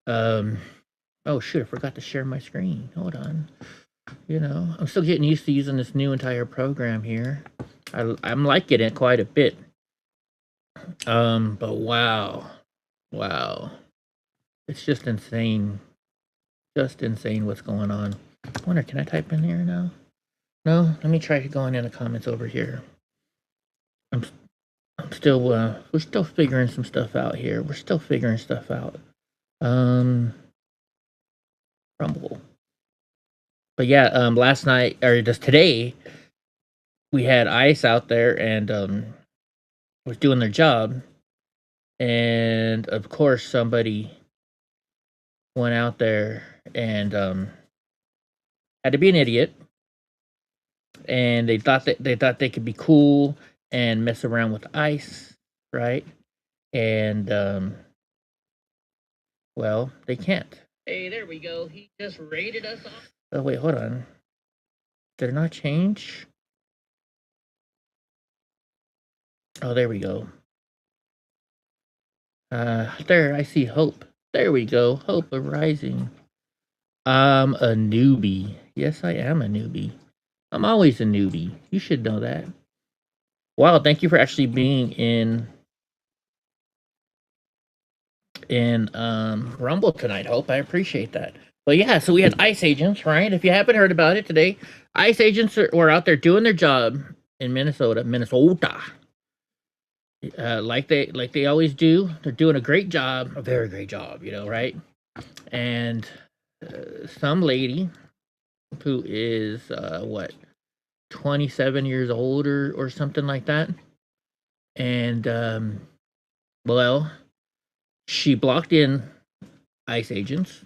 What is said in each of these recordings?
Um, oh shoot, I forgot to share my screen. Hold on. I'm still getting used to using this new entire program here. I'm liking it quite a bit. But wow, it's just insane. Just insane what's going on. I wonder, can I type in here now? No, let me try going in the comments over here. I'm, I'm still, we're still figuring some stuff out here. We're still figuring stuff out. Rumble. But yeah, last night or just today, we had ICE out there and was doing their job, and of course somebody went out there and had to be an idiot, and they thought they could be cool and mess around with ICE, right? And well, they can't. Hey, there we go. He just raided us off. Oh wait, hold on. Did it not change? Oh, there we go. There, I see hope. There we go. Hope of rising. I'm a newbie. Yes, I am a newbie. I'm always a newbie. You should know that. Wow, thank you for actually being in Rumble tonight, Hope. I appreciate that. But yeah, so we had ICE agents, right? If you haven't heard about it today, ICE agents were out there doing their job in Minnesota. Like they always do. They're doing a great job, a very great job, right? And some lady who is what 27 years old or something like that, and well, she blocked in ICE agents,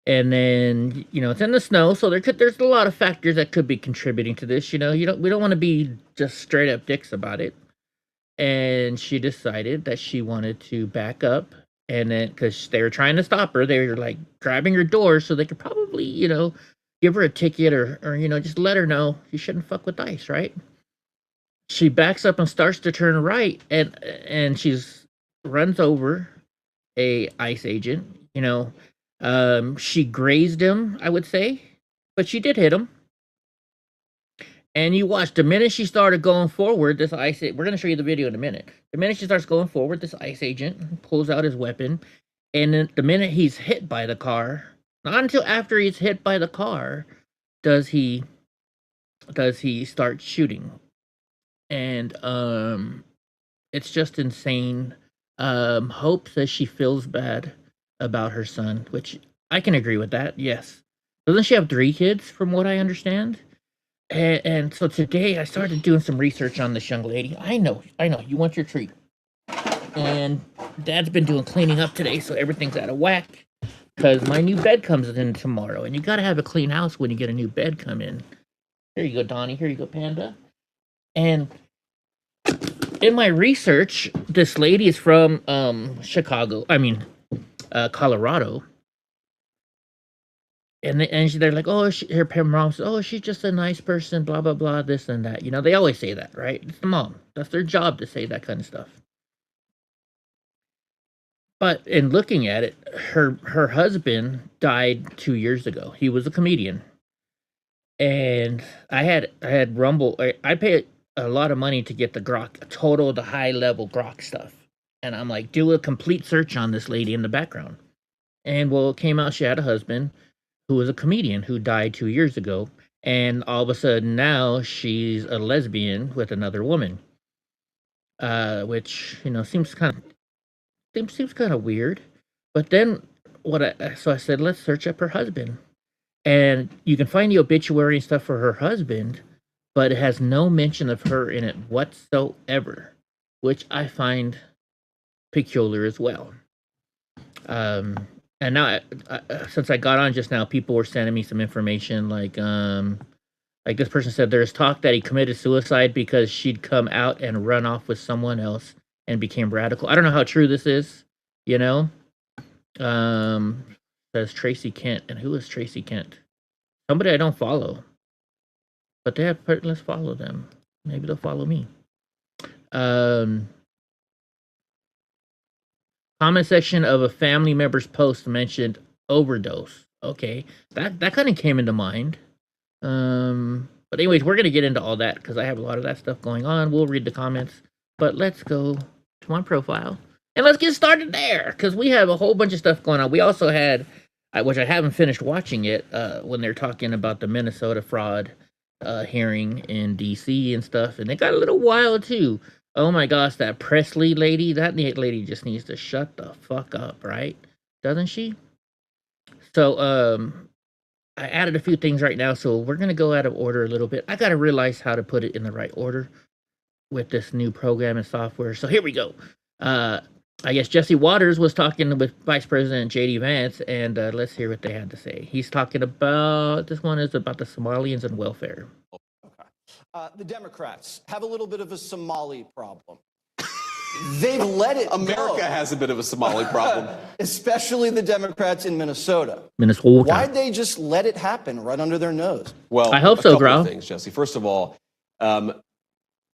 and then it's in the snow, so there's a lot of factors that could be contributing to this. We don't want to be just straight up dicks about it. And she decided that she wanted to back up, and then because they were trying to stop her, they were like grabbing her door so they could probably give her a ticket or just let her know you shouldn't fuck with ICE, right? She backs up and starts to turn right, and she's runs over a ICE agent. She grazed him, I would say, but she did hit him. And you watch, the minute she started going forward, this ICE, we're going to show you the video in a minute. The minute she starts going forward, this ICE agent pulls out his weapon. And then the minute he's hit by the car, not until after he's hit by the car, does he start shooting. And it's just insane. Hope says she feels bad about her son, which I can agree with that. Yes. Doesn't she have 3 kids, from what I understand? And so today I started doing some research on this young lady. I know, you want your treat. And Dad's been doing cleaning up today, so everything's out of whack. Because my new bed comes in tomorrow, and you gotta have a clean house when you get a new bed come in. Here you go, Donnie. Here you go, Panda. And in my research, this lady is from Colorado. And they're like, oh, her mom says, oh, she's just a nice person, blah blah blah, this and that. They always say that, right? It's the mom. That's their job to say that kind of stuff. But in looking at it, her husband died 2 years ago. He was a comedian, and I had Rumble. I paid a lot of money to get the the high level Grok stuff, and I'm like, do a complete search on this lady in the background, and well, it came out she had a husband who was a comedian who died 2 years ago, and all of a sudden now she's a lesbian with another woman, which seems kind of weird. But then so I said, let's search up her husband, and you can find the obituary and stuff for her husband, but it has no mention of her in it whatsoever, which I find peculiar as well. And now, since I got on just now, people were sending me some information like this person said there's talk that he committed suicide because she'd come out and run off with someone else and became radical. I don't know how true this is, you know. Says Tracy Kent, and who is Tracy Kent? Somebody I don't follow, but they have. Let's follow them. Maybe they'll follow me. Comment section of a family member's post mentioned overdose. Okay, that kind of came into mind. But anyways, we're gonna get into all that because I have a lot of that stuff going on. We'll read the comments, but let's go to my profile and let's get started there because we have a whole bunch of stuff going on. We also had, which I haven't finished watching yet, when they're talking about the Minnesota fraud hearing in DC and stuff, and it got a little wild too. Oh my gosh, that Presley lady, that lady just needs to shut the fuck up, right? Doesn't she? So, I added a few things right now, so we're gonna go out of order a little bit. I gotta realize how to put it in the right order with this new program and software. So here we go. I guess Jesse Waters was talking with Vice President J.D. Vance, and let's hear what they had to say. He's talking about, this one is about the Somalians and welfare. Okay. The Democrats have a little bit of a Somali problem. They've let it America has a bit of a Somali problem. Especially the Democrats in Minnesota. Minnesota. Why'd they just let it happen right under their nose? Well, I hope so, Grau. Things, Jesse. First of all,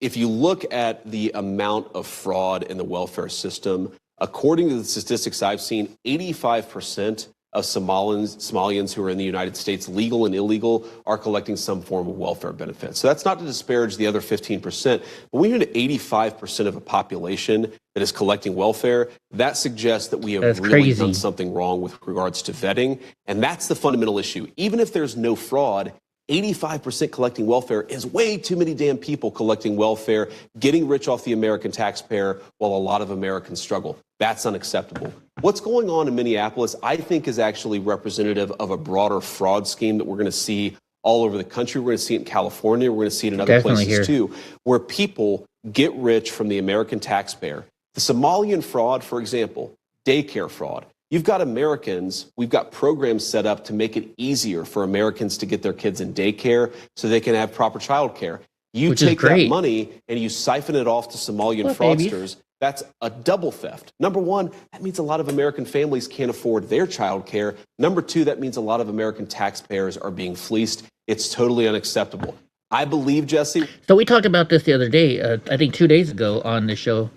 if you look at the amount of fraud in the welfare system, according to the statistics I've seen, 85% of Somalians who are in the United States, legal and illegal, are collecting some form of welfare benefits. So that's not to disparage the other 15%, but when you're at 85% of a population that is collecting welfare, that suggests that we have really done something wrong with regards to vetting, and that's the fundamental issue. Even if there's no fraud, 85% collecting welfare is way too many damn people collecting welfare, getting rich off the American taxpayer while a lot of Americans struggle. That's unacceptable. What's going on in Minneapolis, I think, is actually representative of a broader fraud scheme that we're going to see all over the country. We're going to see it in California. We're going to see it in other places too, where people get rich from the American taxpayer. The Somalian fraud, for example, daycare fraud. You've got Americans, we've got programs set up to make it easier for Americans to get their kids in daycare so they can have proper child care. You take that money and you siphon it off to Somalian fraudsters. Babies. That's a double theft. Number one, that means a lot of American families can't afford their child care. Number two, that means a lot of American taxpayers are being fleeced. It's totally unacceptable. I believe, Jesse. So we talked about this the other day, I think 2 days ago on the show.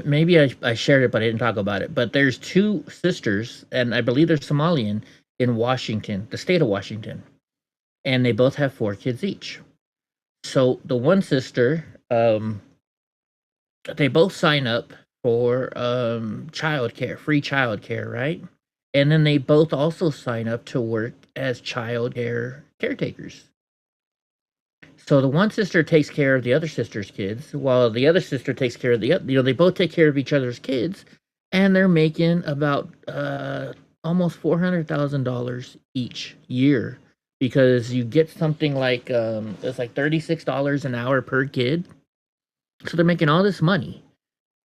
Maybe I shared it, but I didn't talk about it. But there's two sisters, and I believe they're Somalian, in Washington, the state of Washington. And they both have 4 kids each. So the one sister, they both sign up for childcare, free childcare, right? And then they both also sign up to work as childcare caretakers. So the one sister takes care of the other sister's kids, while the other sister takes care of the other. They both take care of each other's kids, and they're making about almost $400,000 each year because you get something like it's like $36 an hour per kid. So they're making all this money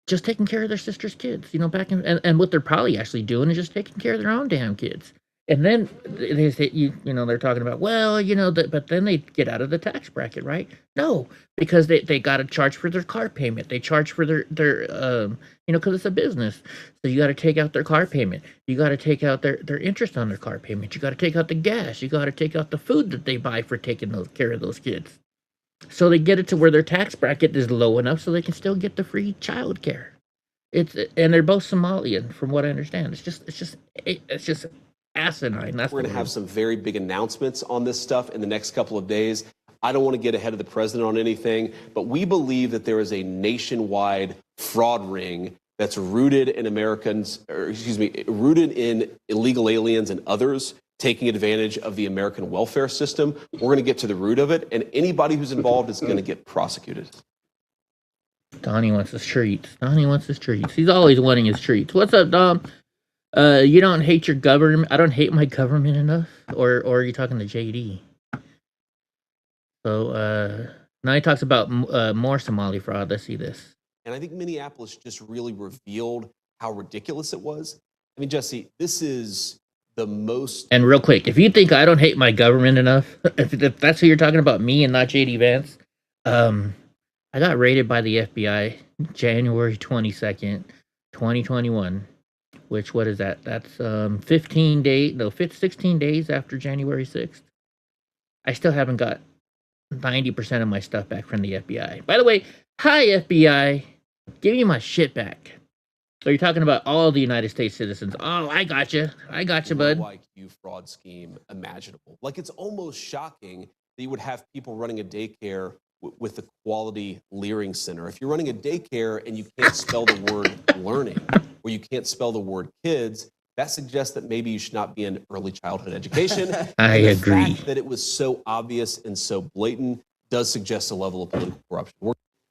just taking care of their sister's kids. Back in, and what they're probably actually doing is just taking care of their own damn kids. And then they say, they're talking about, but then they get out of the tax bracket, right? No, because they got to charge for their car payment. They charge for their because it's a business. So you got to take out their car payment. You got to take out their interest on their car payment. You got to take out the gas. You got to take out the food that they buy for taking care of those kids. So they get it to where their tax bracket is low enough so they can still get the free child care. And they're both Somalian, from what I understand. It's just asinine. We're going to have some very big announcements on this stuff in the next couple of days. I don't want to get ahead of the president on anything, but we believe that there is a nationwide fraud ring that's rooted in rooted in illegal aliens and others taking advantage of the American welfare system. We're going to get to the root of it, and anybody who's involved is going to get prosecuted. Donnie wants his treats. He's always wanting his treats. What's up, Dom? You don't hate your government. I don't hate my government enough, or are you talking to JD? So now he talks about more Somali fraud. Let's see this. And I think Minneapolis just really revealed how ridiculous it was. I mean, Jesse, this is the most. And real quick, if you think I don't hate my government enough, if that's who you're talking about, me and not JD Vance, I got raided by the FBI January 22nd, 2021. Which, what is that? That's 16 days after January 6th. I still haven't got 90% of my stuff back from the FBI. By the way, hi FBI, give me my shit back. So you're talking about all the United States citizens. Oh, I got you, bud. Low IQ fraud scheme imaginable. Like, it's almost shocking that you would have people running a daycare with the quality Leering Center. If you're running a daycare and you can't spell the word learning, or you can't spell the word kids, that suggests that maybe you should not be in early childhood education. I and the agree. fact that it was so obvious and so blatant does suggest a level of political corruption.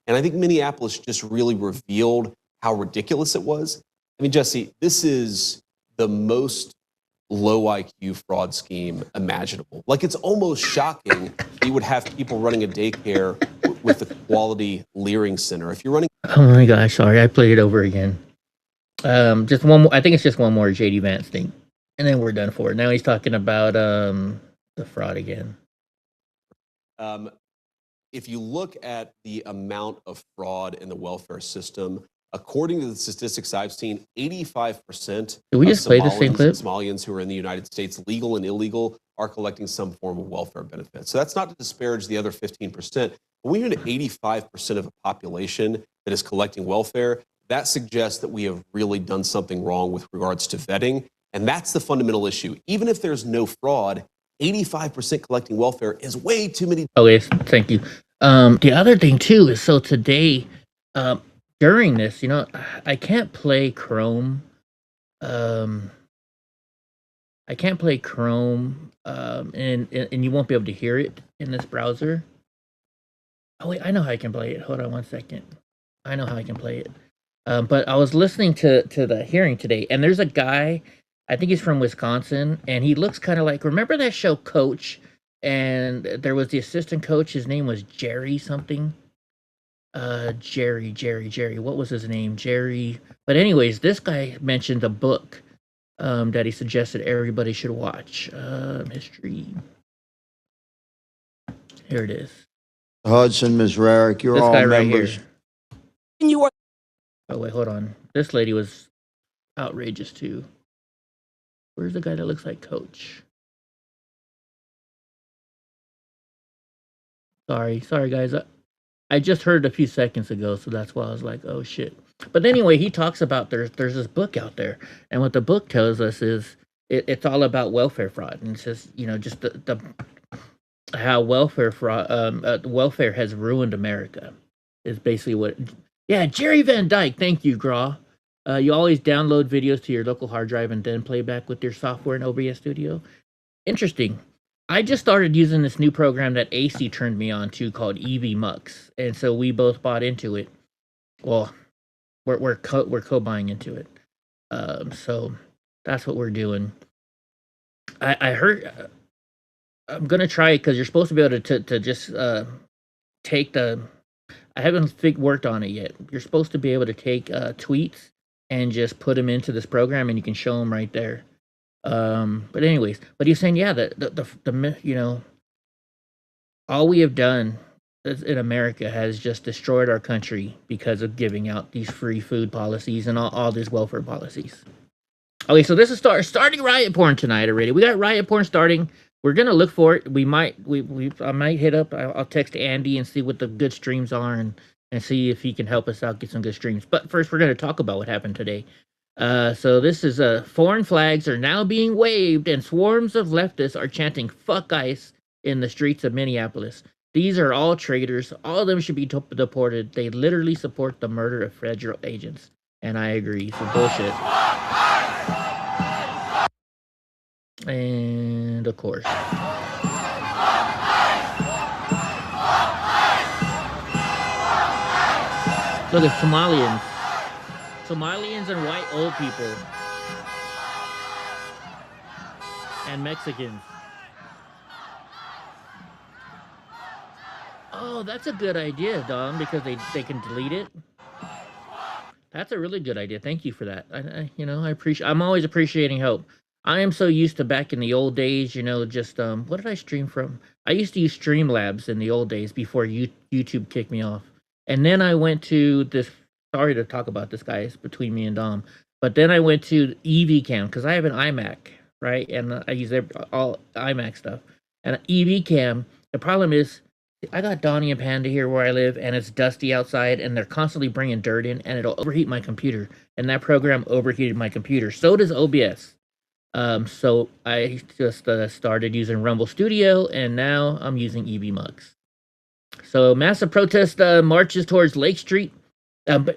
And I think Minneapolis just really revealed how ridiculous it was. I mean, Jesse, this is the most low IQ fraud scheme imaginable. Like, it's almost shocking that you would have people running a daycare with the quality Leering Center. If you're running, Oh my gosh, sorry, I played it over again. Just one more. I think it's just one more JD Vance thing, and then we're done for it. Now he's talking about the fraud again. If you look at the amount of fraud in the welfare system, according to the statistics I've seen, 85% Did we of just play the same clip? Somalians who are in the United States, legal and illegal, are collecting some form of welfare benefit. So that's not to disparage the other 15%. But when you're at 85% of a population that is collecting welfare, that suggests that we have really done something wrong with regards to vetting. And that's the fundamental issue. Even if there's no fraud, 85% collecting welfare is way too many. Okay, thank you. The other thing too is, so today, during this, you know, I can't play Chrome. I can't play Chrome, and you won't be able to hear it in this browser. Oh wait, I know how I can play it. Hold on one second. I know how I can play it. But I was listening to the hearing today, and there's a guy, I think he's from Wisconsin, and he looks kind of like, remember that show Coach? And there was the assistant coach. His name was Jerry something. Jerry. What was his name? Jerry. But anyways, this guy mentioned a book that he suggested everybody should watch. History. Here it is. Hudson, Ms. Rarick, you're This all guy right members. here. Oh wait, hold on. This lady was outrageous too. Where's the guy that looks like Coach? Sorry guys. I just heard a few seconds ago, so that's why I was like, oh shit. But anyway, he talks about there's this book out there, and what the book tells us is it's all about welfare fraud, and it says, you know, just the how welfare fraud, welfare has ruined America, is basically what. Yeah, Jerry Van Dyke. Thank you, Graw. You always download videos to your local hard drive and then play back with your software in OBS Studio. Interesting. I just started using this new program that AC turned me on to called EV Mux, and so we both bought into it. Well, we're co-buying into it. So that's what we're doing. I heard I'm gonna try it because you're supposed to be able to just take the. I haven't worked on it yet. You're supposed to be able to take tweets and just put them into this program, and you can show them right there. But anyways, but he's saying, yeah, the you know, all we have done in America has just destroyed our country because of giving out these free food policies and all these welfare policies. Okay, so this is starting riot porn tonight already. We got riot porn starting. We're gonna look for it. I might hit up. I'll text Andy and see what the good streams are and see if he can help us out, get some good streams. But first, we're gonna talk about what happened today. So this is foreign flags are now being waved, and swarms of leftists are chanting "fuck ICE" in the streets of Minneapolis. These are all traitors. All of them should be deported. They literally support the murder of federal agents, and I agree. So bullshit. And of course. Look at Somalians and white old people. And Mexicans. Oh, that's a good idea, Dom, because they can delete it. That's a really good idea. Thank you for that. I'm always appreciating help. I am so used to back in the old days, just what did I stream from? I used to use Streamlabs in the old days before YouTube kicked me off. And then I went to this, sorry to talk about this, guys, between me and Dom, but then I went to EVCam because I have an iMac, right? And I use all iMac stuff. And EVCam, the problem is I got Donnie and Panda here where I live, and it's dusty outside, and they're constantly bringing dirt in, and it'll overheat my computer. And that program overheated my computer. So does OBS. So I just started using Rumble Studio, and now I'm using EBMux. So massive protest marches towards Lake Street. But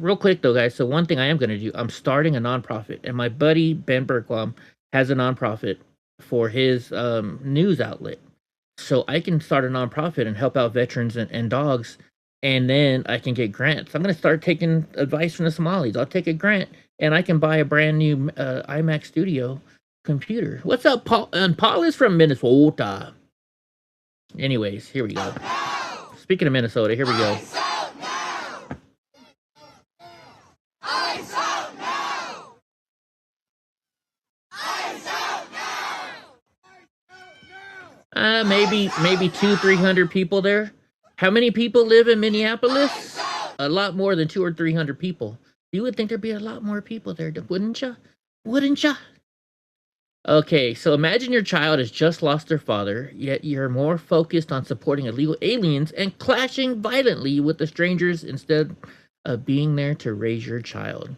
real quick though, guys. So one thing I am going to do, I'm starting a nonprofit, and my buddy Ben Bergblom has a nonprofit for his news outlet. So I can start a nonprofit and help out veterans and dogs, and then I can get grants. I'm going to start taking advice from the Somalis. I'll take a grant, and I can buy a brand new iMac Studio computer. What's up, Paul? And Paul is from Minnesota. Anyways, here we go. Speaking of Minnesota, here we go. Maybe 200-300 people there. How many people live in Minneapolis? A lot more than 200 or 300 people. You would think there'd be a lot more people there, wouldn't ya? Wouldn't ya? Okay, so imagine your child has just lost their father, yet you're more focused on supporting illegal aliens and clashing violently with the strangers instead of being there to raise your child.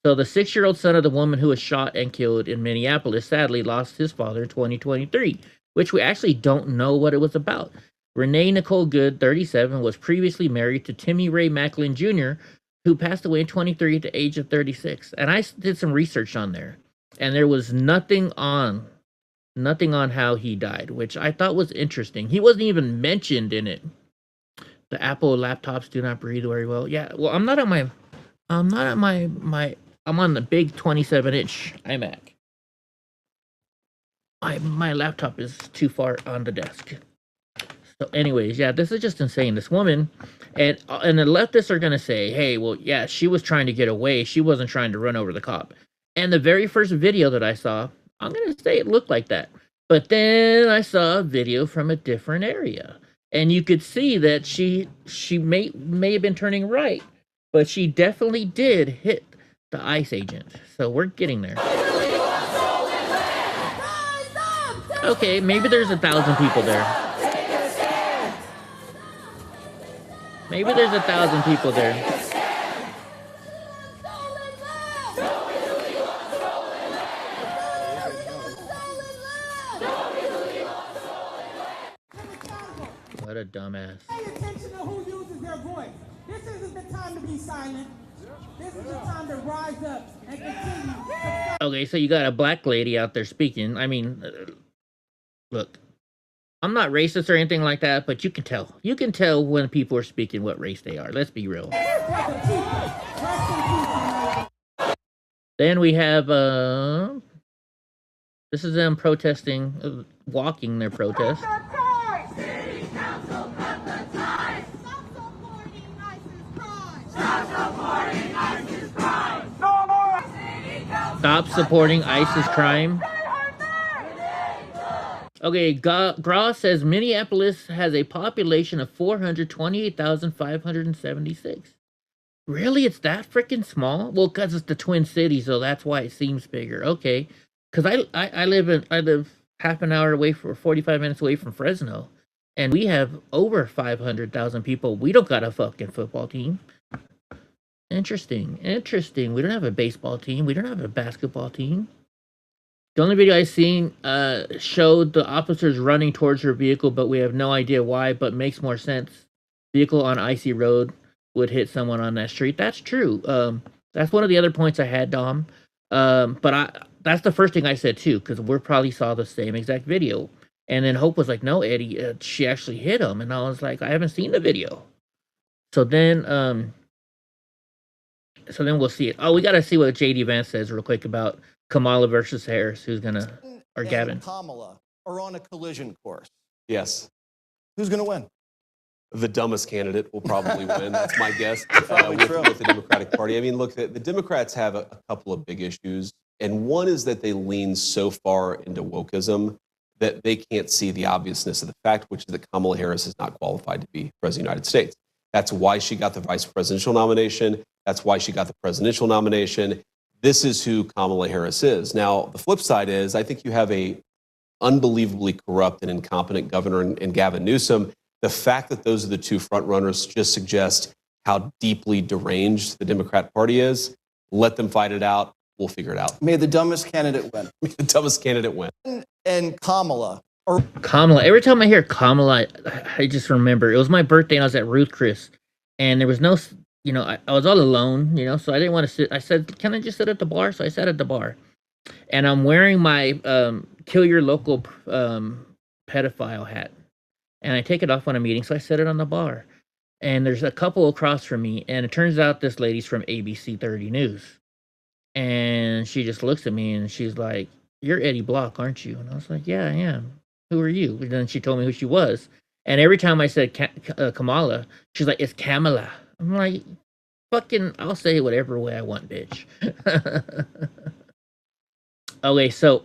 So the 6-year-old son of the woman who was shot and killed in Minneapolis sadly lost his father in 2023, which we actually don't know what it was about. Renee Nicole Good, 37, was previously married to Timmy Ray Macklin Jr., who passed away in 23 at the age of 36. And I did some research on there, and there was nothing on how he died, which I thought was interesting. He wasn't even mentioned in it. The Apple laptops do not breathe very well. Yeah, well, I'm on the big 27-inch iMac. My laptop is too far on the desk. So anyways, yeah, this is just insane. This woman, and the leftists are going to say, hey, well, yeah, she was trying to get away. She wasn't trying to run over the cop. And the very first video that I saw, I'm going to say it looked like that. But then I saw a video from a different area. And you could see that she may have been turning right, but she definitely did hit the ICE agent. So we're getting there. Okay, maybe there's 1,000 people there. Maybe there's 1,000 people there. What a dumbass. Pay attention to who uses their voice. This isn't the time to be silent. This is the time to rise up and continue. Okay, so you got a black lady out there speaking. I mean, look, I'm not racist or anything like that, but you can tell. You can tell when people are speaking what race they are. Let's be real. Then we have, this is them protesting, walking their protest. Stop supporting ISIS crime. Okay, Graw says Minneapolis has a population of 428,576. Really? It's that freaking small? Well, because it's the Twin Cities, so that's why it seems bigger. Okay. Because I live half an hour away, 45 minutes away from Fresno, and we have over 500,000 people. We don't got a fucking football team. Interesting. We don't have a baseball team. We don't have a basketball team. The only video I seen showed the officers running towards her vehicle, but we have no idea why, but makes more sense. Vehicle on icy road would hit someone on that street. That's true. That's one of the other points I had, Dom. But that's the first thing I said, too, because we probably saw the same exact video. And then Hope was like, no, Eddie, she actually hit him. And I was like, I haven't seen the video. So then we'll see it. Oh, we got to see what J.D. Vance says real quick about Kamala versus Harris, or Gavin. Kamala are on a collision course. Yes. Who's going to win? The dumbest candidate will probably win. That's my guess with the Democratic Party. I mean, look, the Democrats have a couple of big issues. And one is that they lean so far into wokeism that they can't see the obviousness of the fact, which is that Kamala Harris is not qualified to be president of the United States. That's why she got the vice presidential nomination. That's why she got the presidential nomination. This is who Kamala Harris is. Now, the flip side is I think you have a unbelievably corrupt and incompetent governor in Gavin Newsom The fact that those are the two front runners just suggests how deeply deranged the Democrat Party is. Let them fight it out. We'll figure it out. May the dumbest candidate win. The dumbest candidate win. And Kamala. Kamala. Every time I hear Kamala, I just remember it was my birthday and I was at Ruth Chris, and there was no, I was all alone, so I didn't want to sit. I said, "Can I just sit at the bar?" So I sat at the bar, and I'm wearing my "Kill Your Local Pedophile" hat, and I take it off when I'm eating, so I set it on the bar, and there's a couple across from me, and it turns out this lady's from ABC 30 News, and she just looks at me and she's like, "You're Eddie Block, aren't you?" And I was like, "Yeah, I am. Who are you?" And then she told me who she was. And every time I said Kamala, she's like, "It's Kamala." I'm like, fucking, I'll say it whatever way I want, bitch. Okay, so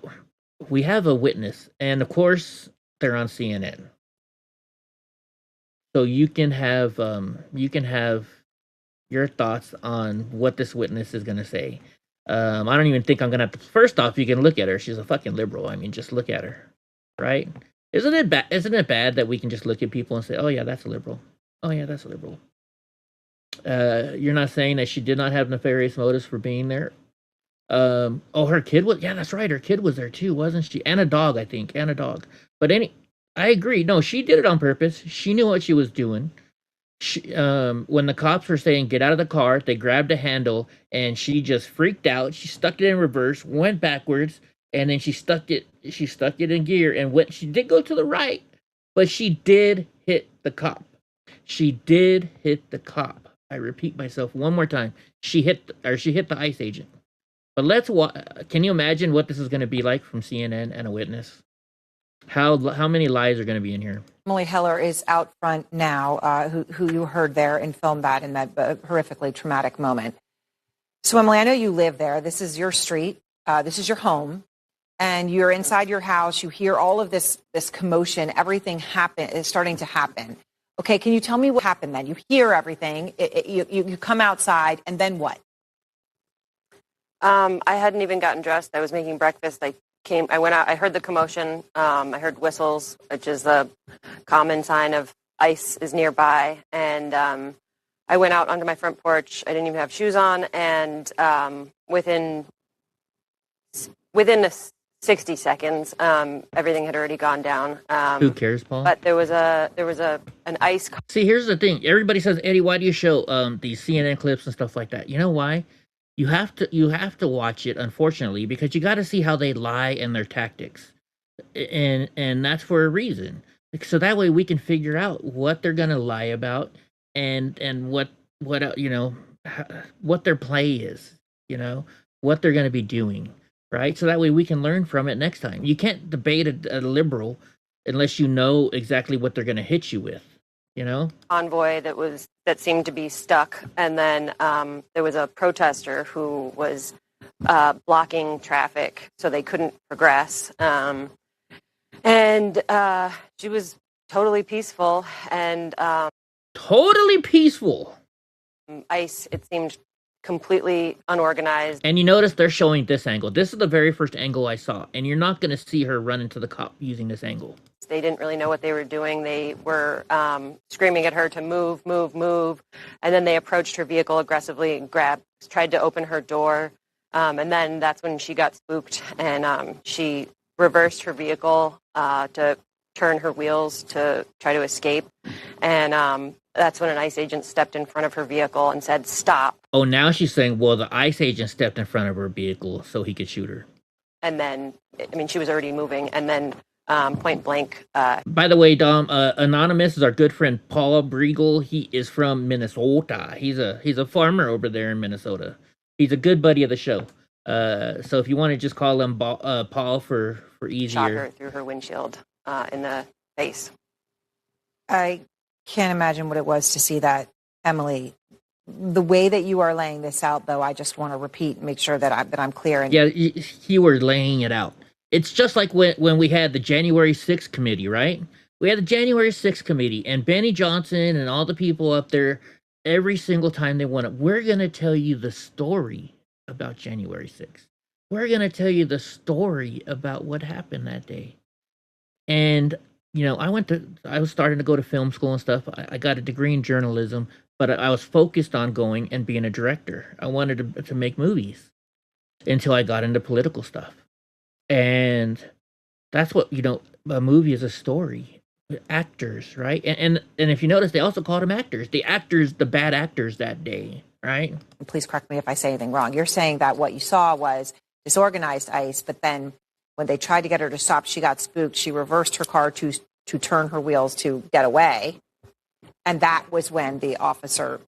we have a witness. And of course, they're on CNN. So you can have your thoughts on what this witness is going to say. I don't even think I'm going to have to. First off, you can look at her. She's a fucking liberal. I mean, just look at her. Right? Isn't it bad that we can just look at people and say, "Oh yeah, that's a liberal. Oh yeah, that's a liberal." You're not saying that she did not have nefarious motives for being there. Oh, her kid was. Yeah, that's right. Her kid was there too, wasn't she? And a dog, I think, and a dog. But I agree. No, she did it on purpose. She knew what she was doing. When the cops were saying get out of the car, they grabbed a handle and she just freaked out. She stuck it in reverse, went backwards, and then she stuck it in gear and went. She did go to the right, but she did hit the cop. She did hit the cop. I repeat myself one more time. She hit the ICE agent. But can you imagine what this is going to be like from CNN and a witness? How many lies are going to be in here? Emily Heller is out front now, who you heard there and filmed that in that horrifically traumatic moment. So, Emily, I know you live there. This is your street. This is your home. And you're inside your house. You hear all of this commotion. Everything is starting to happen. Okay, can you tell me what happened then? You hear everything. You come outside, and then what? I hadn't even gotten dressed. I was making breakfast. I went out. I heard the commotion. I heard whistles, which is the common sign of ICE is nearby. And I went out onto my front porch. I didn't even have shoes on. And within 60 seconds, everything had already gone down. Who cares, Paul? But there was an ICE. See, here's the thing. Everybody says, "Eddie, why do you show these CNN clips and stuff like that?" You know why? You have to watch it, unfortunately, because you got to see how they lie and their tactics, and that's for a reason. So that way we can figure out what they're gonna lie about, and what what their play is, what they're gonna be doing, right? So that way we can learn from it next time. You can't debate a liberal unless you know exactly what they're gonna hit you with. Convoy that seemed to be stuck, and then there was a protester who was blocking traffic, so they couldn't progress. And she was totally peaceful and totally peaceful. ICE, it seemed completely unorganized. And you notice they're showing this angle. This is the very first angle I saw, and you're not going to see her run into the cop using this angle. They didn't really know what they were doing. They were screaming at her to move, move, move. And then they approached her vehicle aggressively and tried to open her door. And then that's when she got spooked, and she reversed her vehicle to turn her wheels to try to escape. And that's when an ICE agent stepped in front of her vehicle and said, "Stop." Oh, now she's saying, well, the ICE agent stepped in front of her vehicle so he could shoot her. And then, she was already moving. And then point blank. By the way, Dom, Anonymous is our good friend Paul Briegel. He is from Minnesota. He's a farmer over there in Minnesota. He's a good buddy of the show. So if you want to just call him Paul for easier. Shot her through her windshield in the face. I can't imagine what it was to see that, Emily. The way that you are laying this out, though, I just want to repeat and make sure that I'm clear. Yeah, you were laying it out. It's just like when we had the January 6th committee, right? We had the January 6th committee, and Benny Johnson and all the people up there, every single time they went up, we're going to tell you the story about January 6th. We're going to tell you the story about what happened that day. And I was starting to go to film school and stuff. I got a degree in journalism, but I was focused on going and being a director. I wanted to make movies until I got into political stuff. And that's what, a movie is a story. Actors, right? And if you notice, they also called them actors. The bad actors that day, right? Please correct me if I say anything wrong. You're saying that what you saw was disorganized ICE, but then when they tried to get her to stop, she got spooked. She reversed her car to turn her wheels to get away. And that was when the officer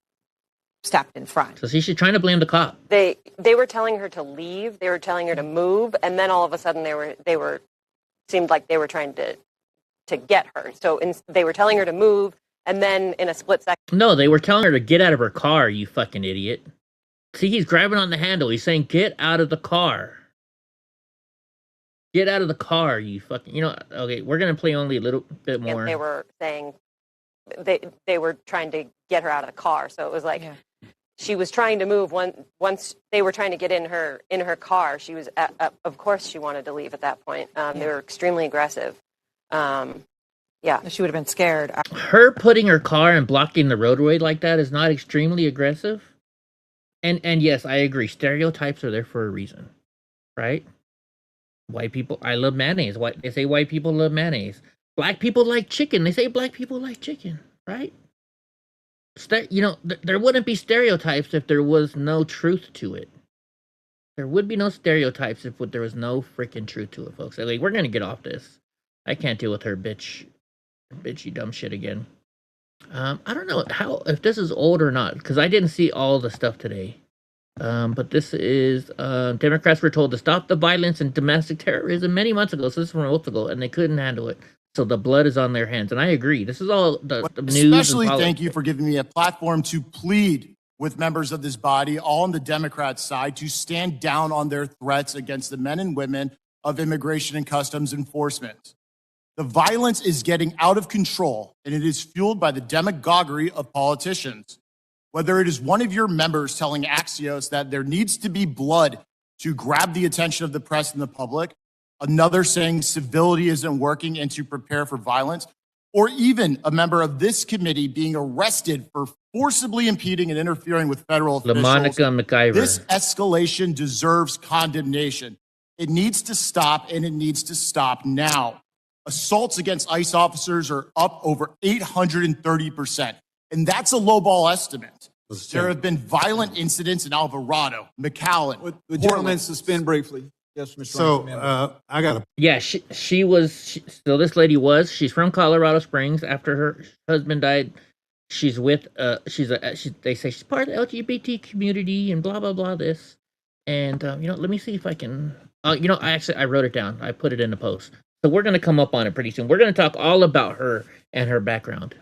stepped in front. So see, she's trying to blame the cop. They were telling her to leave. They were telling her to move, and then all of a sudden they were seemed like they were trying to get her. So they were telling her to move, and then in a split second. No, they were telling her to get out of her car, you fucking idiot. See, he's grabbing on the handle. He's saying, get out of the car. Get out of the car, you fucking... okay, we're going to play only a little bit more. They were saying... They were trying to get her out of the car. So it was like... Yeah. She was trying to move once they were trying to get in her car. She was, of course, she wanted to leave at that point. They were extremely aggressive. Yeah, she would have been scared. Her putting her car and blocking the roadway like that is not extremely aggressive. And yes, I agree. Stereotypes are there for a reason, right? White people, I love mayonnaise. They say white people love mayonnaise. Black people like chicken. They say black people like chicken, right? There wouldn't be stereotypes if there was no truth to it. There would be no stereotypes if there was no freaking truth to it, folks. Like, we're gonna get off this. I can't deal with her bitchy dumb shit again. I don't know if this is old or not, because I didn't see all the stuff today. But this is Democrats were told to stop the violence and domestic terrorism many months ago. So this is from months ago, and they couldn't handle it. So the blood is on their hands, and I agree. This is all the news. Especially, thank you for giving me a platform to plead with members of this body, all on the Democrat side, to stand down on their threats against the men and women of immigration and customs enforcement. The violence is getting out of control, and it is fueled by the demagoguery of politicians. Whether it is one of your members telling Axios that there needs to be blood to grab the attention of the press and the public, another saying civility isn't working and to prepare for violence, or even a member of this committee being arrested for forcibly impeding and interfering with federal officials. LaMonica McIver. This escalation deserves condemnation. It needs to stop, and it needs to stop now. Assaults against ICE officers are up over 830%, and that's a lowball estimate. There have been violent incidents in Alvarado, McAllen. Would gentlemen suspend briefly? Yes, Mr. So I got a... Yeah, she's from Colorado Springs. After her husband died, she's with, they say she's part of the LGBT community and blah, blah, blah, this. And, let me see if I can, I wrote it down. I put it in the post. So we're going to come up on it pretty soon. We're going to talk all about her and her background.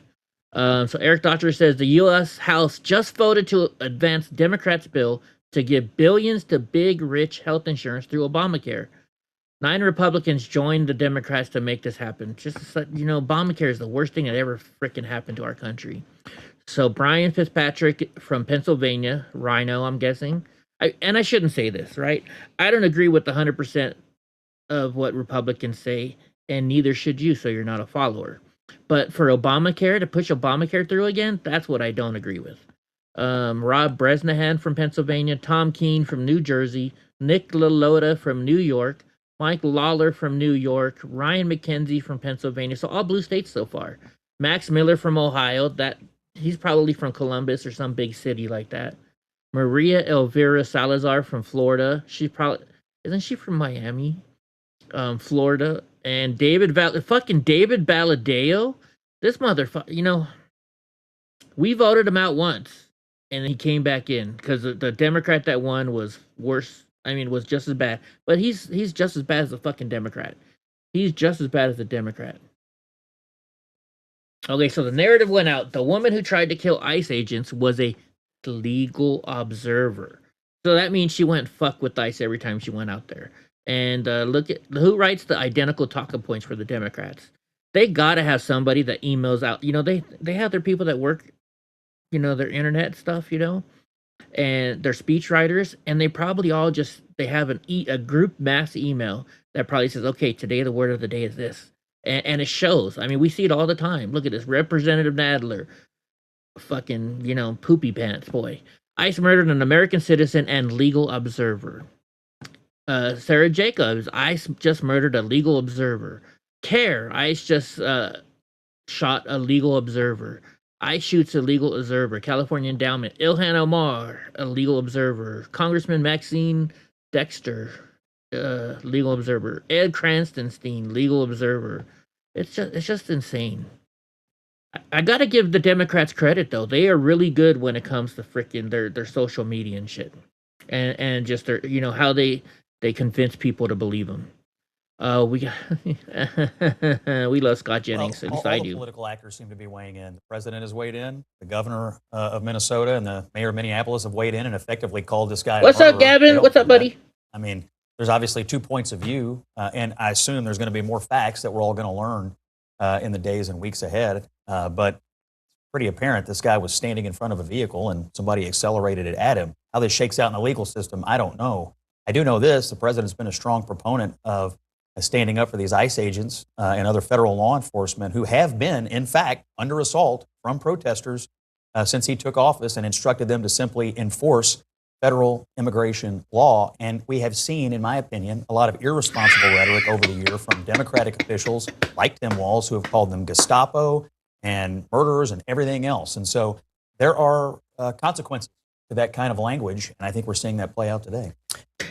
So Eric Dotcher says the U.S. House just voted to advance Democrats' bill to give billions to big, rich health insurance through Obamacare. 9 Republicans joined the Democrats to make this happen. Just, Obamacare is the worst thing that ever freaking happened to our country. So Brian Fitzpatrick from Pennsylvania, Rhino, I'm guessing. I shouldn't say this, right? I don't agree with 100% of what Republicans say, and neither should you, so you're not a follower. But for Obamacare, to push Obamacare through again, that's what I don't agree with. Rob Bresnahan from Pennsylvania, Tom Keene from New Jersey, Nick LaLota from New York, Mike Lawler from New York, Ryan McKenzie from Pennsylvania. So all blue states so far. Max Miller from Ohio. He's probably from Columbus or some big city like that. Maria Elvira Salazar from Florida. Isn't she from Miami? Florida. And David Valadao. This motherfucker, we voted him out once. And he came back in because the Democrat that won was worse. Was just as bad. But he's just as bad as the fucking Democrat. He's just as bad as the Democrat. Okay, so the narrative went out. The woman who tried to kill ICE agents was a legal observer. So that means she went fuck with ICE every time she went out there. And look at who writes the identical talking points for the Democrats. They gotta have somebody that emails out. They have their people that work, their internet stuff, and their speech writers, and they probably all they have a group mass email that probably says, okay, today the word of the day is this. and it shows. I mean, we see it all the time. Look at this, Representative Nadler, fucking poopy pants boy. ICE murdered an American citizen and legal observer. Sarah Jacobs, ICE just murdered a legal observer. CARE, ICE just shot a legal observer. ICE shoots a legal observer. California Endowment, Ilhan Omar, a legal observer. Congressman Maxine Dexter, legal observer. Ed Cranstenstein, legal observer. It's just insane. I gotta give the Democrats credit though. They are really good when it comes to freaking their social media and shit, and just their how they convince people to believe them. We got we love Scott Jennings. At least I all the do. political actors seem to be weighing in. The president has weighed in. The governor of Minnesota and the mayor of Minneapolis have weighed in and effectively called this guy. What's up, Gavin? What's up, buddy? I mean, there's obviously 2 points of view, and I assume there's going to be more facts that we're all going to learn in the days and weeks ahead. But it's pretty apparent this guy was standing in front of a vehicle and somebody accelerated it at him. How this shakes out in the legal system, I don't know. I do know this: the president's been a strong proponent of standing up for these ICE agents and other federal law enforcement who have been, in fact, under assault from protesters since he took office, and instructed them to simply enforce federal immigration law. And we have seen, in my opinion, a lot of irresponsible rhetoric over the year from Democratic officials like Tim Walz, who have called them Gestapo and murderers and everything else. And so there are consequences to that kind of language, and I think we're seeing that play out today.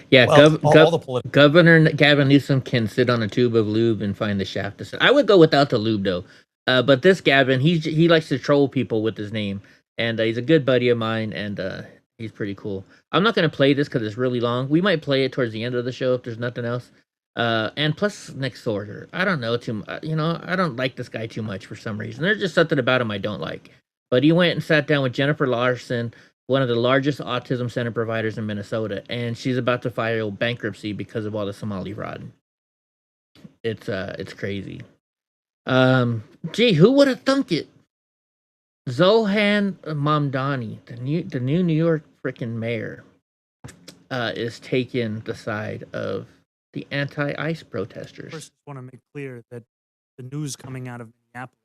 Yeah, Well, Governor Gavin Newsom can sit on a tube of lube and find the shaft to sit. I would go without the lube though, but this Gavin, he likes to troll people with his name, and he's a good buddy of mine, and he's pretty cool. I'm not gonna play this because it's really long. We might play it towards the end of the show if there's nothing else. And plus Nick Sorger, I don't know I don't like this guy too much for some reason. There's just something about him I don't like. But he went and sat down with Jennifer Larson, one of the largest autism center providers in Minnesota, and she's about to file bankruptcy because of all the Somali fraud. It's crazy. Gee, who would have thunk it? Zohan Mamdani, the new New York freaking mayor, is taking the side of the anti-ICE protesters. First, I want to make clear that the news coming out of Minneapolis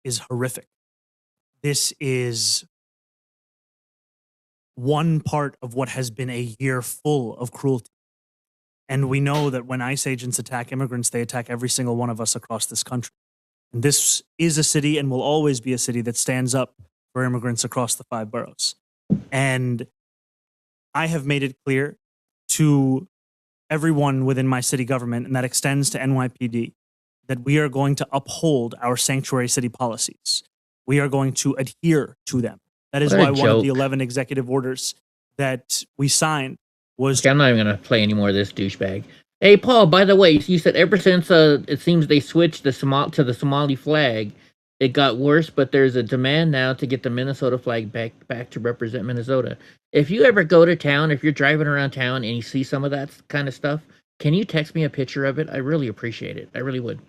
is horrific. This is one part of what has been a year full of cruelty. And we know that when ICE agents attack immigrants, they attack every single one of us across this country. And this is a city and will always be a city that stands up for immigrants across the 5 boroughs. And I have made it clear to everyone within my city government, and that extends to NYPD, that we are going to uphold our sanctuary city policies. We are going to adhere to them. That is why one of the 11 executive orders that we signed was... Okay, I'm not even going to play any more of this douchebag. Hey, Paul, by the way, you said ever since it seems they switched to the Somali flag, it got worse, but there's a demand now to get the Minnesota flag back to represent Minnesota. If you ever go to town, if you're driving around town and you see some of that kind of stuff, can you text me a picture of it? I really appreciate it. I really would.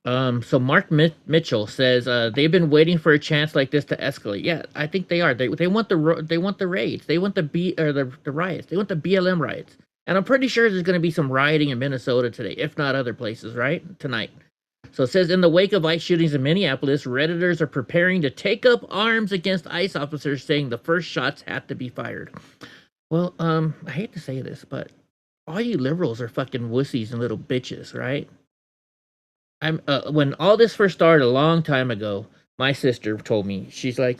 So Mark Mitchell says they've been waiting for a chance like this to escalate. Yeah, I think they are. They want the raids. They want the riots. They want the BLM riots. And I'm pretty sure there's going to be some rioting in Minnesota today, if not other places, right? Tonight. So it says in the wake of ICE shootings in Minneapolis, Redditors are preparing to take up arms against ICE officers, saying the first shots have to be fired. Well, I hate to say this, but all you liberals are fucking wussies and little bitches, right? When all this first started a long time ago, my sister told me, she's like,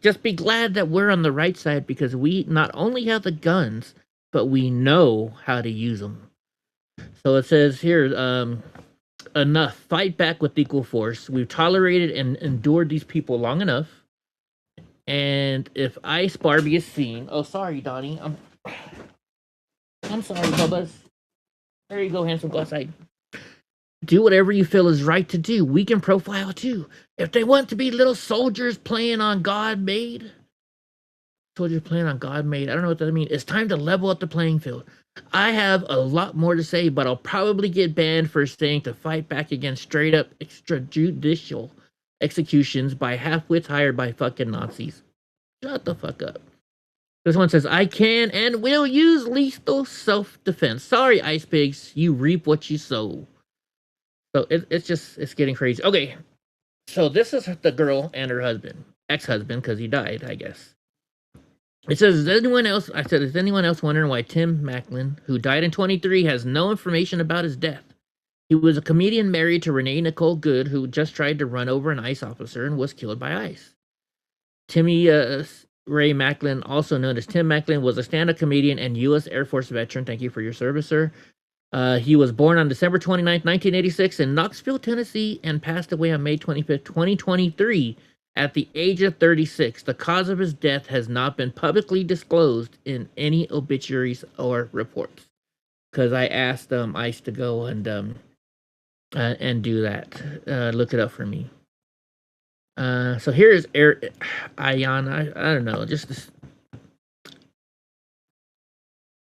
just be glad that we're on the right side because we not only have the guns, but we know how to use them. So it says here, enough. Fight back with equal force. We've tolerated and endured these people long enough. And if ICE Barbie is seen... Oh, sorry, Donnie. I'm sorry, Bubba's. There you go, handsome. Go outside. Do whatever you feel is right to do. We can profile too. If they want to be little soldiers playing on God made, I don't know what that means. It's time to level up the playing field. I have a lot more to say, but I'll probably get banned for saying to fight back against straight up extrajudicial executions by half-wits hired by fucking Nazis. Shut the fuck up. This one says, I can and will use lethal self-defense. Sorry, Ice Pigs, you reap what you sow. So it's getting crazy. Okay, so this is the girl and her husband, ex-husband, because he died, I guess. It says, is anyone else? I said, is anyone else wondering why Tim Macklin, who died in 23, has no information about his death? He was a comedian married to Renee Nicole Good, who just tried to run over an ICE officer and was killed by ICE. Timmy Ray Macklin, also known as Tim Macklin, was a stand-up comedian and U.S. Air Force veteran. Thank you for your service, sir. He was born on December 29th, 1986 in Knoxville, Tennessee, and passed away on May 25th, 2023 at the age of 36. The cause of his death has not been publicly disclosed in any obituaries or reports. Because I asked ICE to go and do that. Look it up for me. So here's Ayana. I don't know. Just this.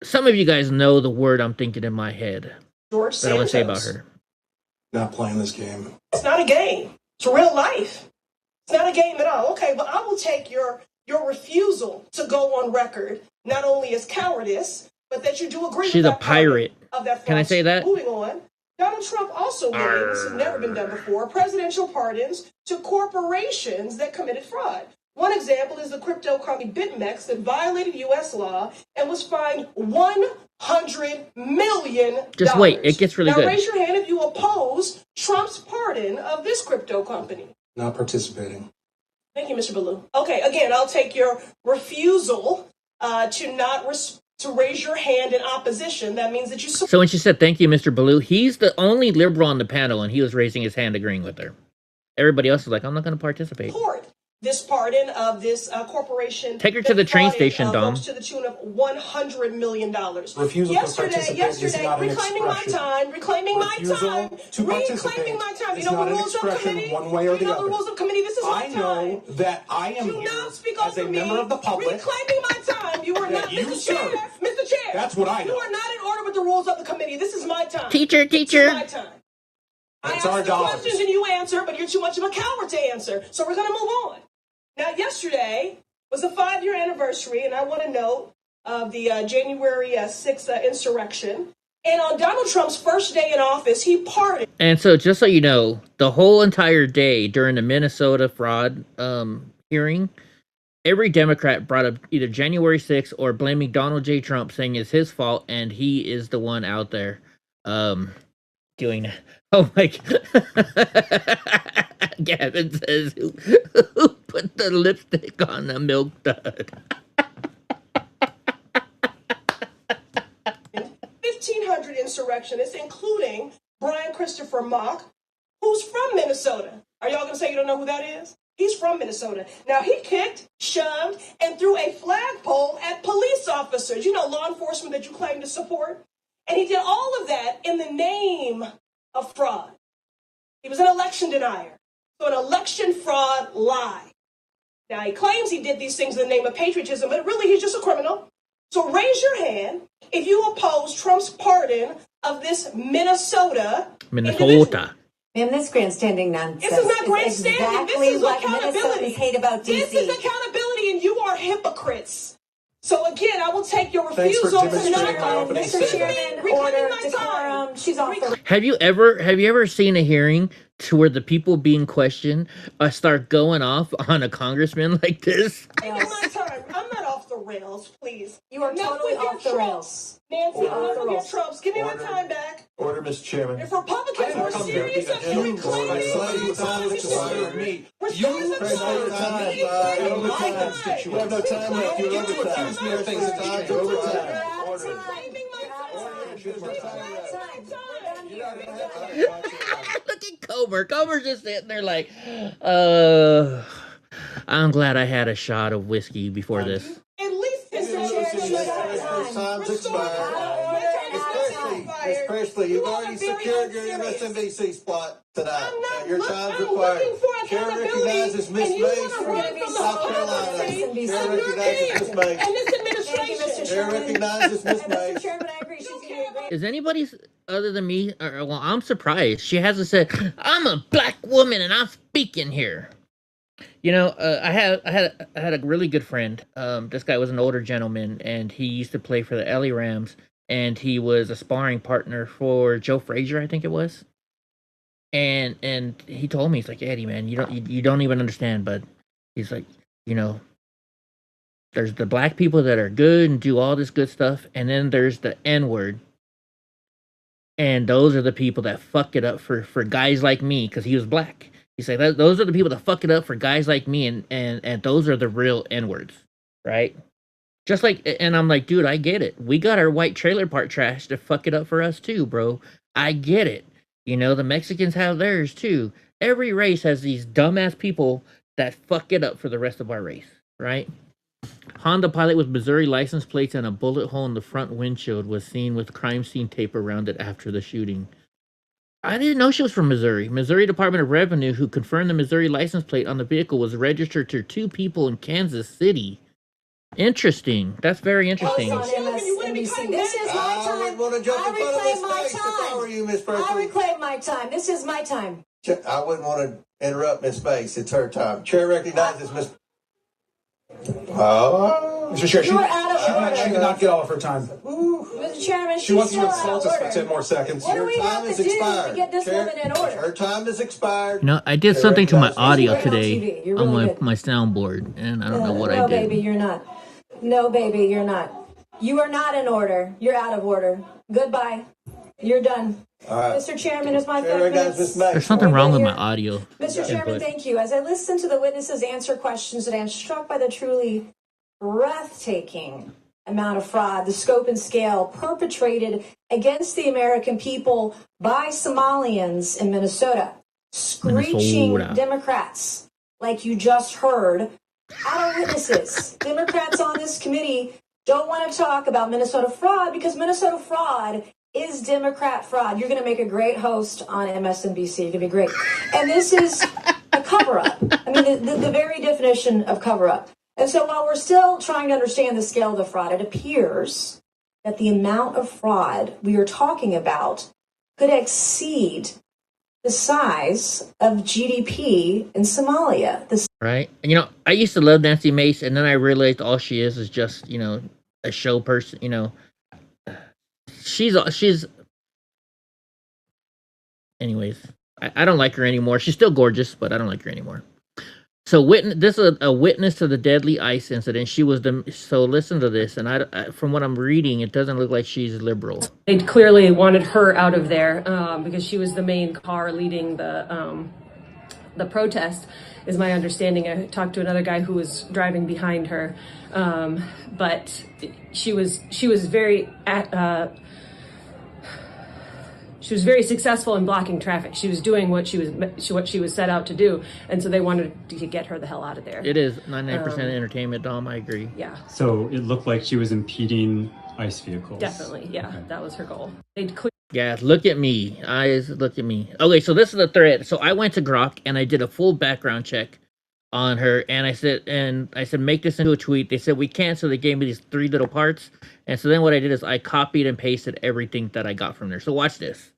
Some of you guys know the word I'm thinking in my head. George that I want to say about Santos. her. Not playing this game. It's not a game. It's real life. It's not a game at all. Okay, but I will take your refusal to go on record, not only as cowardice, but that you do agree She's with a pirate. of that Can I say that? Moving on. Donald Trump also gave, this has never been done before, presidential pardons to corporations that committed fraud. One example is the crypto company BitMEX that violated U.S. law and was fined $100 million. Just wait, it gets really now, good. Raise your hand if you oppose Trump's pardon of this crypto company. Not participating. Thank you, Mr. Ballou. Okay, again, I'll take your refusal to raise your hand in opposition. That means that you support. So when she said, thank you, Mr. Ballou, he's the only liberal on the panel, and he was raising his hand agreeing with her. Everybody else is like, I'm not going to participate. This pardon of this corporation. Take her to the train station, Dom. To the tune of $100 million. Refusal Yesterday, reclaiming my time. Reclaiming my time. You know the rules of committee? One way or the other. The rules of committee? This is my time. I know that I am here as a member of the public. Reclaiming my time. You are not, Mr. Chair. Mr. Chair. That's what I know. You are not in order with the rules of the committee. This is my time. Teacher. This is my time. It's I our ask the dollars. questions and you answer, but you're too much of a coward to answer. So we're going to move on. Now, yesterday was a 5-year anniversary, and I want to note of the January 6th insurrection. And on Donald Trump's first day in office, he pardoned. And so, just so you know, the whole entire day during the Minnesota fraud hearing, every Democrat brought up either January 6th or blaming Donald J. Trump, saying it's his fault, and he is the one out there doing that. Oh my God. Gavin says, who put the lipstick on the milk dud? 1,500 insurrectionists, including Brian Christopher Mock, who's from Minnesota. Are y'all going to say you don't know who that is? He's from Minnesota. Now, he kicked, shoved, and threw a flagpole at police officers, you know, law enforcement that you claim to support. And he did all of that in the name of fraud. He was an election denier. So an election fraud lie. Now, he claims he did these things in the name of patriotism, but really he's just a criminal. So raise your hand if you oppose Trump's pardon of this Minnesota. Ma'am, this grandstanding nonsense. This is not grandstanding. Exactly this is what accountability. Minnesotans hate about DC. This is accountability, and you are hypocrites. So again, I will take your refusal to not Mr. Chairman, order, decorum. She's off the. Have you ever seen a hearing to where the people being questioned start going off on a congressman like this? I'm not off the rails, please. You are totally off the rails. Nancy, enough with your Trumps. Give me my time back. Order, Mr. Chairman. If Republicans were serious about reclaiming Look at Comer. Comer's just sitting there like, I'm glad I had a shot of whiskey before this. At least time's expired. Ms. Presley, you've already secured your MSNBC spot tonight. Your time's required. Chair recognizes Ms. Mays from South Carolina. Chair recognizes Ms. Mays. Chair recognizes Ms. Mays. Is anybody other than me? Well, I'm surprised she hasn't said, "I'm a black woman and I'm speaking here." You know, I had a really good friend. This guy was an older gentleman, and he used to play for the LA Rams, and he was a sparring partner for Joe Frazier, I think it was. And he told me, he's like, Eddie, man, you don't even understand, but he's like, you know, there's the black people that are good and do all this good stuff, and then there's the N word, and those are the people that fuck it up for guys like me, because he was black. He's like, those are the people that fuck it up for guys like me, and those are the real N words, right? Just like, and I'm like, dude, I get it. We got our white trailer park trash to fuck it up for us too, bro. I get it. You know, the Mexicans have theirs too. Every race has these dumbass people that fuck it up for the rest of our race, right? Honda pilot with Missouri license plates and a bullet hole in the front windshield was seen with crime scene tape around it after the shooting. I didn't know she was from Missouri. Missouri Department of Revenue, who confirmed the Missouri license plate on the vehicle, was registered to 2 people in Kansas City. Interesting. That's very interesting. On MSNBC. This is my time. I reclaim my time. I reclaim my time. This is my time. I wouldn't want to interrupt Miss Bates. It's her time. Chair recognizes Miss. Oh, Mr. Chair, she did not get all of her time. Mr. Chairman, She wants you to insult us for 10 more seconds. What do we have to do to get this woman in order? Her time is expired. You know, I did something to my audio today on my soundboard, and I don't know what I did. No, baby, you're not. No, baby, you're not. You are not in order. You're out of order. Goodbye. You're done. Mr. Chairman, it's my 5 minutes. There's something wrong with my audio. Mr. Chairman, thank you. As I listen to the witnesses answer questions today, I'm struck by the truly breathtaking amount of fraud, the scope and scale perpetrated against the American people by Somalians in Minnesota. Screeching Democrats, like you just heard, out of witnesses. Democrats on this committee don't want to talk about Minnesota fraud because Minnesota fraud is Democrat fraud. You're going to make a great host on MSNBC. You're going to be great. And this is a cover-up. I mean, the very definition of cover-up. And so while we're still trying to understand the scale of the fraud, it appears that the amount of fraud we are talking about could exceed the size of GDP in Somalia. Right? And, you know, I used to love Nancy Mace, and then I realized all she is just, you know, a show person. You know, she's. Anyways, I don't like her anymore. She's still gorgeous, but I don't like her anymore. So this is a witness to the deadly ICE incident. She was so listen to this, and I from what I'm reading, it doesn't look like she's liberal. They clearly wanted her out of there because she was the main car leading the protest, is my understanding. I talked to another guy who was driving behind her, but she was very successful in blocking traffic. She was doing what she was set out to do, and so they wanted to get her the hell out of there. It is 99% entertainment, Dom. I agree. Yeah. So it looked like she was impeding ICE vehicles. Definitely, yeah. Okay. That was her goal. Yeah, look at me. Eyes, look at me. Okay, so this is the thread. So I went to Grok and I did a full background check on her, and I said, make this into a tweet. They said we can't, so they gave me these 3 little parts. And so then what I did is I copied and pasted everything that I got from there. So watch this.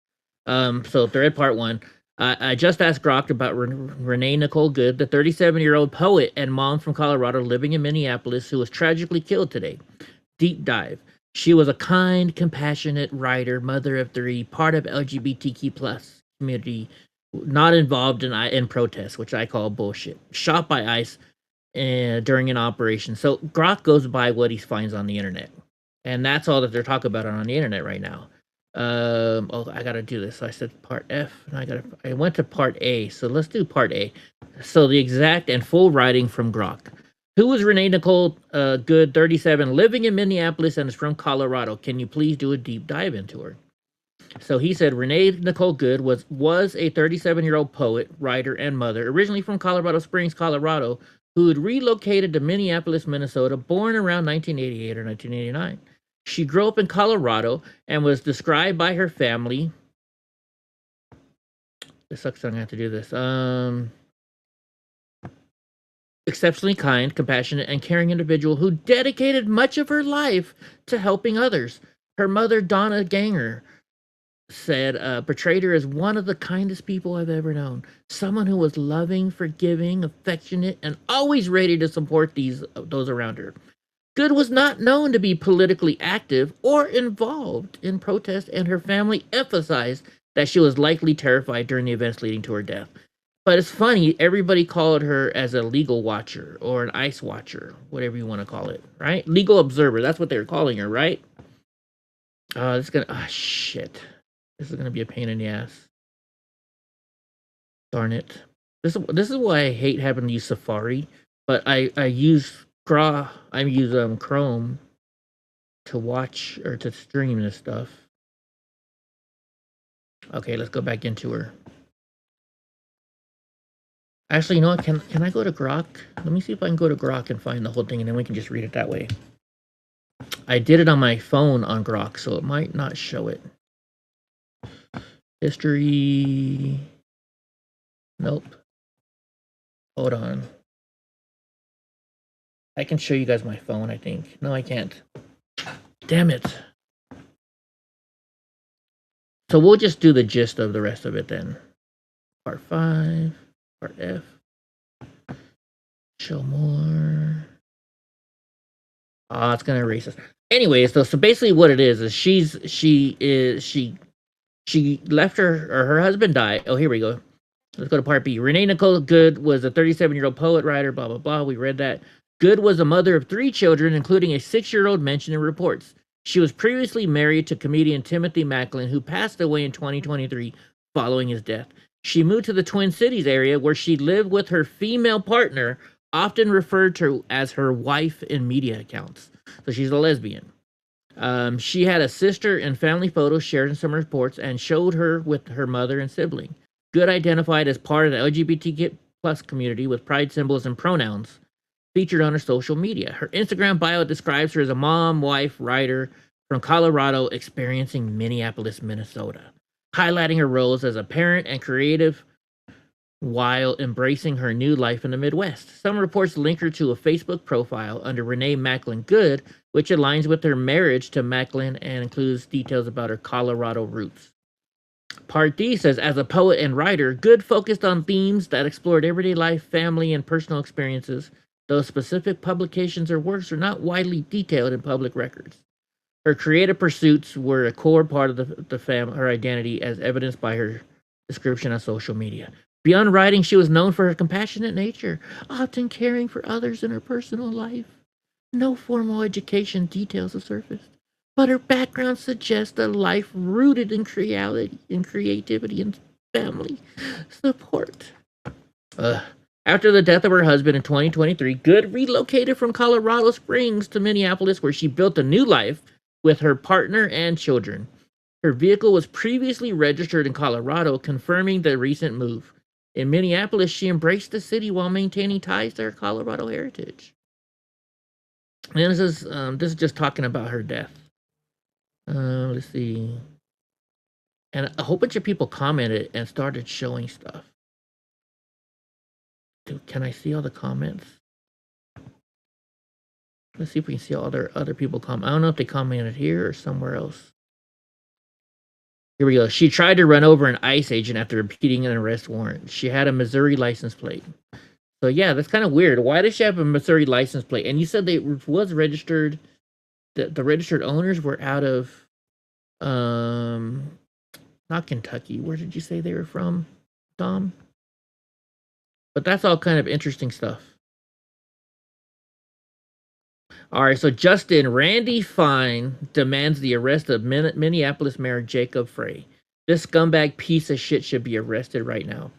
So thread part 1. I just asked Grok about Renee Nicole Good, the 37-year-old poet and mom from Colorado living in Minneapolis who was tragically killed today. Deep dive. She was a kind, compassionate writer, mother of 3, part of LGBTQ plus community, not involved in protests, which I call bullshit. Shot by ICE during an operation. So Grok goes by what he finds on the internet, and that's all that they're talking about on the internet right now. I gotta do this. So I said part F, and I went to part A. So let's do part A. So the exact and full writing from Grok. Who was Renee Nicole Good, 37, living in Minneapolis and is from Colorado? Can you please do a deep dive into her? So he said Renee Nicole Good was a 37-year-old poet, writer, and mother, originally from Colorado Springs, Colorado, who had relocated to Minneapolis, Minnesota, born around 1988 or 1989. She grew up in Colorado and was described by her family. It sucks that I'm going to have to do this. Exceptionally kind, compassionate, and caring individual who dedicated much of her life to helping others. Her mother, Donna Ganger, said, portrayed her as one of the kindest people I've ever known. Someone who was loving, forgiving, affectionate, and always ready to support those around her. Good was not known to be politically active or involved in protest, and her family emphasized that she was likely terrified during the events leading to her death. But it's funny, everybody called her as a legal watcher or an ICE watcher, whatever you want to call it, right? Legal observer, that's what they were calling her, right? Shit. This is gonna be a pain in the ass. Darn it. This is why I hate having to use Safari, but I use Chrome to watch or to stream this stuff. Okay, let's go back into her. Actually, you know what? Can I go to Grok? Let me see if I can go to Grok and find the whole thing, and then we can just read it that way. I did it on my phone on Grok, so it might not show it. History. Nope. Hold on. I can show you guys my phone, I think. No, I can't. Damn it. So we'll just do the gist of the rest of it then. Part 5. Part F. Show more. It's gonna erase us. Anyways, so basically what it is she left her husband died. Oh, here we go. Let's go to part B. Renee Nicole Good was a 37-year-old poet, writer, blah, blah, blah. We read that. Good was a mother of 3 children, including a 6-year-old mentioned in reports. She was previously married to comedian Timothy Macklin, who passed away in 2023 following his death. She moved to the Twin Cities area where she lived with her female partner, often referred to as her wife in media accounts. So she's a lesbian. She had a sister and family photos shared in some reports and showed her with her mother and sibling. Good identified as part of the LGBTQ plus community with pride symbols and pronouns featured on her social media. Her Instagram bio describes her as a mom, wife, writer from Colorado experiencing Minneapolis, Minnesota, highlighting her roles as a parent and creative while embracing her new life in the Midwest. Some reports link her to a Facebook profile under Renee Macklin Good, which aligns with her marriage to Macklin and includes details about her Colorado roots. Part D says, as a poet and writer, Good focused on themes that explored everyday life, family, and personal experiences, though specific publications or works are not widely detailed in public records. Her creative pursuits were a core part of her identity, as evidenced by her description on social media. Beyond writing, she was known for her compassionate nature, often caring for others in her personal life. No formal education details the surface, but her background suggests a life rooted in creativity and family support. After the death of her husband in 2023, Good relocated from Colorado Springs to Minneapolis, where she built a new life with her partner and children. Her vehicle was previously registered in Colorado, confirming the recent move. In Minneapolis, she embraced the city while maintaining ties to her Colorado heritage. And this is just talking about her death. Let's see. And a whole bunch of people commented and started showing stuff. Dude, can I see all the comments? Let's see if we can see all other people comment. I don't know if they commented here or somewhere else. Here we go. She tried to run over an ICE agent after repeating an arrest warrant. She had a Missouri license plate. So yeah, that's kind of weird. Why does she have a Missouri license plate? And you said they was registered. The registered owners were out of, not Kentucky. Where did you say they were from, Tom? But that's all kind of interesting stuff. All right, so Justin, Randy Fine demands the arrest of Minneapolis Mayor Jacob Frey. This scumbag piece of shit should be arrested right now.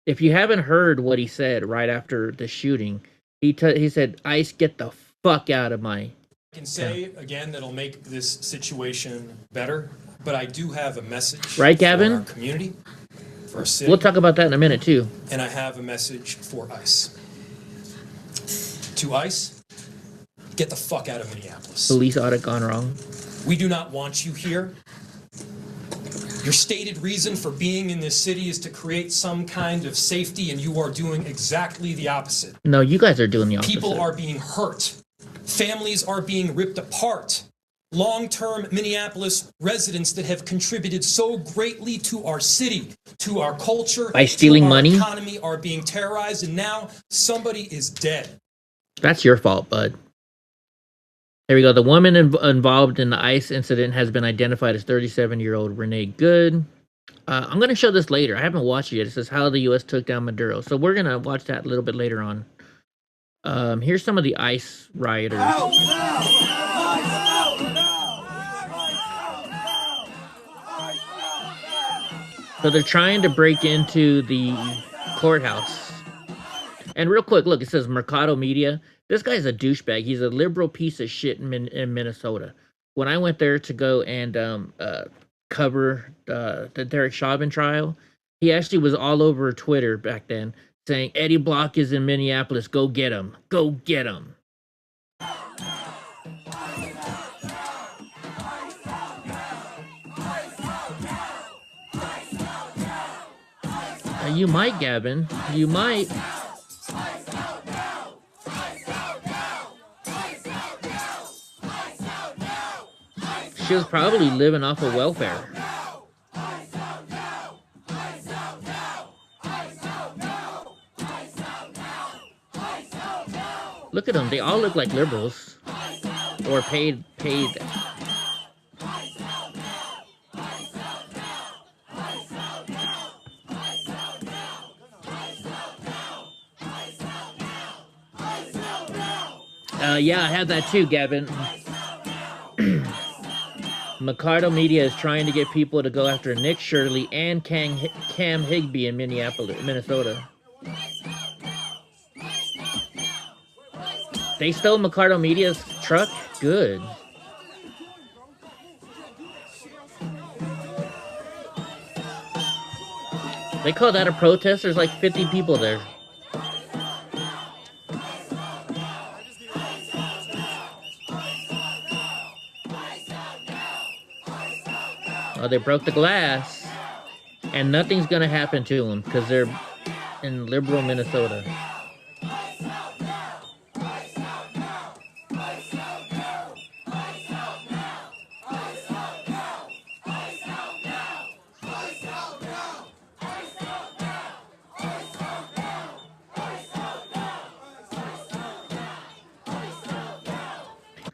If you haven't heard what he said right after the shooting, he said, ICE, get the fuck out of my... I can say, again, that'll make this situation better, but I do have a message right, Gavin? for our community, for our city. We'll talk about that in a minute, too. And I have a message for ICE. To ICE, get the fuck out of Minneapolis. Police audit gone wrong. We do not want you here. Your stated reason for being in this city is to create some kind of safety, and you are doing exactly the opposite. No, you guys are doing the opposite. People are being hurt. Families are being ripped apart. Long-term Minneapolis residents that have contributed so greatly to our city, to our culture, by stealing to our money, economy, are being terrorized, and now somebody is dead. That's your fault, bud. There we go. The woman involved in the ICE incident has been identified as 37-year-old Renee Good. I'm going to show this later. I haven't watched it yet. It says how the U.S. took down Maduro. So we're going to watch that a little bit later on. Here's some of the ICE rioters. So they're trying to break into the courthouse. And real quick, look, it says Mercado Media. This guy's a douchebag. He's a liberal piece of shit in Minnesota. When I went there to go and cover the Derek Chauvin trial, he actually was all over Twitter back then saying, Eddie Block is in Minneapolis. Go get him. Go get him. You might, Gavin. You might. She was probably living off of welfare. Look at them. They all look like liberals. Or paid. Yeah, I have that too, Gavin. Mercado Media is trying to get people to go after Nick Shirley and Cam Higbee in Minneapolis, Minnesota. They stole Mercado Media's truck? Good. They call that a protest? There's like 50 people there. Oh, they broke the glass. And nothing's gonna happen to them because they're in liberal Minnesota.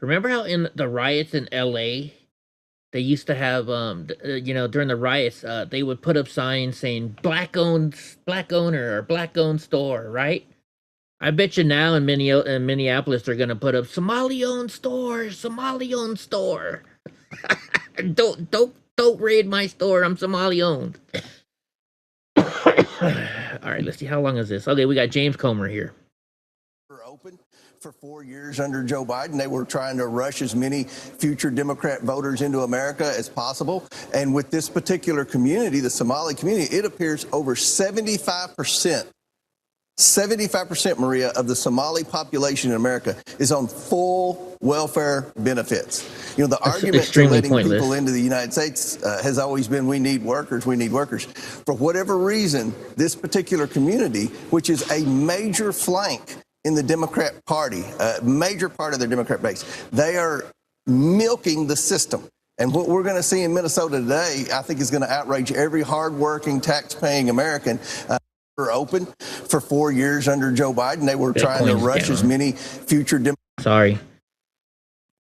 Remember how in the riots in LA, they used to have, during the riots, they would put up signs saying black owner or black owned store, right? I bet you now in Minneapolis they're gonna put up Somali owned store. Don't raid my store. I'm Somali owned. All right, let's see how long is this. Okay, we got James Comer here. Open for 4 years under Joe Biden. They were trying to rush as many future Democrat voters into America as possible. And with this particular community, the Somali community, it appears over 75%, Maria, of the Somali population in America is on full welfare benefits. You know, the argument for letting people into the United States has always been, we need workers. For whatever reason, this particular community, which is a major flank in the Democrat Party, a major part of their Democrat base, they are milking the system. And what we're going to see in Minnesota today, I think, is going to outrage every hardworking, tax-paying American. Were open for 4 years under Joe Biden. They were trying to rush as many future Democrats. Sorry.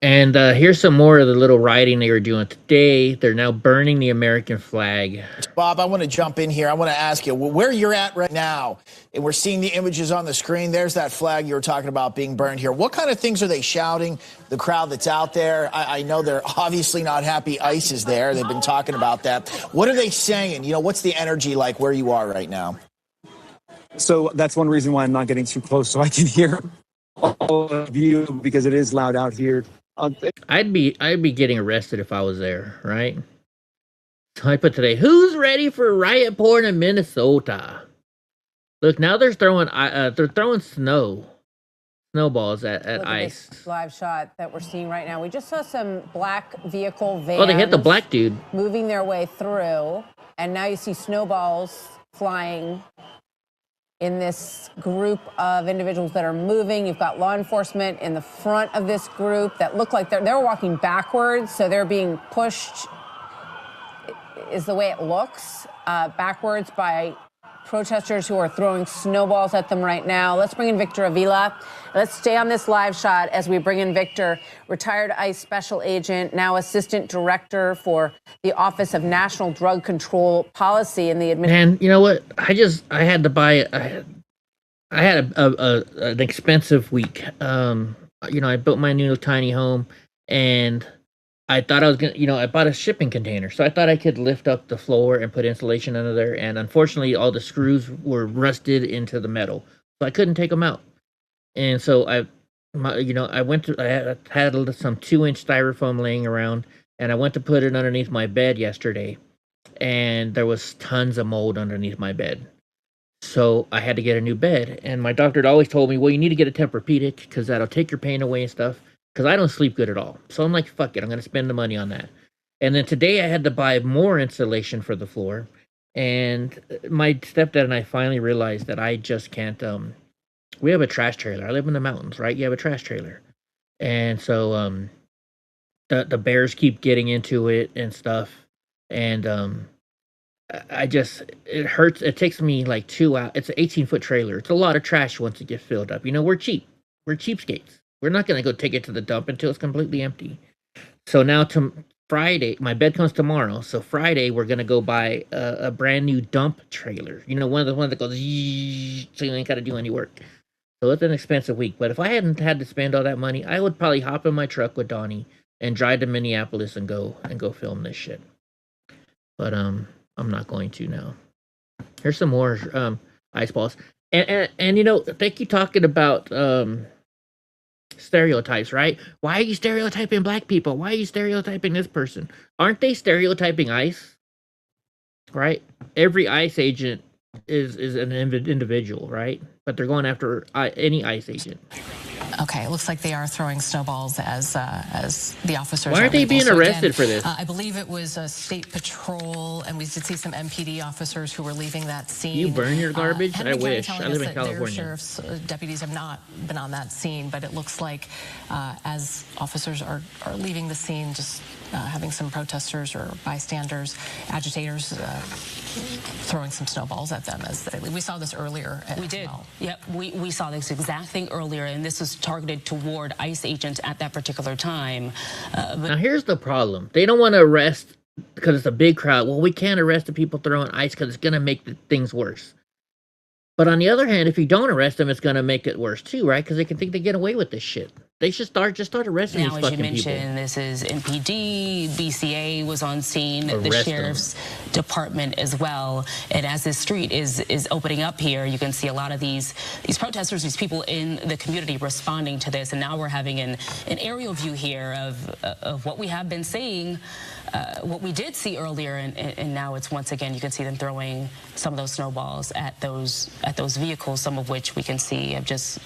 And here's some more of the little rioting they were doing today. They're now burning the American flag. Bob, I want to jump in here. I want to ask you where you're at right now. And we're seeing the images on the screen. There's that flag you were talking about being burned here. What kind of things are they shouting? The crowd that's out there. I know they're obviously not happy ICE is there. They've been talking about that. What are they saying? You know, what's the energy like where you are right now? So that's one reason why I'm not getting too close, so I can hear all of you, because it is loud out here. I'd be getting arrested if I was there, right? So I put today, who's ready for riot porn in Minnesota? Look, now they're throwing snowballs at ICE. This live shot that we're seeing right now. We just saw some black vehicle vans. Oh, they hit the black dude. Moving their way through, and now you see snowballs flying in this group of individuals that are moving. You've got law enforcement in the front of this group that look like they're walking backwards, so they're being pushed, is the way it looks, backwards by protesters who are throwing snowballs at them right now. Let's bring in Victor Avila. Let's stay on this live shot as we bring in Victor, retired ICE special agent, now assistant director for the Office of National Drug Control Policy in the Man, you know what? I had to buy. I had an expensive week. You know, I built my new tiny home, and I thought I was gonna, you know, I bought a shipping container, so I thought I could lift up the floor and put insulation under there. And unfortunately, all the screws were rusted into the metal, so I couldn't take them out. And so I went to, I had some 2-inch styrofoam laying around, and I went to put it underneath my bed yesterday, and there was tons of mold underneath my bed. So I had to get a new bed, and my doctor had always told me, well, you need to get a Tempur-Pedic because that'll take your pain away and stuff. Because I don't sleep good at all. So I'm like, fuck it, I'm gonna spend the money on that. And then today I had to buy more insulation for the floor, and my stepdad and I finally realized that I just can't. We have a trash trailer. I live in the mountains, right? You have a trash trailer, and so the bears keep getting into it and stuff, and it hurts. It takes me like 2 hours. It's an 18-foot trailer. It's a lot of trash once it gets filled up. You know, we're cheap. We're cheapskates. We're not going to go take it to the dump until it's completely empty. So now to Friday, my bed comes tomorrow. So Friday, we're going to go buy a brand new dump trailer. You know, one of the ones that goes, so you ain't got to do any work. So it's an expensive week. But if I hadn't had to spend all that money, I would probably hop in my truck with Donnie and drive to Minneapolis and go film this shit. But I'm not going to now. Here's some more ice balls. And you know, they keep talking about stereotypes, right? Why are you stereotyping black people? Why are you stereotyping this person? Aren't they stereotyping ICE? Right? Every ICE agent is an individual, right? But they're going after any ICE agent. Okay, it looks like they are throwing snowballs as the officers. Why aren't they being arrested for this? I believe it was a state patrol, and we did see some MPD officers who were leaving that scene. You burn your garbage? I wish. I live in California. Their sheriff's deputies have not been on that scene, but it looks like as officers are leaving the scene, just having some protesters or bystanders, agitators throwing some snowballs at them. We saw this earlier. We did. Well. Yep, we saw this exact thing earlier, and this is targeted toward ICE agents at that particular time. Now here's the problem. They don't want to arrest because it's a big crowd. Well, we can't arrest the people throwing ice because it's going to make things worse. But on the other hand, if you don't arrest them, it's going to make it worse too, right? Because they can think they get away with this shit. They should start arresting these fucking people. Now, as you mentioned, this is MPD, BCA was on scene, the sheriff's department as well. And as this street is opening up here, you can see a lot of these protesters, these people in the community responding to this. And now we're having an aerial view here of what we have been seeing, what we did see earlier, and now it's once again you can see them throwing some of those snowballs at those vehicles, some of which we can see have just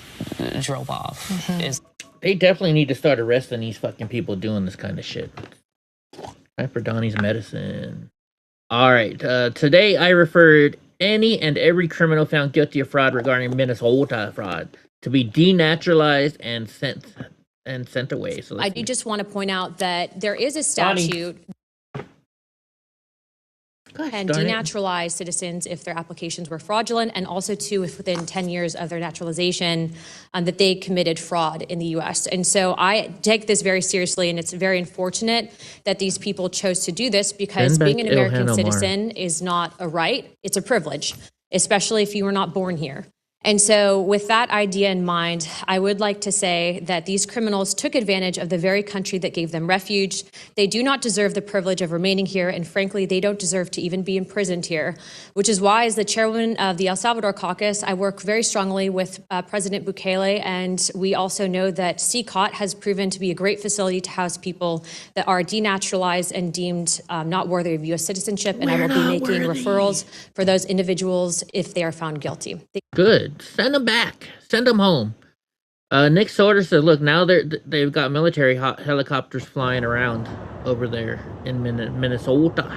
drove off. Mm-hmm. They definitely need to start arresting these fucking people doing this kind of shit. Time for Donnie's medicine. All right. Today I referred any and every criminal found guilty of fraud regarding Minnesota fraud to be denaturalized and sent away. So I do just want to point out that there is a statute and denaturalize citizens if their applications were fraudulent, and also too if within 10 years of their naturalization that they committed fraud in the U.S. And so I take this very seriously, and it's very unfortunate that these people chose to do this, because being an American citizen is not a right, it's a privilege, especially if you were not born here. And so with that idea in mind, I would like to say that these criminals took advantage of the very country that gave them refuge. They do not deserve the privilege of remaining here, and frankly, they don't deserve to even be imprisoned here, which is why, as the chairwoman of the El Salvador caucus, I work very strongly with President Bukele, and we also know that CCOT has proven to be a great facility to house people that are denaturalized and deemed not worthy of U.S. citizenship, and I will be making referrals for those individuals if they are found guilty. Good. Send them back. Send them home. Nick Sorter said, look, now they've got military helicopters flying around over there in Minnesota.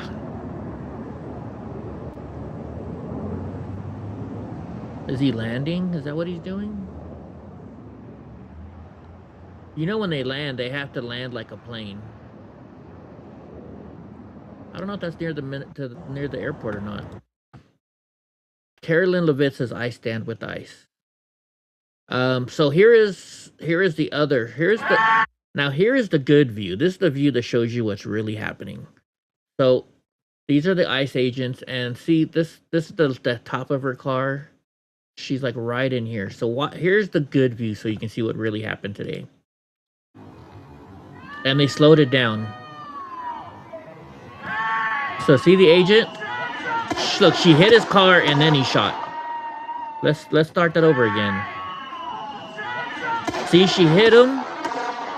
Is he landing? Is that what he's doing? You know, when they land, they have to land like a plane. I don't know if that's near the airport or not. Carolyn Levitt says, "I stand with ICE." So here is the other. Here is the good view. This is the view that shows you what's really happening. So these are the ICE agents, and see this is the top of her car. She's like right in here. So here's the good view, so you can see what really happened today. And they slowed it down. So see the agent? Look, she hit his car and then he shot. Let's start that over again. See, she hit him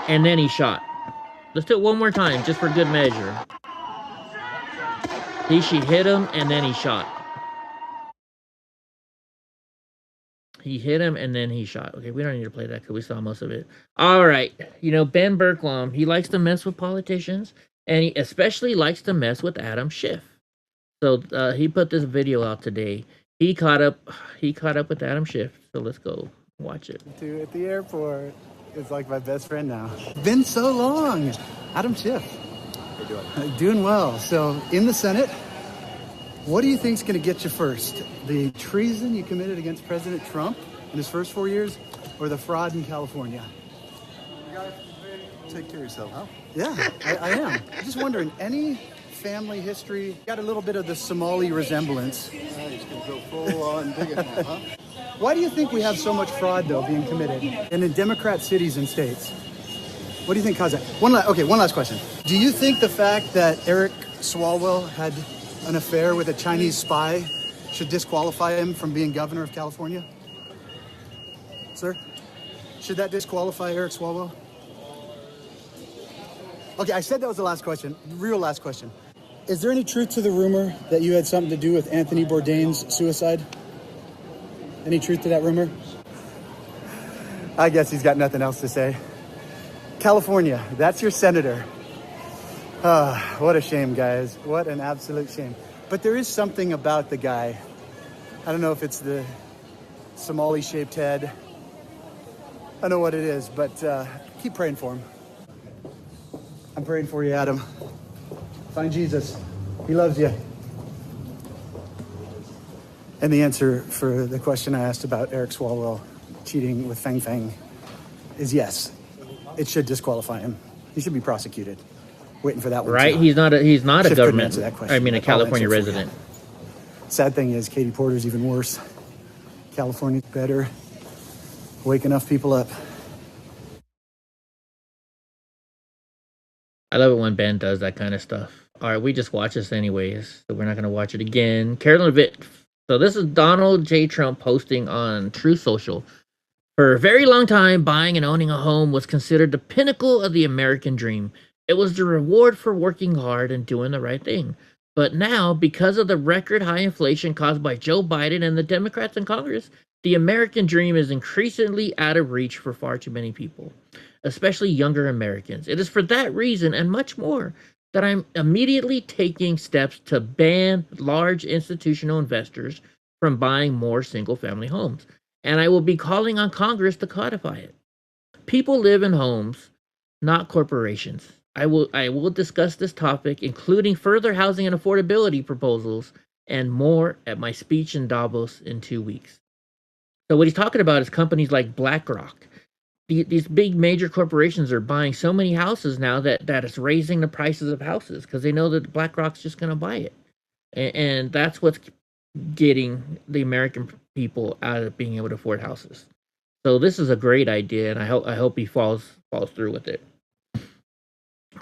and then he shot. Let's do it one more time, just for good measure. See, she hit him and then he shot. He hit him and then he shot. Okay, we don't need to play that because we saw most of it. All right. You know, Ben Bergquam, he likes to mess with politicians, and he especially likes to mess with Adam Schiff. So he put this video out today. He caught up with Adam Schiff. So let's go watch it. Dude, at the airport. It's like my best friend now. Been so long. Adam Schiff. How you doing? Doing well. So in the Senate, what do you think's going to get you first? The treason you committed against President Trump in his first 4 years, or the fraud in California? Take care of yourself, huh? Yeah, I am. I'm just wondering, any family history, got a little bit of the Somali resemblance. He's going to go full on digging now, huh? Why do you think we have so much fraud, though, being committed? And in Democrat cities and states? What do you think caused that? One last question. Do you think the fact that Eric Swalwell had an affair with a Chinese spy should disqualify him from being governor of California? Sir? Should that disqualify Eric Swalwell? Okay, I said that was the last question. Real last question. Is there any truth to the rumor that you had something to do with Anthony Bourdain's suicide? Any truth to that rumor? I guess he's got nothing else to say. California, that's your senator. What a shame, guys. What an absolute shame. But there is something about the guy. I don't know if it's the Somali-shaped head. I don't know what it is, but keep praying for him. I'm praying for you, Adam. Find Jesus. He loves you. And the answer for the question I asked about Eric Swalwell cheating with Fang Fang is yes. It should disqualify him. He should be prosecuted. Waiting for that one. Right? Too. He's not a government. That question. I mean, a California resident. Sad thing is, Katie Porter's even worse. California's better. Wake enough people up. I love it when Ben does that kind of stuff. All right, we just watched this anyways, so we're not going to watch it again. Carolyn Levitt. So this is Donald J. Trump posting on Truth Social. For a very long time, buying and owning a home was considered the pinnacle of the American dream. It was the reward for working hard and doing the right thing. But now, because of the record high inflation caused by Joe Biden and the Democrats in Congress, the American dream is increasingly out of reach for far too many people, especially younger Americans. It is for that reason and much more that I'm immediately taking steps to ban large institutional investors from buying more single-family homes. And I will be calling on Congress to codify it. People live in homes, not corporations. I will discuss this topic, including further housing and affordability proposals and more at my speech in Davos in 2 weeks. So what he's talking about is companies like BlackRock. These big major corporations are buying so many houses now that it's raising the prices of houses because they know that BlackRock's just going to buy it. And that's what's getting the American people out of being able to afford houses. So this is a great idea, and I hope he falls through with it.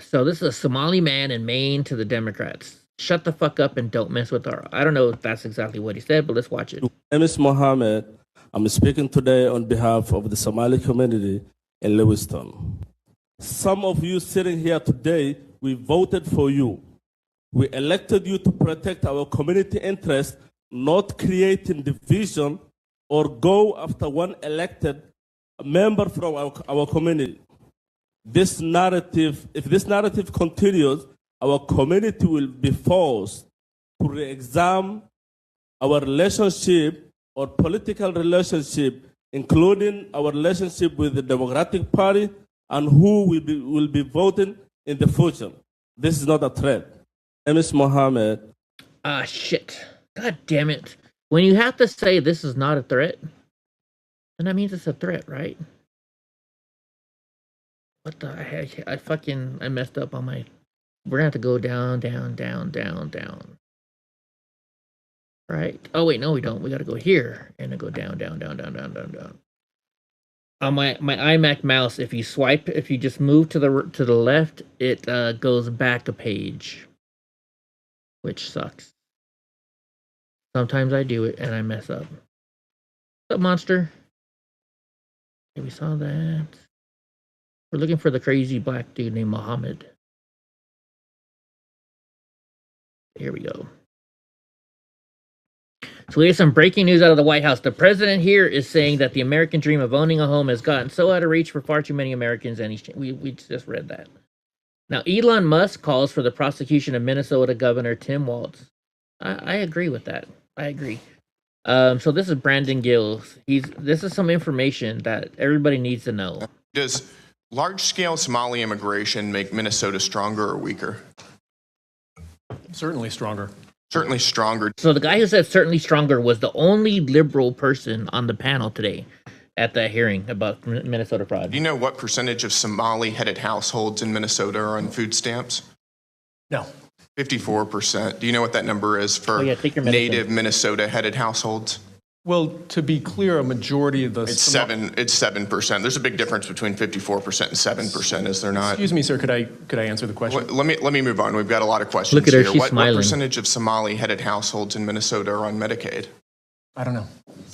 So this is a Somali man in Maine to the Democrats. Shut the fuck up and don't mess with our... I don't know if that's exactly what he said, but let's watch it. My name is Mohammed. I'm speaking today on behalf of the Somali community in Lewiston. Some of you sitting here today, we voted for you. We elected you to protect our community interest, not creating division or go after one elected member from our community. If this narrative continues, our community will be forced to re-examine our relationship or political relationship, including our relationship with the Democratic Party and who will be voting in the future. This is not a threat. My name is Mohammed. Shit. God damn it. When you have to say this is not a threat, then that means it's a threat, right? What the heck? I messed up on my... We're gonna have to go down, down, down, down, down. Right? Oh wait, no we don't. We gotta go here and then go down, down, down, down, down, down, down. On my iMac mouse, if you just move to the left, it goes back a page, which sucks. Sometimes I do it and I mess up. What's up, monster? Okay, we saw that. We're looking for the crazy black dude named Mohammed. Here we go. So we have some breaking news out of the White House. The president here is saying that the American dream of owning a home has gotten so out of reach for far too many Americans, and we just read that. Now, Elon Musk calls for the prosecution of Minnesota Governor Tim Walz. I agree with that. I agree. So this is Brandon Gills. This is some information that everybody needs to know. Does large-scale Somali immigration make Minnesota stronger or weaker? Certainly stronger. Certainly stronger. So the guy who said certainly stronger was the only liberal person on the panel today at that hearing about Minnesota fraud. Do you know what percentage of Somali-headed households in Minnesota are on food stamps? No. 54%. Do you know what that number is for native Minnesota-headed households? Well, to be clear, a majority of the... It's 7%. There's a big difference between 54% and 7%, is there not? Excuse me, sir. Could I answer the question? Let me move on. We've got a lot of questions Look at her, here. she's What smiling. percentage of Somali-headed households in Minnesota are on Medicaid? I don't know.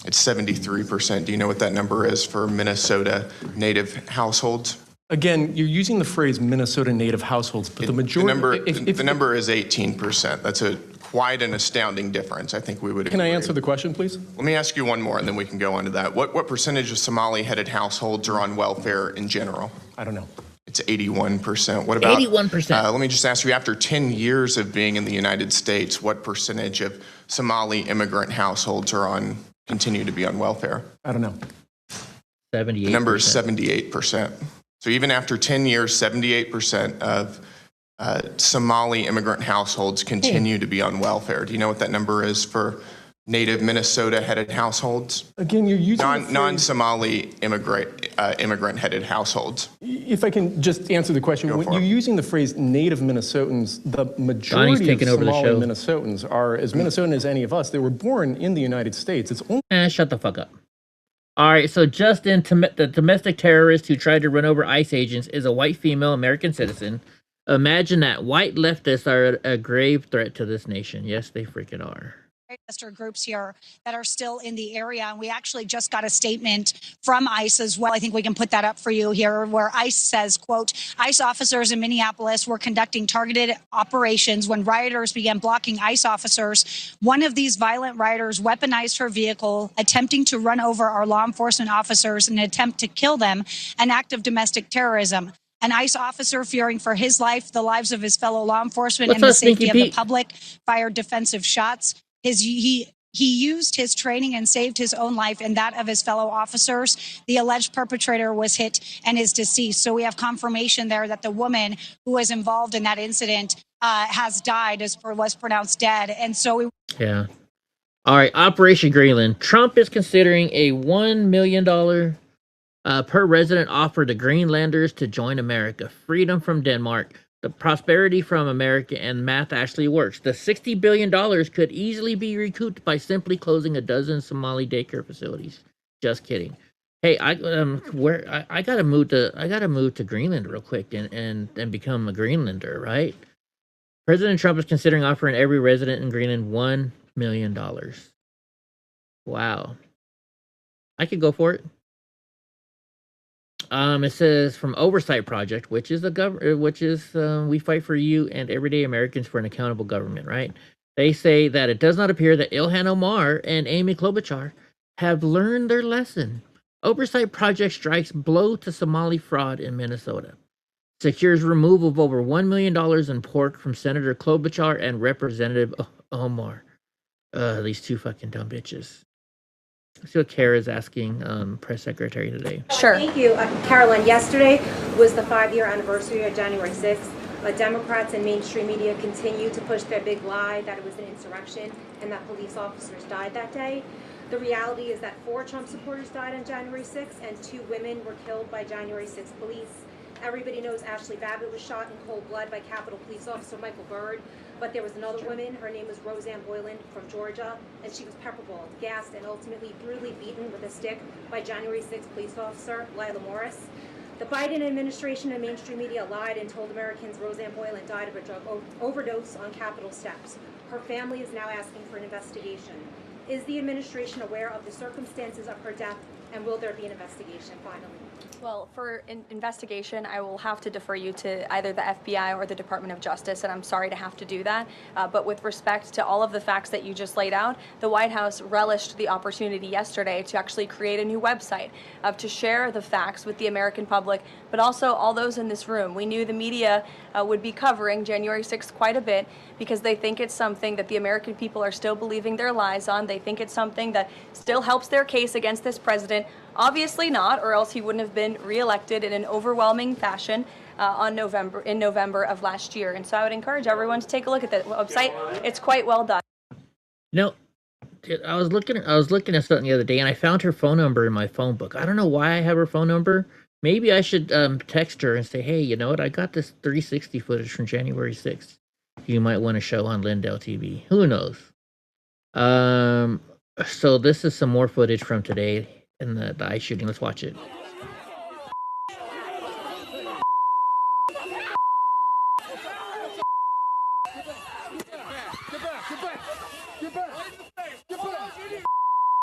It's 73%. Do you know what that number is for Minnesota native households? Again, you're using the phrase Minnesota native households, but the majority... The number is 18%. That's quite an astounding difference. I think we would agree. Can I answer the question, please? Let me ask you one more, and then we can go on to that. What percentage of Somali-headed households are on welfare in general? I don't know. It's 81%. What about 81%? Let me just ask you, after 10 years of being in the United States, what percentage of Somali immigrant households continue to be on welfare? I don't know. 78%. The number is 78%. So even after 10 years, 78% of Somali immigrant households continue to be on welfare. Do you know what that number is for native Minnesota-headed households? Again, you're using non-Somali immigrant-headed households. If I can just answer the question, when you're using the phrase native Minnesotans, the majority of Somali Minnesotans are as Minnesotan as any of us. They were born in the United States. It's only... Shut the fuck up. All right, so Justin, the domestic terrorist who tried to run over ICE agents, is a white female American citizen. Imagine that. White leftists are a grave threat to this nation. Yes, they freaking are. Groups here that are still in the area, and we actually just got a statement from ICE as well. I think we can put that up for you here, where ICE says, quote, ICE officers in Minneapolis were conducting targeted operations when rioters began blocking ICE officers. One of these violent rioters weaponized her vehicle, attempting to run over our law enforcement officers in an attempt to kill them, an act of domestic terrorism. An ICE officer, fearing for his life, the lives of his fellow law enforcement, and the safety of the public, fired defensive shots. He used his training and saved his own life and that of his fellow officers. The alleged perpetrator was hit and is deceased. So we have confirmation there that the woman who was involved in that incident has died, was pronounced dead. And so Yeah. All right, Operation Greenland. Trump is considering a $1 million per resident offer to Greenlanders to join America. Freedom from Denmark. The prosperity from America, and math actually works. The $60 billion could easily be recouped by simply closing a dozen Somali daycare facilities. Just kidding. Hey, I gotta move to Greenland real quick and become a Greenlander, right? President Trump is considering offering every resident in Greenland $1 million. Wow. I could go for it. It says from Oversight Project, which is we fight for you and everyday Americans for an accountable government, right? They say that it does not appear that Ilhan Omar and Amy Klobuchar have learned their lesson. Oversight Project strikes blow to Somali fraud in Minnesota. Secures removal of over $1 million in pork from Senator Klobuchar and Representative Omar. These two fucking dumb bitches. Let's see what Kara's asking press secretary today. Sure. Thank you. Carolyn, yesterday was the 5-year anniversary of January 6th. Democrats and mainstream media continue to push their big lie that it was an insurrection and that police officers died that day. The reality is that 4 Trump supporters died on January 6th and 2 women were killed by January 6th police. Everybody knows Ashley Babbitt was shot in cold blood by Capitol Police Officer Michael Byrd, but there was another woman, her name was Roseanne Boyland from Georgia, and she was pepperballed, gassed, and ultimately brutally beaten with a stick by January 6th police officer Lila Morris. The Biden administration and mainstream media lied and told Americans Roseanne Boyland died of a drug overdose on Capitol steps. Her family is now asking for an investigation. Is the administration aware of the circumstances of her death, and will there be an investigation finally? Well, for investigation, I will have to defer you to either the FBI or the Department of Justice, and I'm sorry to have to do that. But with respect to all of the facts that you just laid out, the White House relished the opportunity yesterday to actually create a new website to share the facts with the American public, but also all those in this room. We knew the media would be covering January 6th quite a bit because they think it's something that the American people are still believing their lies on. They think it's something that still helps their case against this president. Obviously not, or else he wouldn't have been reelected in an overwhelming fashion in November of last year. And so I would encourage everyone to take a look at the website. It's quite well done. No, I was looking at something the other day, and I found her phone number in my phone book. I don't know why I have her phone number. Maybe I should text her and say, hey, you know what? I got this 360 footage from January 6th. You might want to show on Lindell TV. Who knows? So this is some more footage from today in the ICE shooting. Let's watch it.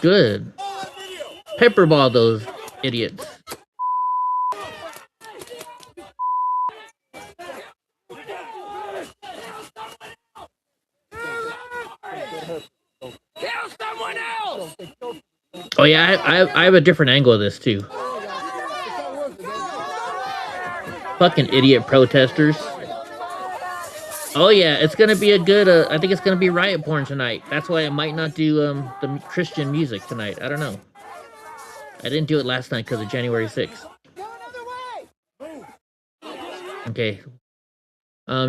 Good. Pepperball those idiots. Kill someone else! Oh yeah, I have a different angle of this too. Fucking idiot protesters. Oh yeah, it's gonna be a good. I think it's gonna be riot porn tonight. That's why I might not do the Christian music tonight. I don't know. I didn't do it last night because of January 6th. Okay.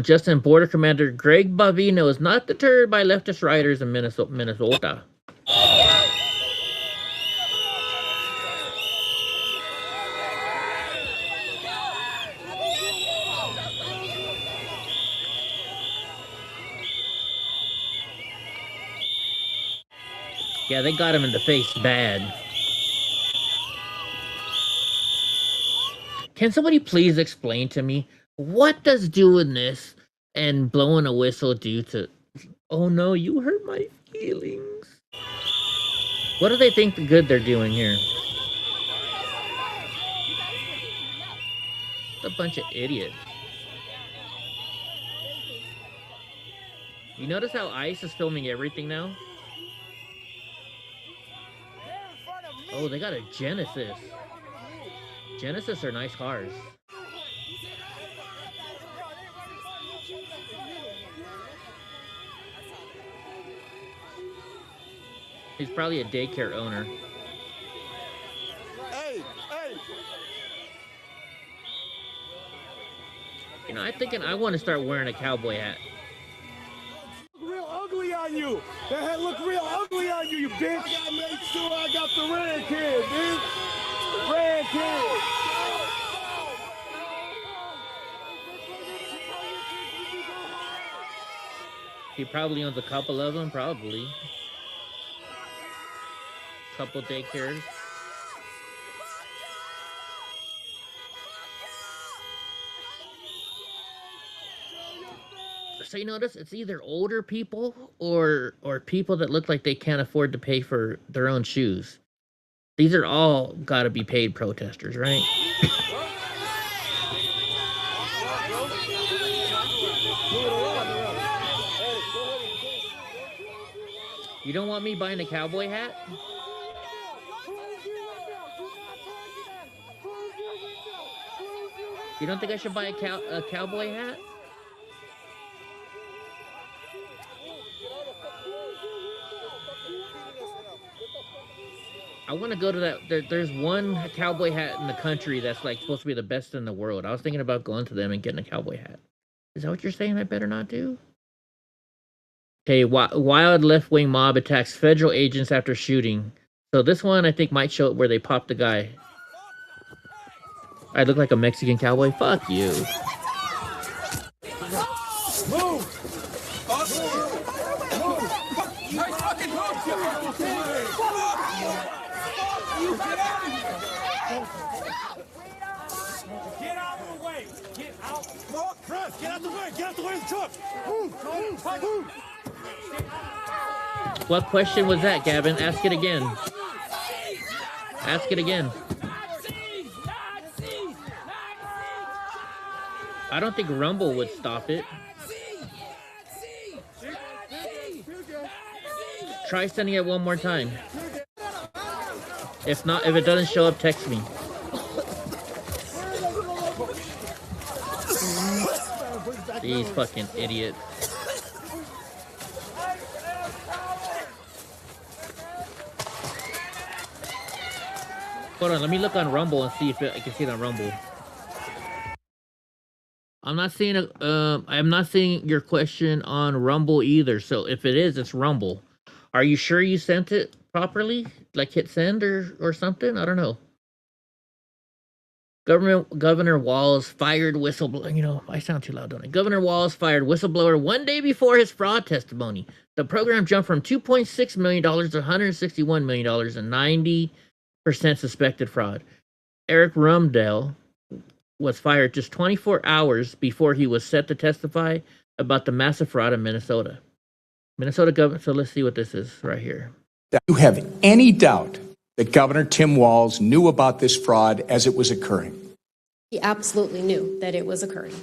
Justin, Border Commander Greg Bavino is not deterred by leftist rioters in Minnesota. Yeah, they got him in the face bad. Can somebody please explain to me, what does doing this and blowing a whistle do to... Oh no, you hurt my feelings. What do they think the good they're doing here? A bunch of idiots. You notice how ICE is filming everything now? Oh, they got a Genesis. Genesis are nice cars. He's probably a daycare owner. Hey, hey. You know, I'm thinking I want to start wearing a cowboy hat. Real ugly on you. That hat look real ugly on you, you bitch. I gotta make sure I got the red kid, bitch. Red kid. He probably owns a couple of them, probably. Couple daycares. So you notice it's either older people or people that look like they can't afford to pay for their own shoes. These are all gotta be paid protesters, right? You don't want me buying a cowboy hat? You don't think I should buy a cowboy hat? I want to go to that. There's one cowboy hat in the country that's like supposed to be the best in the world. I was thinking about going to them and getting a cowboy hat. Is that what you're saying I better not do? Okay, wild left-wing mob attacks federal agents after shooting. So this one, I think, might show it where they popped the guy. I look like a Mexican cowboy. Fuck you. Move! Get out of the way! Get out! Press! Get out the way! Get out the way of the truck! Move! What question was that, Gavin? Ask it again. Ask it again. I don't think Rumble would stop it. Try sending it one more time. If not, if it doesn't show up, text me. These fucking idiots. Hold on, let me look on Rumble and see if I can see it on Rumble. I'm not seeing your question on Rumble either. So if it is, it's Rumble. Are you sure you sent it properly? Like hit send or something? I don't know. Governor Walz fired whistleblower. You know, I sound too loud, don't I? Governor Walz fired whistleblower one day before his fraud testimony. The program jumped from $2.6 million to $161 million and 90% suspected fraud. Eric Rumdell was fired just 24 hours before he was set to testify about the massive fraud in Minnesota. Minnesota governor. So let's see what this is right here. Do you have any doubt that Governor Tim Walz knew about this fraud as it was occurring? He absolutely knew that it was occurring.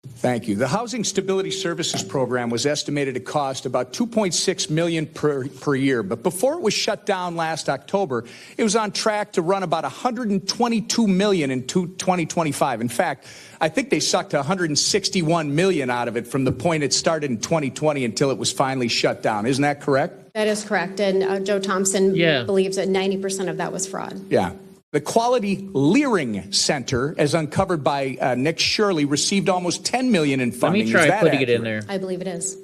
Thank you. The Housing Stability Services Program was estimated to cost about $2.6 million per year, but before it was shut down last October, it was on track to run about $122 million in 2025. In fact, I think they sucked $161 million out of it from the point it started in 2020 until it was finally shut down. Isn't that correct? That is correct. And Joe Thompson believes that 90% of that was fraud. Yeah. The Quality Leering Center, as uncovered by Nick Shirley, received almost $10 million in funding. Let me try putting it in there. I believe it is.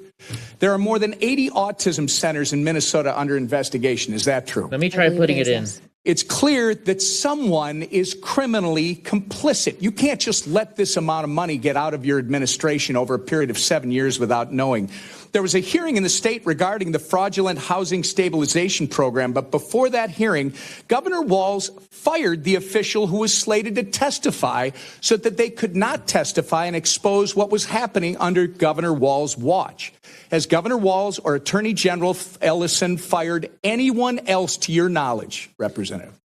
There are more than 80 autism centers in Minnesota under investigation. Is that true? Let me try putting it in. Yes. It's clear that someone is criminally complicit. You can't just let this amount of money get out of your administration over a period of 7 years without knowing. There was a hearing in the state regarding the fraudulent housing stabilization program, but before that hearing, Governor Walz fired the official who was slated to testify so that they could not testify and expose what was happening under Governor Walz's watch. Has Governor Walz or Attorney General Ellison fired anyone else to your knowledge, Representative?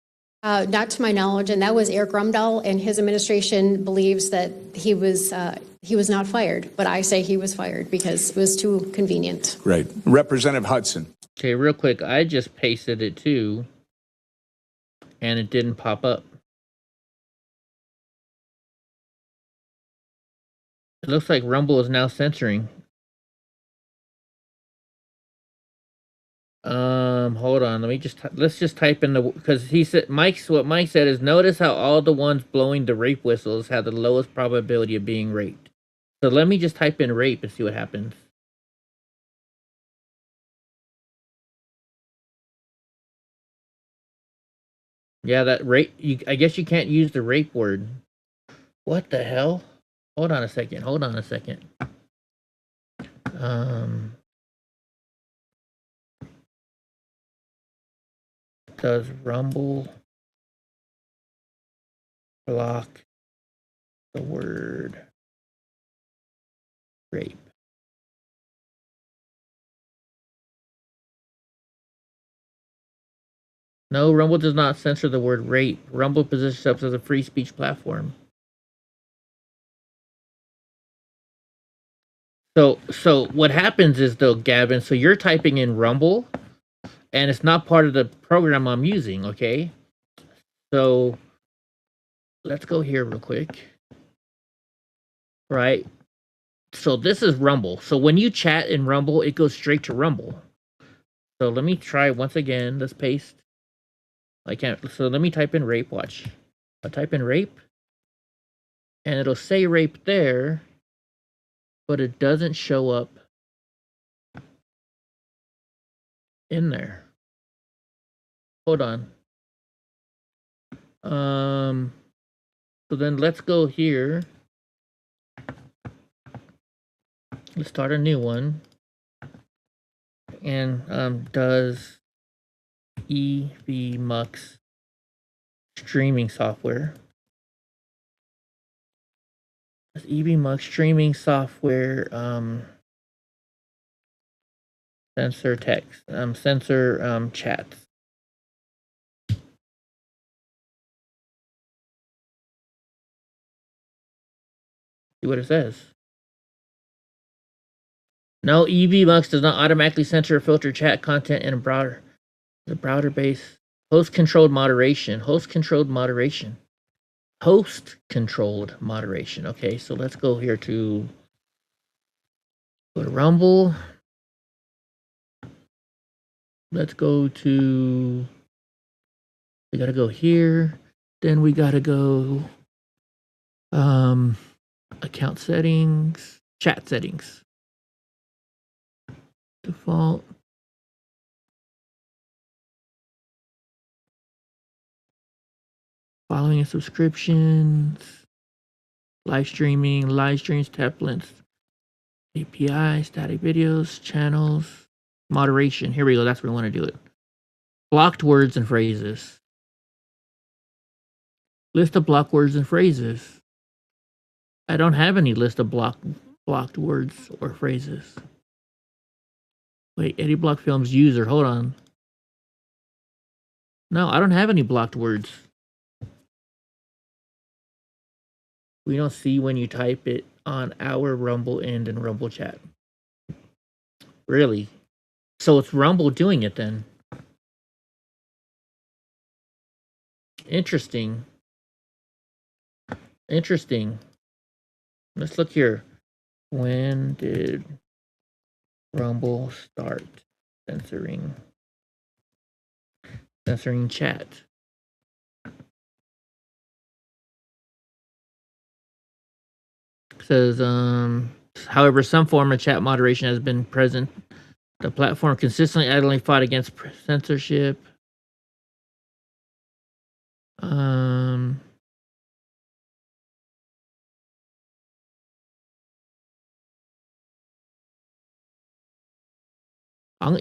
Not to my knowledge, and that was Eric Rumdahl, and his administration believes that he was not fired, but I say he was fired because it was too convenient. Right. Representative Hudson. Okay, real quick, I just pasted it too, and it didn't pop up. It looks like Rumble is now censoring. Hold on. Let's just type in because he said what Mike said is notice how all the ones blowing the rape whistles have the lowest probability of being raped. So let me just type in rape and see what happens. Yeah, that rape. I guess you can't use the rape word. What the hell? Hold on a second. Does Rumble block the word rape? No, Rumble does not censor the word rape. Rumble positions itself as a free speech platform. So what happens is though, Gavin, so you're typing in Rumble and it's not part of the program I'm using, okay? So let's go here real quick. Right? So this is Rumble. So when you chat in Rumble, it goes straight to Rumble. So let me try once again. Let's paste. I can't. So let me type in rape. Watch. I'll type in rape. And it'll say rape there. but it doesn't show up in there. Hold on. So then let's go here. Let's start a new one. And does EVMux streaming software? Does EVMux streaming software censor text, censor chats? See what it says. No, EVMux does not automatically censor or filter chat content in a browser. The browser-based host-controlled moderation. Host-controlled moderation. Host-controlled moderation. Okay, so let's go here to go to Rumble. Let's go to. We gotta go here. Then we gotta go. Account settings, chat settings. Default. Following and subscriptions. Live streams, templates, API, static videos, channels, moderation. Here we go. That's where we want to do it. Blocked words and phrases. List of blocked words and phrases. I don't have any list of blocked words or phrases. Wait, Eddie Block Films user. Hold on. No, I don't have any blocked words. We don't see when you type it on our Rumble end and Rumble chat. Really? So it's Rumble doing it then. Interesting. Interesting. Let's look here. When did Rumble start censoring chat? Says, however, some form of chat moderation has been present. The platform consistently adamantly fought against censorship.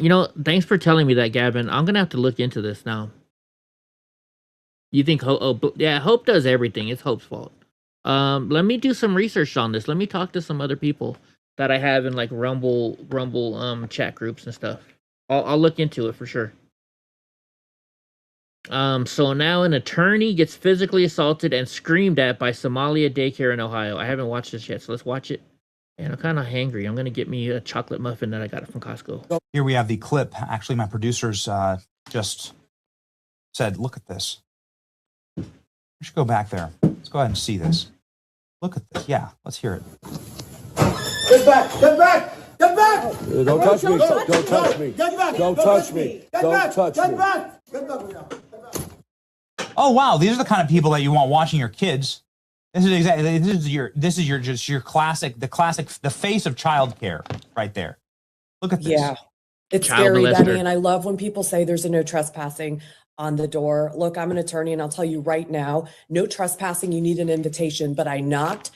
You know, thanks for telling me that, Gavin. I'm gonna have to look into this now. You think yeah, Hope does everything. It's Hope's fault. Let me do some research on this. Let me talk to some other people that I have in like Rumble chat groups and stuff. I'll look into it for sure. So now an attorney gets physically assaulted and screamed at by Somalia daycare in Ohio. I haven't watched this yet, so let's watch it. And I'm kind of hangry. I'm gonna get me a chocolate muffin that I got from Costco. Here we have the clip. Actually, my producers just said, "Look at this." We should go back there. Let's go ahead and see this. Look at this. Yeah, let's hear it. Get back! Get back! Get back! Don't touch me! Don't touch me! Get back! Don't touch me! Don't touch me! Get back! Get back! Oh wow, these are the kind of people that you want watching your kids. This is your classic, the face of childcare right there. Look at this. Yeah, it's scary, Benny, and I love when people say there's a no trespassing on the door. Look, I'm an attorney, and I'll tell you right now, no trespassing. You need an invitation, but I knocked.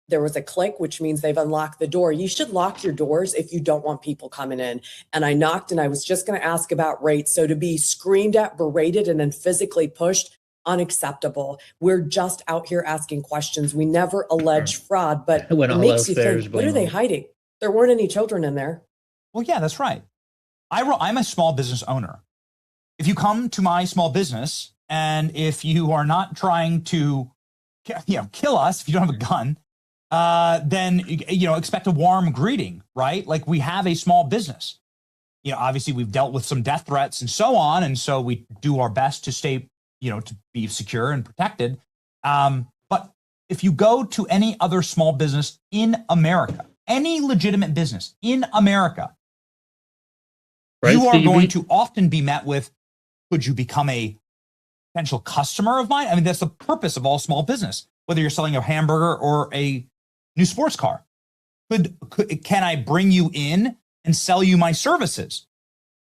There was a click, which means they've unlocked the door. You should lock your doors if you don't want people coming in. And I knocked, and I was just going to ask about rates. So to be screamed at, berated, and then physically pushed, unacceptable. We're just out here asking questions. We never allege fraud, but it makes you think, what are they hiding? There weren't any children in there. Well, yeah, that's right. I'm a small business owner. If you come to my small business and if you are not trying to, kill us, if you don't have a gun, then, expect a warm greeting, right? Like we have a small business. Obviously we've dealt with some death threats and so on. And so we do our best to stay, to be secure and protected. But if you go to any other small business in America, any legitimate business in America, right, you are going to often be met with, could you become a potential customer of mine? I mean, that's the purpose of all small business, whether you're selling a hamburger or a new sports car. can I bring you in and sell you my services?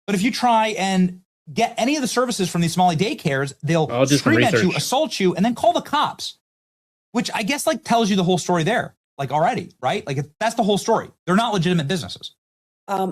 But if you try and get any of the services from these Somali daycares, they'll scream at you, assault you, and then call the cops, which I guess like tells you the whole story there, like already, right? Like that's the whole story. They're not legitimate businesses.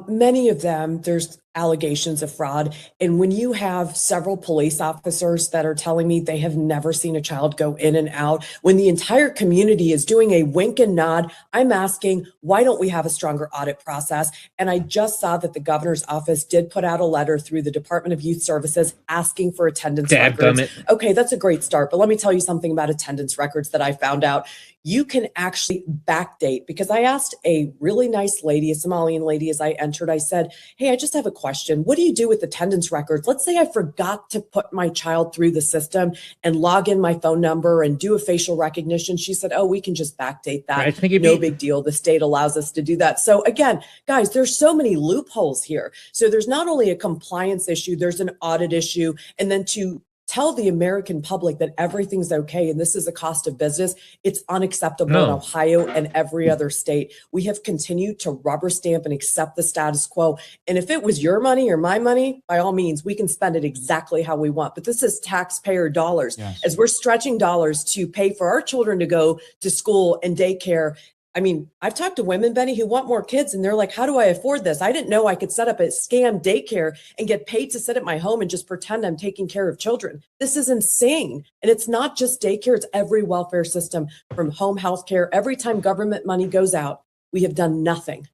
Many of them, there's allegations of fraud. And when you have several police officers that are telling me they have never seen a child go in and out, when the entire community is doing a wink and nod, I'm asking, why don't we have a stronger audit process? And I just saw that the governor's office did put out a letter through the Department of Youth Services asking for attendance records. Okay, that's a great start. But let me tell you something about attendance records that I found out. You can actually backdate, because I asked a really nice lady, a Somalian lady, as I entered, I said, hey, I just have a question. What do you do with attendance records? Let's say I forgot to put my child through the system and log in my phone number and do a facial recognition. She said, oh, we can just backdate that. No big deal. The state allows us to do that. So again, guys, there's so many loopholes here. So there's not only a compliance issue, there's an audit issue. And then to tell the American public that everything's okay and this is a cost of business, it's unacceptable in Ohio and every other state. We have continued to rubber stamp and accept the status quo. And if it was your money or my money, by all means, we can spend it exactly how we want. But this is taxpayer dollars. Yes. As we're stretching dollars to pay for our children to go to school and daycare. I mean, I've talked to women, Benny, who want more kids, and they're like, how do I afford this? I didn't know I could set up a scam daycare and get paid to sit at my home and just pretend I'm taking care of children. This is insane. And it's not just daycare, it's every welfare system, from home health care. Every time government money goes out, we have done nothing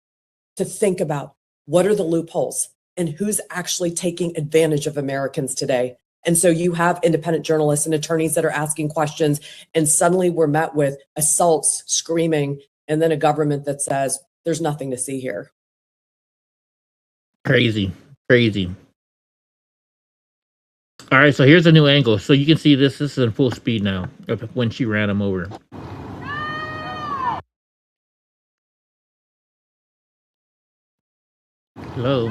to think about what are the loopholes and who's actually taking advantage of Americans today. And so you have independent journalists and attorneys that are asking questions, and suddenly we're met with assaults, screaming, and then a government that says there's nothing to see here. Crazy. All right, so here's a new angle. So you can see this is in full speed now when she ran him over. Hello.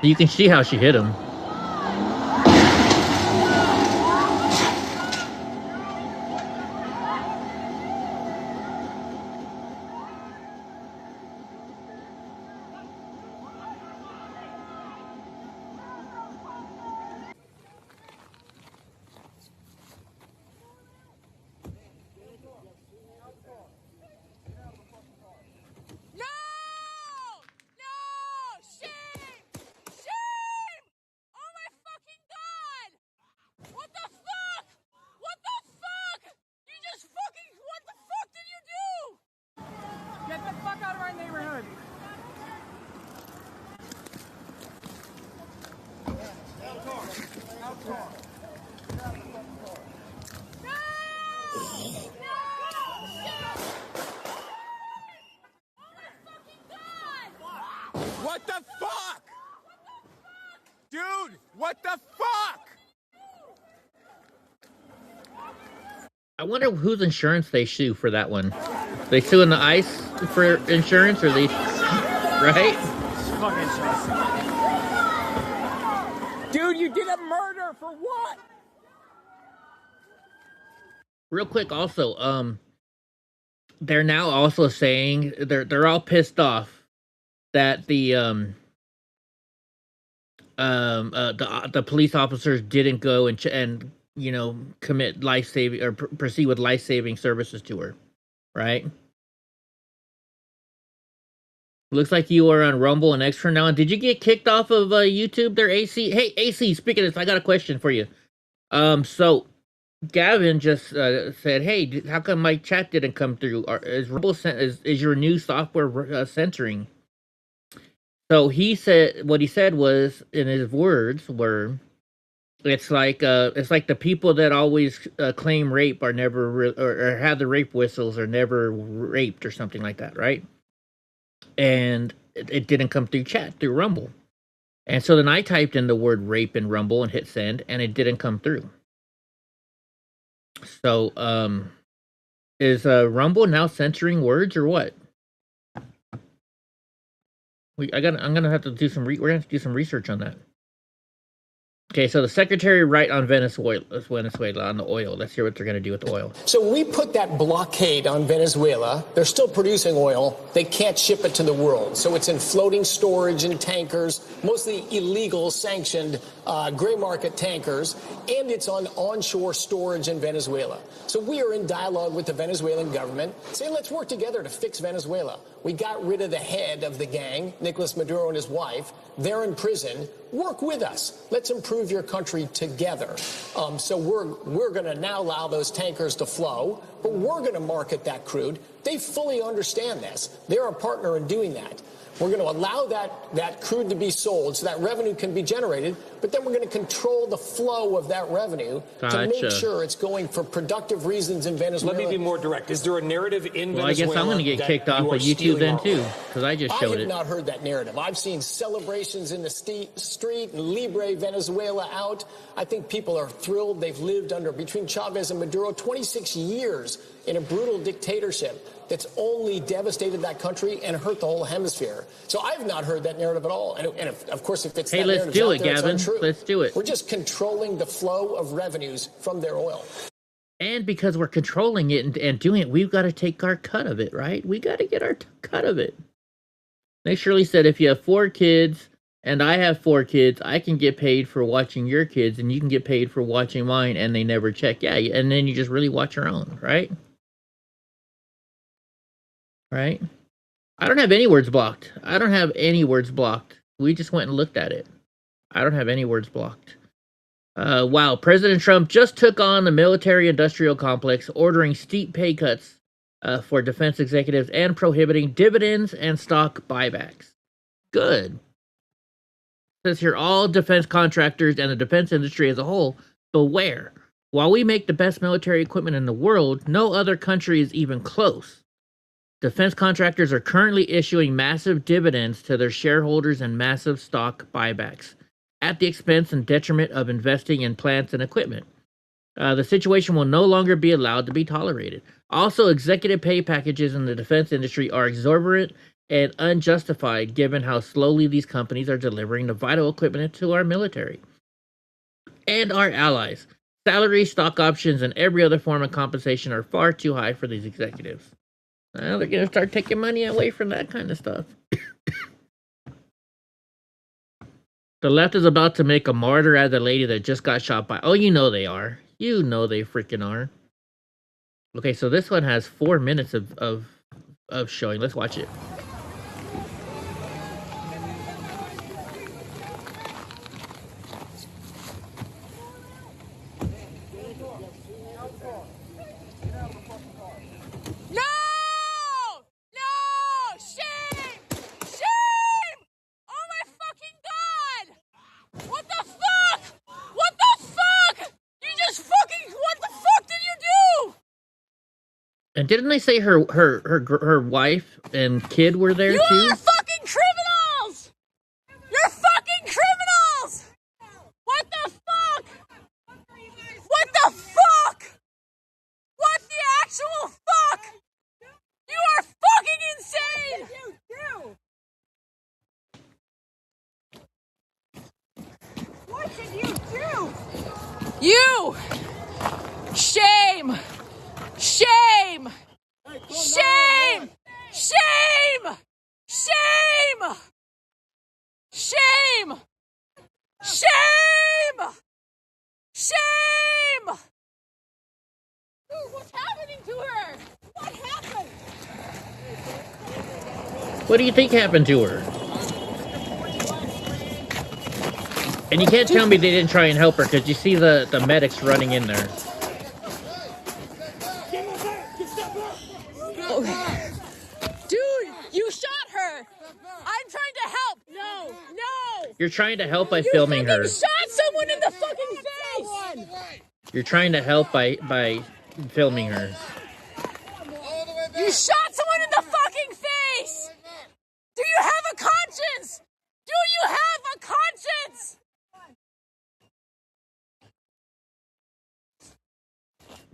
You can see how she hit him. What the fuck? Dude, what the fuck? I wonder whose insurance they sue for that one. They suing the ICE for insurance, or they, right? Dude, you did a murder for what? Real quick, also, they're now also saying they're all pissed off that the police officers didn't go and you know, commit life-saving or proceed with life-saving services to her, right? Looks like you are on Rumble and X from now on. Did you get kicked off of YouTube there, AC? Hey, AC, speaking of this, I got a question for you. So Gavin just said, hey, how come my chat didn't come through? Is Rumble is your new software censoring? So he said, what he said was, in his words were, it's like the people that always claim rape are never or have the rape whistles are never raped or something like that, right? And it didn't come through chat, through Rumble. And so then I typed in the word rape in Rumble and hit send, and it didn't come through. So is Rumble now censoring words or what? I'm gonna have to do some we're gonna have to do some research on that. Okay, so the secretary right on Venezuela on the oil. Let's hear what they're going to do with the oil. So we put that blockade on Venezuela. They're still producing oil. They can't ship it to the world. So it's in floating storage in tankers, mostly illegal, sanctioned gray market tankers, and it's on onshore storage in Venezuela. So we are in dialogue with the Venezuelan government, saying let's work together to fix Venezuela. We got rid of the head of the gang, Nicolas Maduro and his wife. They're in prison. Work with us. Let's improve your country together. So we're going to now allow those tankers to flow, but we're going to market that crude. They fully understand this. They're a partner in doing that. We're going to allow that crude to be sold so that revenue can be generated, but then we're going to control the flow of that revenue to make sure it's going for productive reasons in Venezuela. Let me be more direct. Is there a narrative in Venezuela? Well, I guess I'm going to get kicked off of YouTube then too, because I just showed it. I have not heard that narrative. I've seen celebrations in the street and Libre Venezuela out. I think people are thrilled. They've lived between Chavez and Maduro 26 years in a brutal dictatorship that's only devastated that country and hurt the whole hemisphere. So I've not heard that narrative at all. And of course, if it's hey, let's do it, Gavin. Let's do it. We're just controlling the flow of revenues from their oil. And because we're controlling it and doing it, we've got to take our cut of it, right? We got to get our cut of it. Like Shirley said, if you have 4 kids and I have 4 kids, I can get paid for watching your kids and you can get paid for watching mine, and they never check. Yeah, and then you just really watch your own, right? Right? I don't have any words blocked. I don't have any words blocked. We just went and looked at it. I don't have any words blocked. Wow, President Trump just took on the military-industrial complex, ordering steep pay cuts for defense executives and prohibiting dividends and stock buybacks. Good. It says here, all defense contractors and the defense industry as a whole, beware. While we make the best military equipment in the world, no other country is even close. Defense contractors are currently issuing massive dividends to their shareholders and massive stock buybacks at the expense and detriment of investing in plants and equipment. The situation will no longer be allowed to be tolerated. Also, executive pay packages in the defense industry are exorbitant and unjustified given how slowly these companies are delivering the vital equipment to our military and our allies. Salaries, stock options, and every other form of compensation are far too high for these executives. Now they're going to start taking money away from that kind of stuff. The left is about to make a martyr out of the lady that just got shot by... Oh, you know they are. You know they freaking are. Okay, so this one has 4 minutes of showing. Let's watch it. And didn't they say her wife and kid were there too? You are fucking criminals! You're fucking criminals! What the fuck? What the fuck? What the actual fuck? You are fucking insane! What did you do? You! Shame! Shame! Shame! Shame! Shame! Shame! Shame! Shame! Dude, what's happening to her? What happened? What do you think happened to her? And you can't tell me they didn't try and help her, because you see the medics running in there. Dude, you shot her! I'm trying to help! No! No! You're trying to help by filming her. You shot someone in the fucking face! You're trying to help by filming her. You shot someone in the fucking face! Do you have a conscience? Do you have a conscience?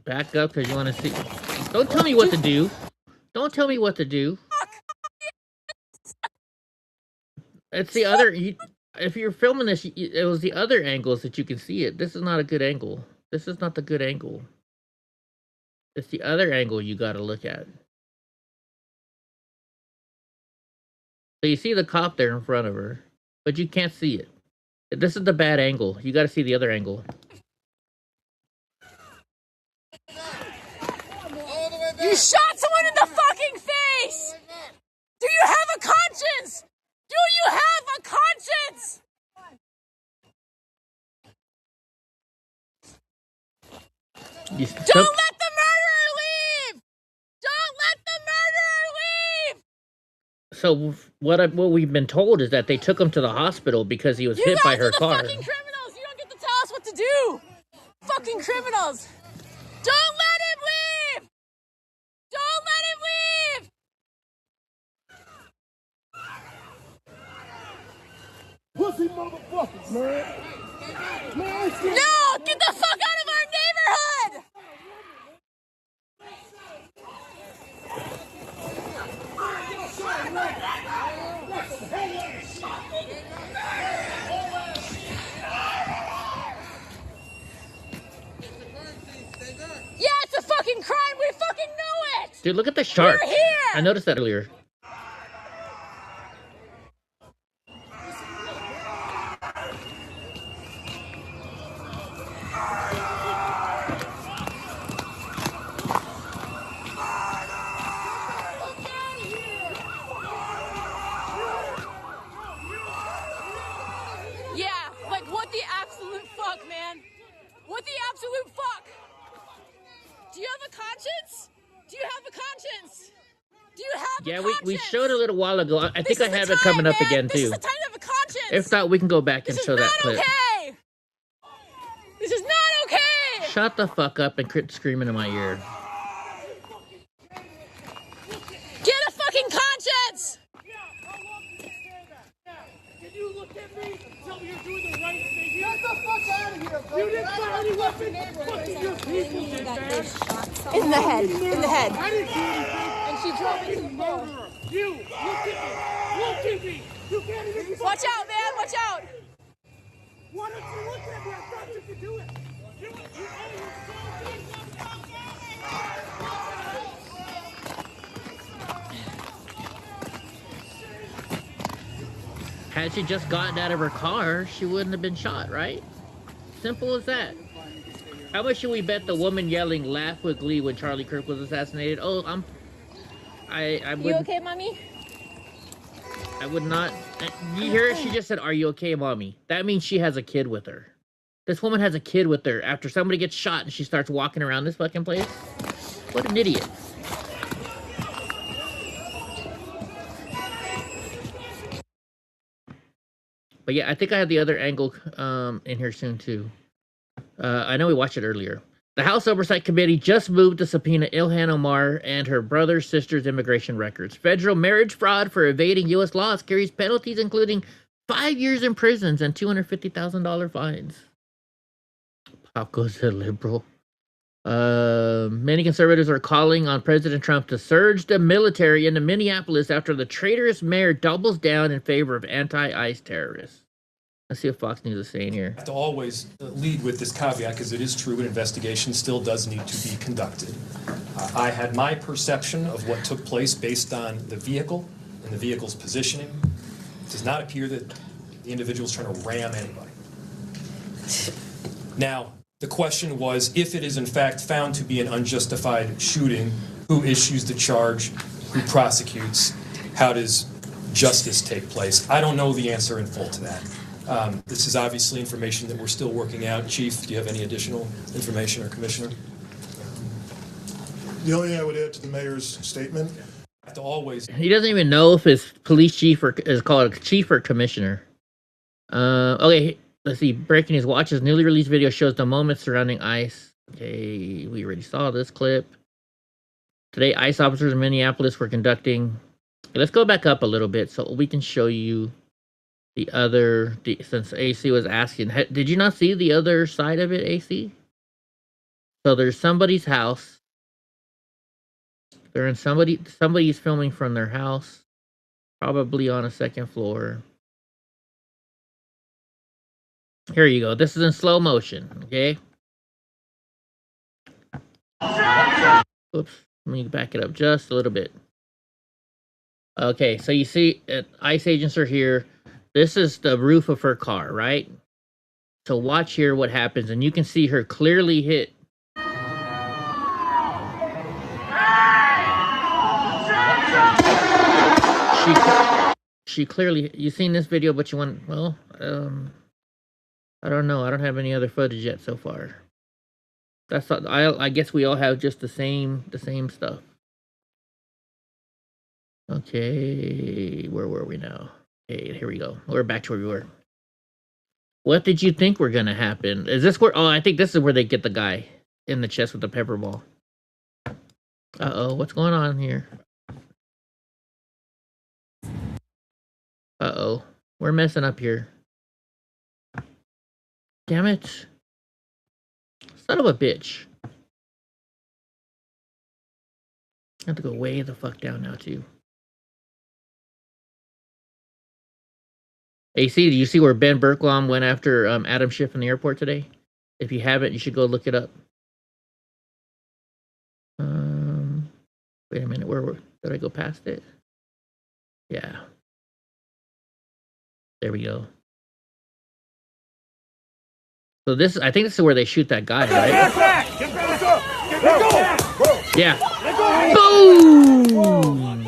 Back up, because you want to see. Don't tell me what to do. Don't tell me what to do. It's the other... If you're filming this, it was the other angles that you can see it. This is not a good angle. This is not the good angle. It's the other angle you got to look at. So you see the cop there in front of her, but you can't see it. This is the bad angle. You got to see the other angle. You shot someone in the fucking face! Do you have a conscience? Do you have a conscience? Don't let the murderer leave! Don't let the murderer leave! So what we've been told is that they took him to the hospital because he was hit by her car. You guys are the fucking criminals! You don't get to tell us what to do! Fucking criminals! Don't let him leave! Don't let him leave! Pussy motherfuckers, man. No! Get the fuck out of our neighborhood! Yeah, it's a fucking crime! We fucking know it! Dude, look at the shark. We're here! I noticed that earlier. Yeah, like what the absolute fuck, man? What the absolute fuck? Do you have a conscience? Do you have a conscience? Do you have a conscience? We showed a little while ago. I think I have it coming up again, too. This is the time to have a conscience. If not, we can go back and show that clip. Okay. This is not okay. Shut the fuck up and quit screaming in my ear. Get a fucking conscience. Can you look at me and tell me you're doing the right thing? Get the fuck out of here, bro. You didn't fire any weapons. Fucking your people did that. In the head. In the head. I didn't do anything. And she drove into the floor. You, look at me. Look at me. You can't even. Watch out, man. Watch out. Why don't you look at me? I thought you could do it. You Had she just gotten out of her car, she wouldn't have been shot, right? Simple as that. How much should we bet the woman yelling "laugh with glee" when Charlie Kirk was assassinated? Oh, I would. You okay, mommy? I would not. You hear her? She just said, "Are you okay, mommy?" That means she has a kid with her. This woman has a kid with her after somebody gets shot and she starts walking around this fucking place. What an idiot. But yeah, I think I have the other angle in here soon too. I know we watched it earlier. The House Oversight Committee just moved to subpoena Ilhan Omar and her brother, sister's immigration records. Federal marriage fraud for evading U.S. laws carries penalties including 5 years in prisons and $250,000 fines. Pop goes to liberal. Many conservatives are calling on President Trump to surge the military into Minneapolis after the traitorous mayor doubles down in favor of anti-ICE terrorists. Let's see what Fox News is saying here. I have to always lead with this caveat because it is true an investigation still does need to be conducted. I had my perception of what took place based on the vehicle and the vehicle's positioning. It does not appear that the individual is trying to ram anybody. Now, the question was, if it is in fact found to be an unjustified shooting, who issues the charge, who prosecutes, how does justice take place? I don't know the answer in full to that. This is obviously information that we're still working out. Chief, do you have any additional information, or Commissioner? The only thing I would add to the mayor's statement. To always. He doesn't even know if his police chief or is called a chief or commissioner. Okay, let's see. Breaking news: watches newly released video shows the moments surrounding ICE. Okay, we already saw this clip. Today, ICE officers in Minneapolis were conducting. Okay, let's go back up a little bit so we can show you the other. Since AC was asking, did you not see the other side of it, AC? So there's somebody's house. They're in somebody's filming from their house, probably on a second floor. Here you go. This is in slow motion, okay? Oops. Let me back it up just a little bit. Okay, so you see, ICE agents are here. This is the roof of her car, right? So watch here what happens, and you can see her clearly hit. She clearly, you seen this video, but you want, well, I don't know. I don't have any other footage yet so far. That's not, I guess we all have just the same stuff. Okay, where were we now? Okay, here we go. We're back to where we were. What did you think were gonna happen? Is this where? Oh, I think this is where they get the guy in the chest with the pepper ball. Uh-oh, what's going on here? Uh-oh, we're messing up here. Damn it. Son of a bitch. I have to go way the fuck down now, too. AC, do you see where Ben Berklom went after Adam Schiff in the airport today? If you haven't, you should go look it up. Wait a minute, did I go past it? Yeah. There we go. So this, I think this is where they shoot that guy, right? Yeah. Boom!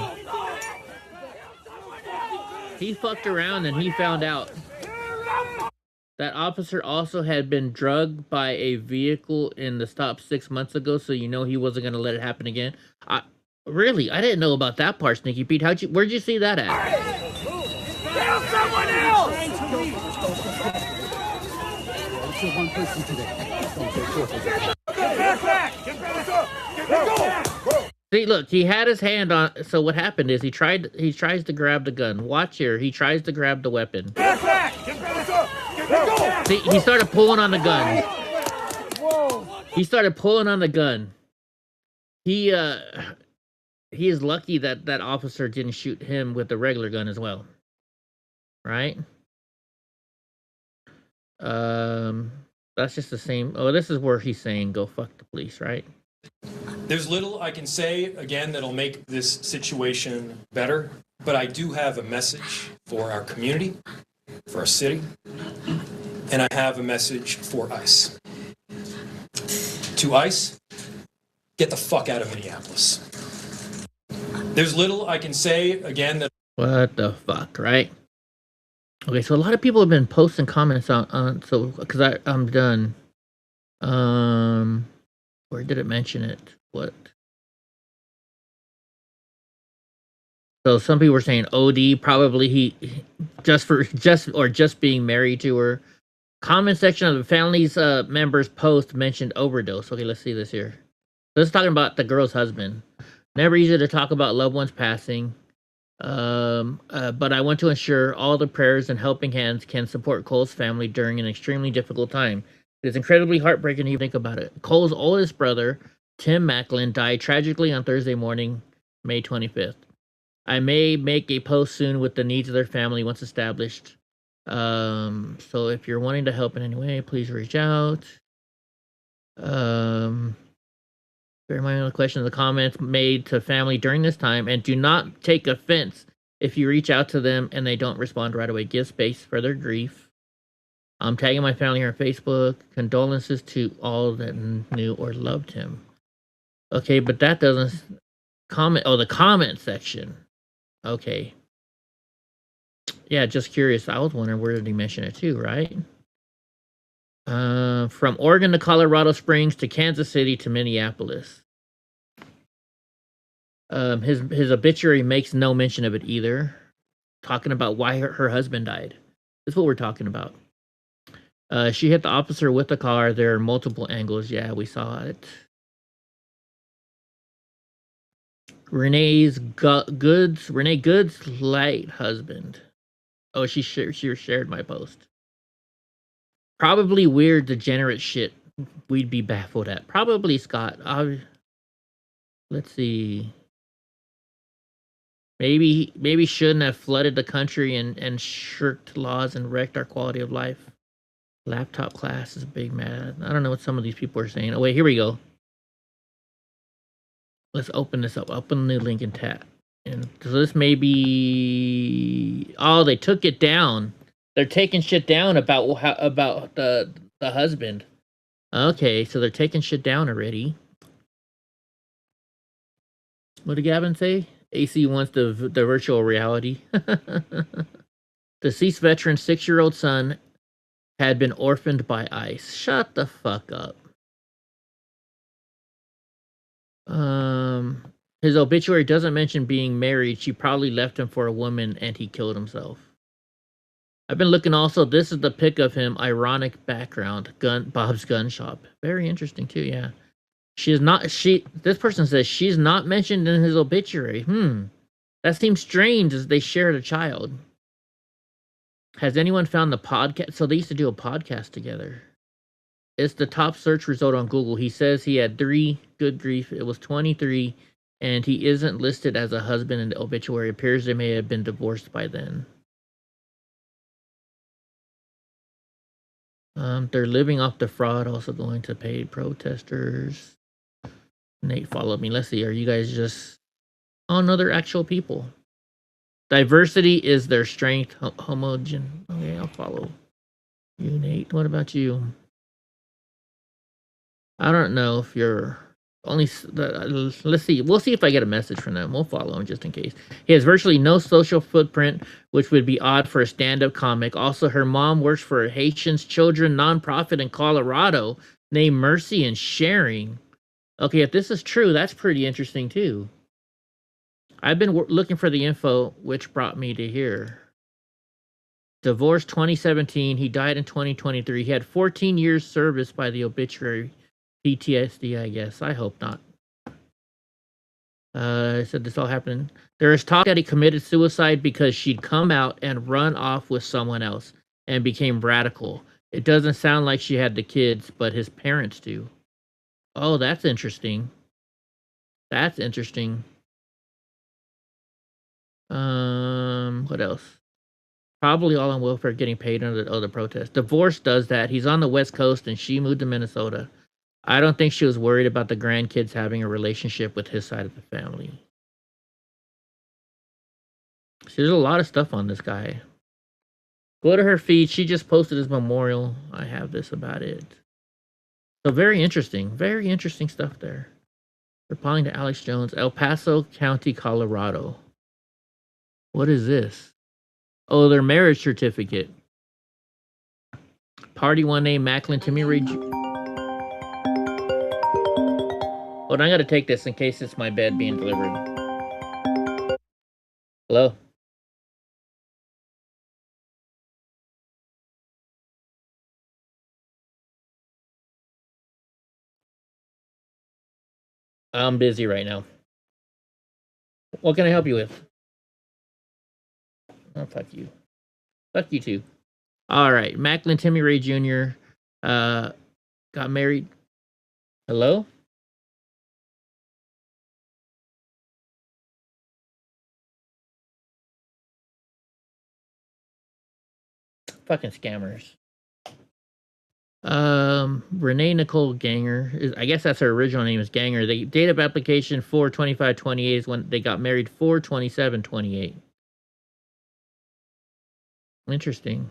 He fucked around and he found out. That officer also had been drugged by a vehicle in the stop 6 months ago, so you know he wasn't going to let it happen again. Really? I didn't know about that part, Sneaky Pete. Where'd you see that at? Tell someone else! See, look, he had his hand on. So what happened is he tries to grab the gun. Watch here. He tries to grab the weapon. See, he started pulling on the gun. He started pulling on the gun. He is lucky that that officer didn't shoot him with the regular gun as well. Right? That's just the same. Oh, this is where he's saying go fuck the police, right? There's little I can say, again, that'll make this situation better, but I do have a message for our community, for our city, and I have a message for ICE. To ICE, get the fuck out of Minneapolis. There's little I can say, again, that... What the fuck, right? Okay, so a lot of people have been posting comments on so, because I'm done. Where did it mention it? What? So some people were saying OD, probably he just being married to her. Comment section of the family's members post mentioned overdose. Okay, let's see this here. This is talking about the girl's husband. Never easy to talk about loved ones passing. But I want to ensure all the prayers and helping hands can support Cole's family during an extremely difficult time. It is incredibly heartbreaking to think about it. Cole's oldest brother, Tim Macklin, died tragically on Thursday morning, May 25th. I may make a post soon with the needs of their family once established. So if you're wanting to help in any way, please reach out. Bear in mind the question of the comments made to family during this time, and do not take offense if you reach out to them and they don't respond right away. Give space for their grief. I'm tagging my family here on Facebook. Condolences to all that knew or loved him. Okay, but that doesn't comment. Oh, the comment section. Okay. Yeah, just curious. I was wondering where did he mention it too, right? From Oregon to Colorado Springs to Kansas City to Minneapolis. His obituary makes no mention of it either. Talking about why her husband died. That's what we're talking about. She hit the officer with the car. There are multiple angles. Yeah, we saw it. Renee Good's late husband. Oh, she shared my post. Probably weird, degenerate shit we'd be baffled at. Probably Scott. Let's see. Maybe shouldn't have flooded the country and shirked laws and wrecked our quality of life. Laptop class is big mad. I don't know what some of these people are saying. Oh, wait, here we go. Let's open this up. Open the new link and tap. And so this may be... Oh, they took it down. They're taking shit down about the husband. Okay, so they're taking shit down already. What did Gavin say? AC wants the virtual reality. Deceased veteran's 6-year-old son had been orphaned by ICE. Shut the fuck up. His obituary doesn't mention being married. She probably left him for a woman and he killed himself. I've been looking also. This is the pic of him. Ironic background. Bob's gun shop. Very interesting too, yeah. This person says she's not mentioned in his obituary. That seems strange as they shared a child. Has anyone found the podcast? So they used to do a podcast together. It's the top search result on Google. He says he had 3. Good grief. It was 23. And he isn't listed as a husband in the obituary. It appears they may have been divorced by then. They're living off the fraud, also going to paid protesters. Nate followed me. Let's see. Are you guys just... Oh, no, they're actual people. Diversity is their strength. Homogen. Okay, I'll follow you, Nate. What about you? I don't know if you're only... Let's see. We'll see if I get a message from them. We'll follow him just in case. He has virtually no social footprint, which would be odd for a stand-up comic. Also, her mom works for a Haitians Children nonprofit in Colorado named Mercy and Sharing. Okay, if this is true, that's pretty interesting too. I've been looking for the info, which brought me to here. Divorced 2017. He died in 2023. He had 14 years service by the obituary. PTSD, I guess. I hope not. I said this all happened. There is talk that he committed suicide because she'd come out and run off with someone else and became radical. It doesn't sound like she had the kids, but his parents do. Oh, that's interesting. That's interesting. What else? Probably all on welfare, getting paid under the protest. Divorce does that. He's on the West Coast and she moved to Minnesota. I don't think she was worried about the grandkids having a relationship with his side of the family. See, there's a lot of stuff on this guy. Go to her feed. She just posted his memorial. I have this about it. So very interesting stuff there. Replying to Alex Jones, El Paso County, Colorado. What is this? Oh, their marriage certificate. Party one name Macklin, Timmy Ray. Hold on, I gotta take this in case it's my bed being delivered. Hello? I'm busy right now. What can I help you with? Oh, fuck you. Fuck you too. All right. Macklin Timmy Ray Jr. Got married. Hello? Fucking scammers. Renee Nicole Ganger. I guess that's her original name is Ganger. The date of application 4/25/28 is when they got married 4/27/28. Interesting.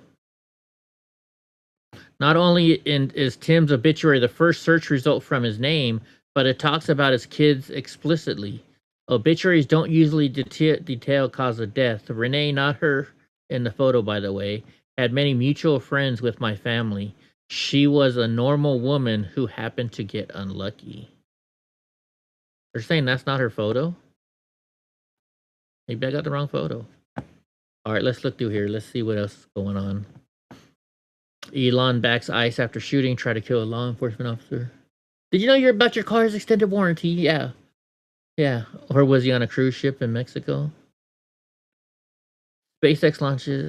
Not only is Tim's obituary the first search result from his name, but it talks about his kids explicitly. Obituaries don't usually detail cause of death. Renee, not her in the photo, by the way, had many mutual friends with my family. She was a normal woman who happened to get unlucky. They're saying that's not her photo? Maybe I got the wrong photo. All right, let's look through here. Let's see what else is going on. Elon backs ICE after shooting, tried to kill a law enforcement officer. Did you know about your car's extended warranty? Yeah. Yeah. Or was he on a cruise ship in Mexico? SpaceX launches...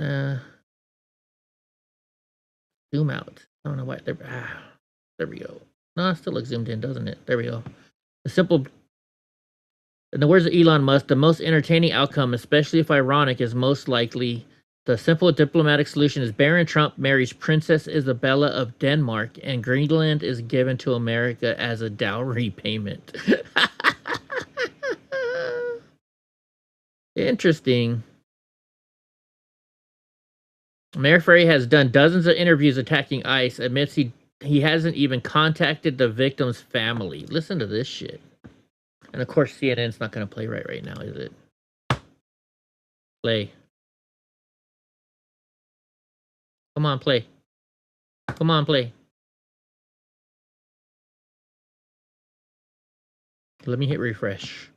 zoom out. I don't know why. There we go. No, it still looks zoomed in, doesn't it? There we go. The simple... In the words of Elon Musk, the most entertaining outcome, especially if ironic, is most likely The simple diplomatic solution is Baron Trump marries Princess Isabella of Denmark, and Greenland is given to America as a dowry payment. Interesting. Mayor Frey has done dozens of interviews attacking ICE, admits he hasn't even contacted the victim's family. Listen to this shit. And of course, CNN's not going to play right now, is it? Play. Come on, play. Come on, play. Let me hit refresh.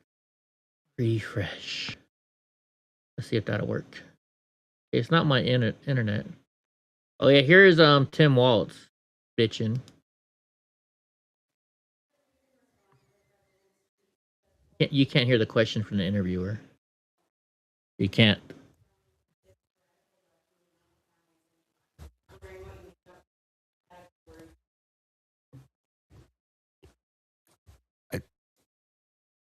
Refresh. Let's see if that'll work. It's not my internet. Oh yeah, here's Tim Waltz bitching. You can't hear the question from the interviewer. You can't.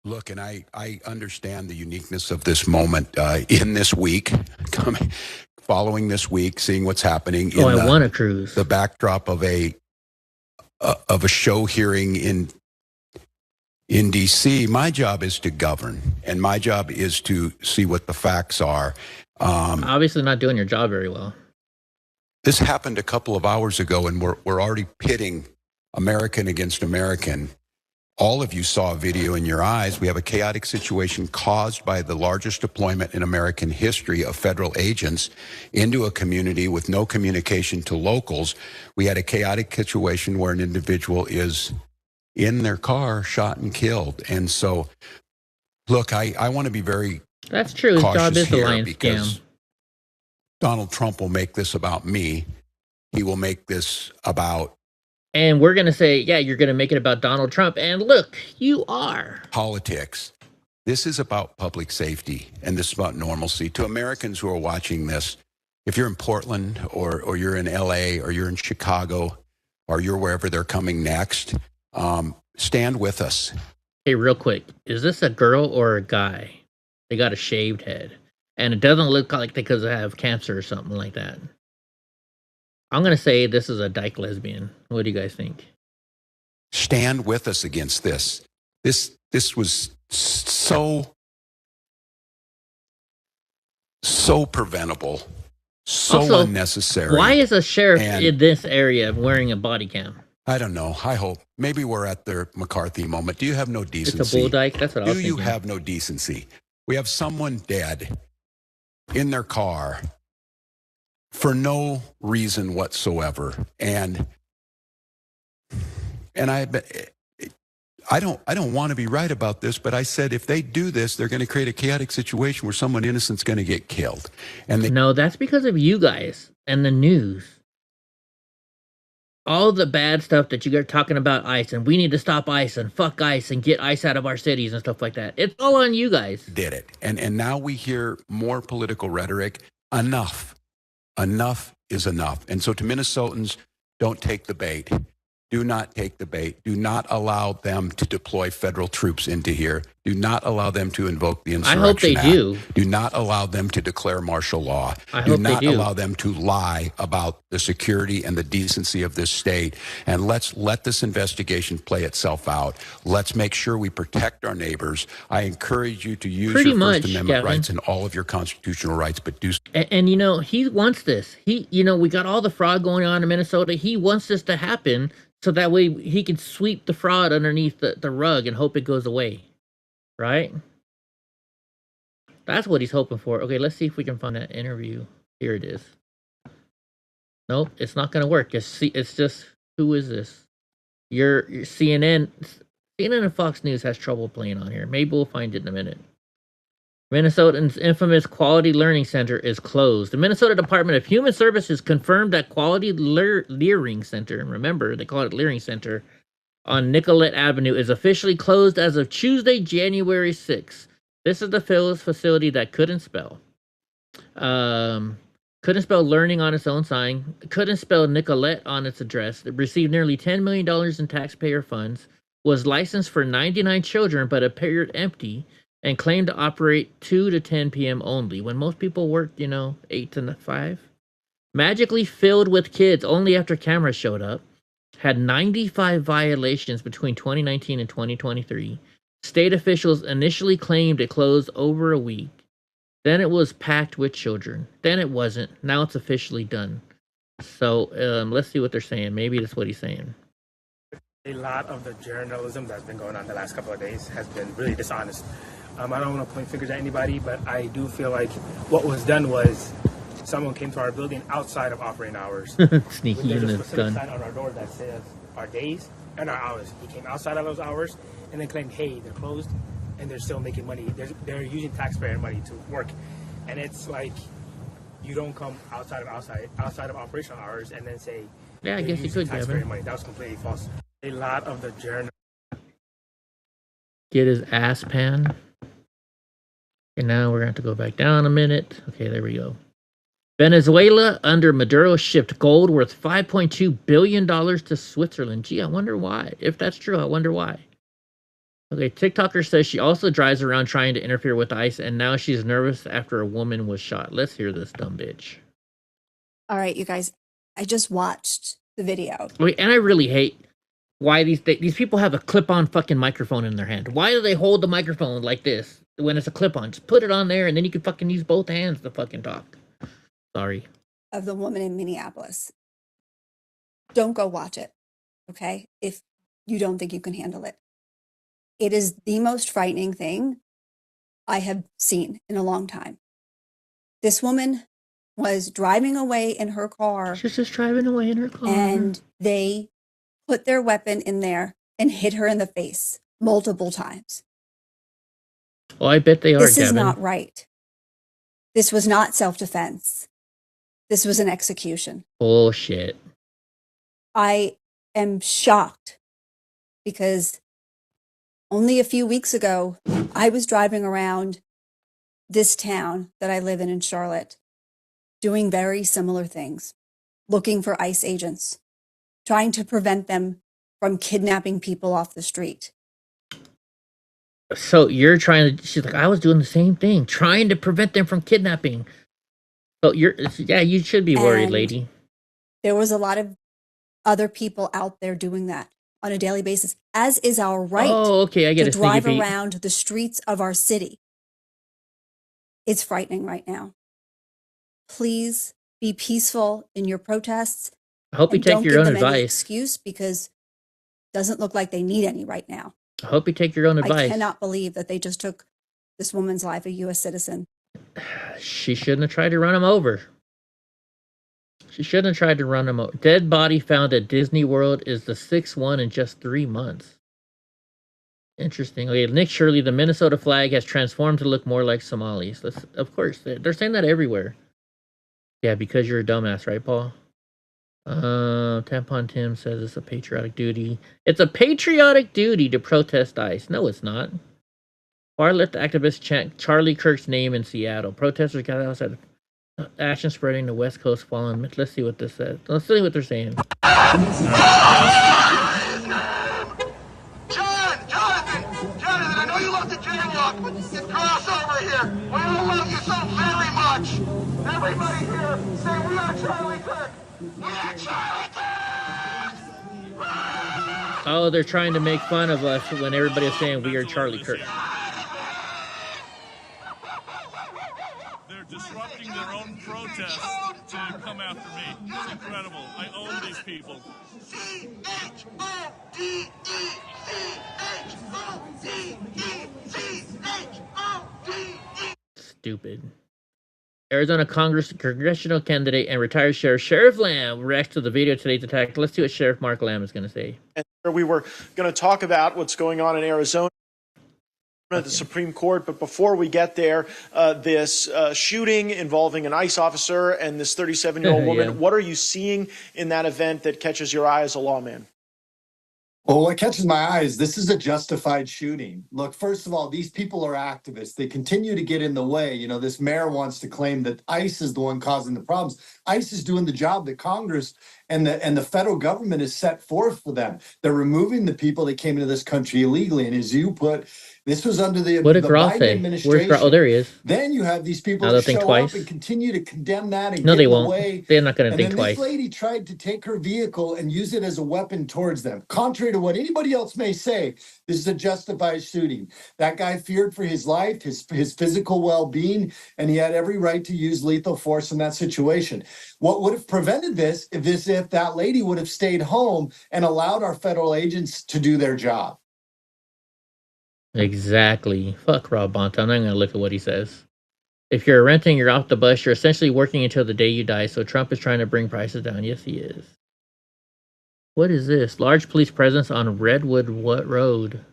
Look, and I understand the uniqueness of this moment in this week, following this week, seeing what's happening. I want a cruise. The backdrop of a show hearing in D.C. My job is to govern, and my job is to see what the facts are. Obviously, not doing your job very well. This happened a couple of hours ago, and we're already pitting American against American. All of you saw a video in your eyes. We have a chaotic situation caused by the largest deployment in American history of federal agents into a community with no communication to locals. We had a chaotic situation where an individual is in their car, shot and killed. And so, look, I want to be very That's true. His job is the Lion because scam. Donald Trump will make this about me. He will make this about... And we're going to say, yeah, you're going to make it about Donald Trump. And look, you are. Politics. This is about public safety, and this is about normalcy. To Americans who are watching this, if you're in Portland or you're in LA or you're in Chicago or you're wherever they're coming next, stand with us. Hey, real quick, is this a girl or a guy? They got a shaved head. And it doesn't look like they could have cancer or something like that. I'm going to say this is a dyke lesbian. What do you guys think? Stand with us against this. This was so preventable, so also, unnecessary. Why is a sheriff in this area wearing a body cam? I don't know. I hope. Maybe we're at their McCarthy moment. Do you have no decency? It's a bull dyke? That's what I was thinking. Do you have no decency? We have someone dead in their car for no reason whatsoever. And I don't want to be right about this, but I said if they do this, they're going to create a chaotic situation where someone innocent's going to get killed. And no, that's because of you guys and the news. All the bad stuff that you are talking about ICE, and we need to stop ICE and fuck ICE and get ICE out of our cities and stuff like that. It's all on you guys. Did it. And now we hear more political rhetoric. Enough. Enough is enough. And so to Minnesotans, don't take the bait. Do not take the bait. Do not allow them to deploy federal troops into here. Do not allow them to invoke the Insurrection I hope they Act. do. Do not allow them to declare martial law. I hope they do. Do not allow them to lie about the security and the decency of this state. And let's let this investigation play itself out. Let's make sure we protect our neighbors. I encourage you to use your First Amendment rights and all of your constitutional rights, but do. And you know, he wants this. We got all the fraud going on in Minnesota. He wants this to happen so that way he can sweep the fraud underneath the rug and hope it goes away. Right? That's what he's hoping for. Okay, let's see if we can find that interview. Here it is. Nope, it's not going to work. It's just, who is this? Your CNN and Fox News has trouble playing on here. Maybe we'll find it in a minute. Minnesota's infamous Quality Learning Center is closed. The Minnesota Department of Human Services confirmed that Quality Learning Center, remember, they call it Learning Center, on Nicollet Avenue is officially closed as of Tuesday, January 6th. This is the facility that couldn't spell. Couldn't spell learning on its own sign. Couldn't spell Nicollet on its address. It received nearly $10 million in taxpayer funds. Was licensed for 99 children, but appeared empty. and claimed to operate 2 to 10 p.m. only, when most people worked, 8 to 5. Magically filled with kids only after cameras showed up. Had 95 violations between 2019 and 2023. State officials initially claimed it closed over a week. Then it was packed with children. Then it wasn't. Now it's officially done. So let's see what they're saying. Maybe that's what he's saying. A lot of the journalism that's been going on the last couple of days has been really dishonest. I don't want to point fingers at anybody, but I do feel like what was done was someone came to our building outside of operating hours. Sneaky There's and a it's specific done. sign on our door that says our days and our hours. He came outside of those hours and then claimed, hey, they're closed and they're still making money. They're using taxpayer money to work. And it's like, you don't come outside of operational hours and then say, yeah, I guess you could, Gavin. Money. That was completely false. A lot of the journal. Get his ass pan. And now we're going to have to go back down a minute. Okay, there we go. Venezuela under Maduro shipped gold worth $5.2 billion to Switzerland. Gee, I wonder why. If that's true, I wonder why. Okay, TikToker says she also drives around trying to interfere with ICE, and now she's nervous after a woman was shot. Let's hear this dumb bitch. All right, you guys, I just watched the video. Wait, and I really hate why these people have a clip-on fucking microphone in their hand. Why do they hold the microphone like this when it's a clip-on? Just put it on there, and then you can fucking use both hands to fucking talk. Sorry. Of the woman in Minneapolis. Don't go watch it, okay? If you don't think you can handle it. It is the most frightening thing I have seen in a long time. This woman was driving away in her car. She's just driving away in her car. And they put their weapon in there and hit her in the face multiple times. Oh, I bet they are, This is Gavin. not right. This was not self-defense. This was an execution. Bullshit. I am shocked because only a few weeks ago, I was driving around this town that I live in Charlotte, doing very similar things, looking for ICE agents, trying to prevent them from kidnapping people off the street. So you're trying to, she's like, I was doing the same thing, trying to prevent them from kidnapping. So you should be worried, lady. There was a lot of other people out there doing that on a daily basis, as is our right to drive around the streets of our city. It's frightening right now. Please be peaceful in your protests. I hope you take your own Don't give them any advice. excuse because it doesn't look like they need any right now. I hope you take your own advice. I cannot believe that they just took this woman's life, a U.S. citizen. She shouldn't have tried to run him over. She shouldn't have tried to run him over. Dead body found at Disney World is the 6th one in just 3 months. Interesting. Okay, Nick Shirley, the Minnesota flag has transformed to look more like Somalis. Of course, they're saying that everywhere. Yeah, because you're a dumbass, right, Paul? Tampon Tim says it's a patriotic duty. It's a patriotic duty to protest ICE. No, it's not. Far-left activists chant Charlie Kirk's name in Seattle. Protesters got outside. Action spreading the West Coast following. Let's see what this says. Let's see what they're saying. Jonathan, I know you love the jaywalk. Get cross over here. We all love you so very much. Everybody here, say we are Charlie Kirk. We are Charlie Kirk. Oh, they're trying to make fun of us when everybody is saying we are Charlie Kirk. They're disrupting their own protests to come after me. It's incredible. I own these people. Stupid. Arizona congressional candidate and retired Sheriff Lamb reacts to the video of today's attack. Let's see what Sheriff Mark Lamb is going to say. We were going to talk about what's going on in Arizona at the Supreme Court, but before we get there, this shooting involving an ICE officer and this 37-year-old woman, Yeah. What are you seeing in that event that catches your eye as a lawman? Well, what catches my eye is this is a justified shooting. Look, first of all, these people are activists. They continue to get in the way. You know, this mayor wants to claim that ICE is the one causing the problems. ICE is doing the job that Congress and the federal government is set forth for them. They're removing the people that came into this country illegally. And as you put, this was under the Biden say? Where's Groff? Oh, there he is. Then you have these people Now that they'll think show twice. up and continue to condemn that and No, get they in the won't. way. They're not going to And think then twice. this lady tried to take her vehicle and use it as a weapon towards them. Contrary to what anybody else may say, this is a justified shooting. That guy feared for his life, his physical well-being, and he had every right to use lethal force in that situation. What would have prevented this if that lady would have stayed home and allowed our federal agents to do their job? Exactly. Fuck Rob Bonta. I'm not going to look at what he says. If you're renting, you're off the bus, you're essentially working until the day you die. So Trump is trying to bring prices down. Yes, he is. What is this? Large police presence on Redwood Road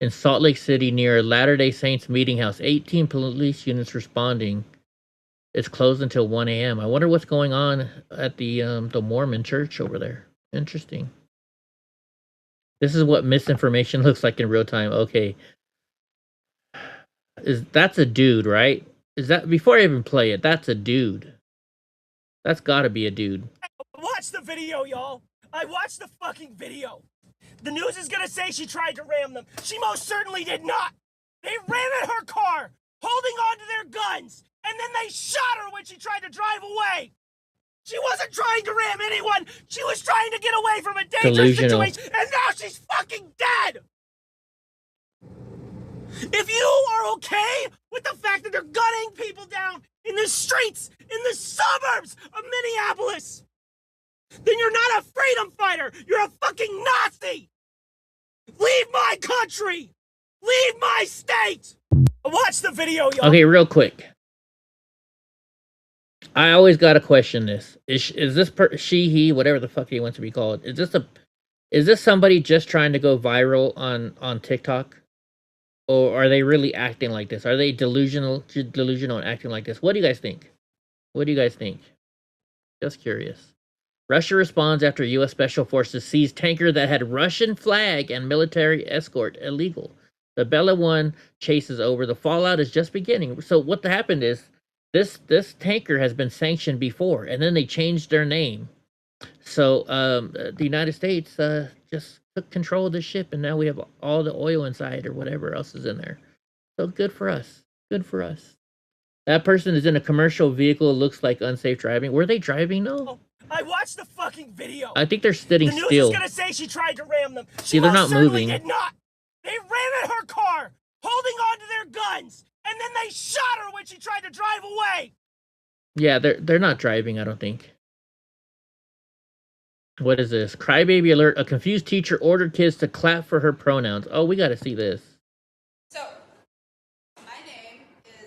in Salt Lake City near Latter-day Saints Meeting House. 18 police units responding. It's closed until 1 a.m. I wonder what's going on at the Mormon church over there. Interesting. This is what misinformation looks like in real time. Okay. That's a dude, right? Is that, before I even play it, that's a dude. That's gotta be a dude. Watch the video, y'all. I watched the fucking video. The news is gonna say she tried to ram them. She most certainly did not. They ran at her car, holding on to their guns, and then they shot her when she tried to drive away. She wasn't trying to ram anyone. She was trying to get away from a dangerous situation, and now she's fucking dead. If you are okay with the fact that they're gunning people down in the streets, in the suburbs of Minneapolis, then you're not a freedom fighter. You're a fucking Nazi. Leave my country. Leave my state. Watch the video, y'all. Okay, real quick. I always gotta question this. Is this she, he, whatever the fuck he wants to be called? Is this somebody just trying to go viral on TikTok? Or are they really acting like this? Are they delusional and acting like this? What do you guys think? What do you guys think? Just curious. Russia responds after U.S. Special Forces seized tanker that had Russian flag and military escort illegal. The Bella 1 chases over. The fallout is just beginning. So what happened is this tanker has been sanctioned before, and then they changed their name. So the United States just took control of the ship, and now we have all the oil inside or whatever else is in there. So good for us. Good for us. That person is in a commercial vehicle. It looks like unsafe driving. Were they driving? No. I watched the fucking video. I think they're sitting still. The news is gonna say she tried to ram them. See, they're not moving. Did not. They ran at her car, holding on to their guns, and then they shot her when she tried to drive away. Yeah, they're not driving, I don't think. What is this? Crybaby alert. A confused teacher ordered kids to clap for her pronouns. Oh, we gotta see this. So, my name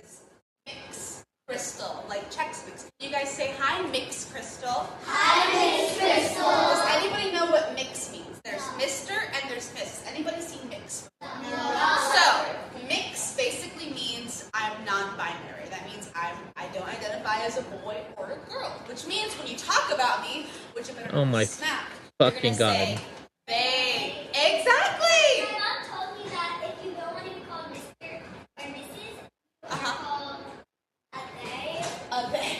is Mix Crystal, like Chex Mix. You guys say hi, Mix Crystal. Hi, Mix Crystal. Does anybody know what mix means? There's Mr. and there's Miss. Anybody seen Mix? No. So, Mix basically means I'm non-binary. That means I don't identify as a boy or a girl. Which means when you talk about me, which if oh my snap, fucking god. Say, they. Exactly. My mom told me that if you don't want to be called Mr. or Mrs., you're called a they.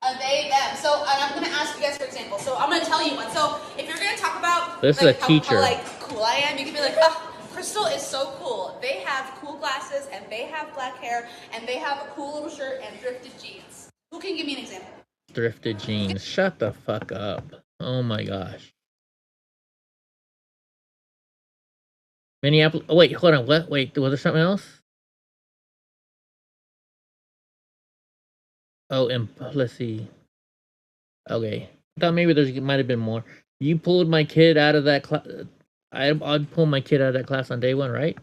A they, them. So, and I'm going to ask you guys for example. So, I'm going to tell you one. So, if you're going to talk about this like, is a teacher. How like cool I am, you can be like, oh, Crystal is so cool. They have cool glasses and they have black hair and they have a cool little shirt and thrifted jeans. Who can give me an example? Thrifted jeans. Shut the fuck up. Oh my gosh. Minneapolis. Oh, wait, hold on. What? Wait, was there something else? Oh, and let's see. Okay. I thought maybe there might have been more. You pulled my kid out of that class. I'd pull my kid out of that class on day one, right?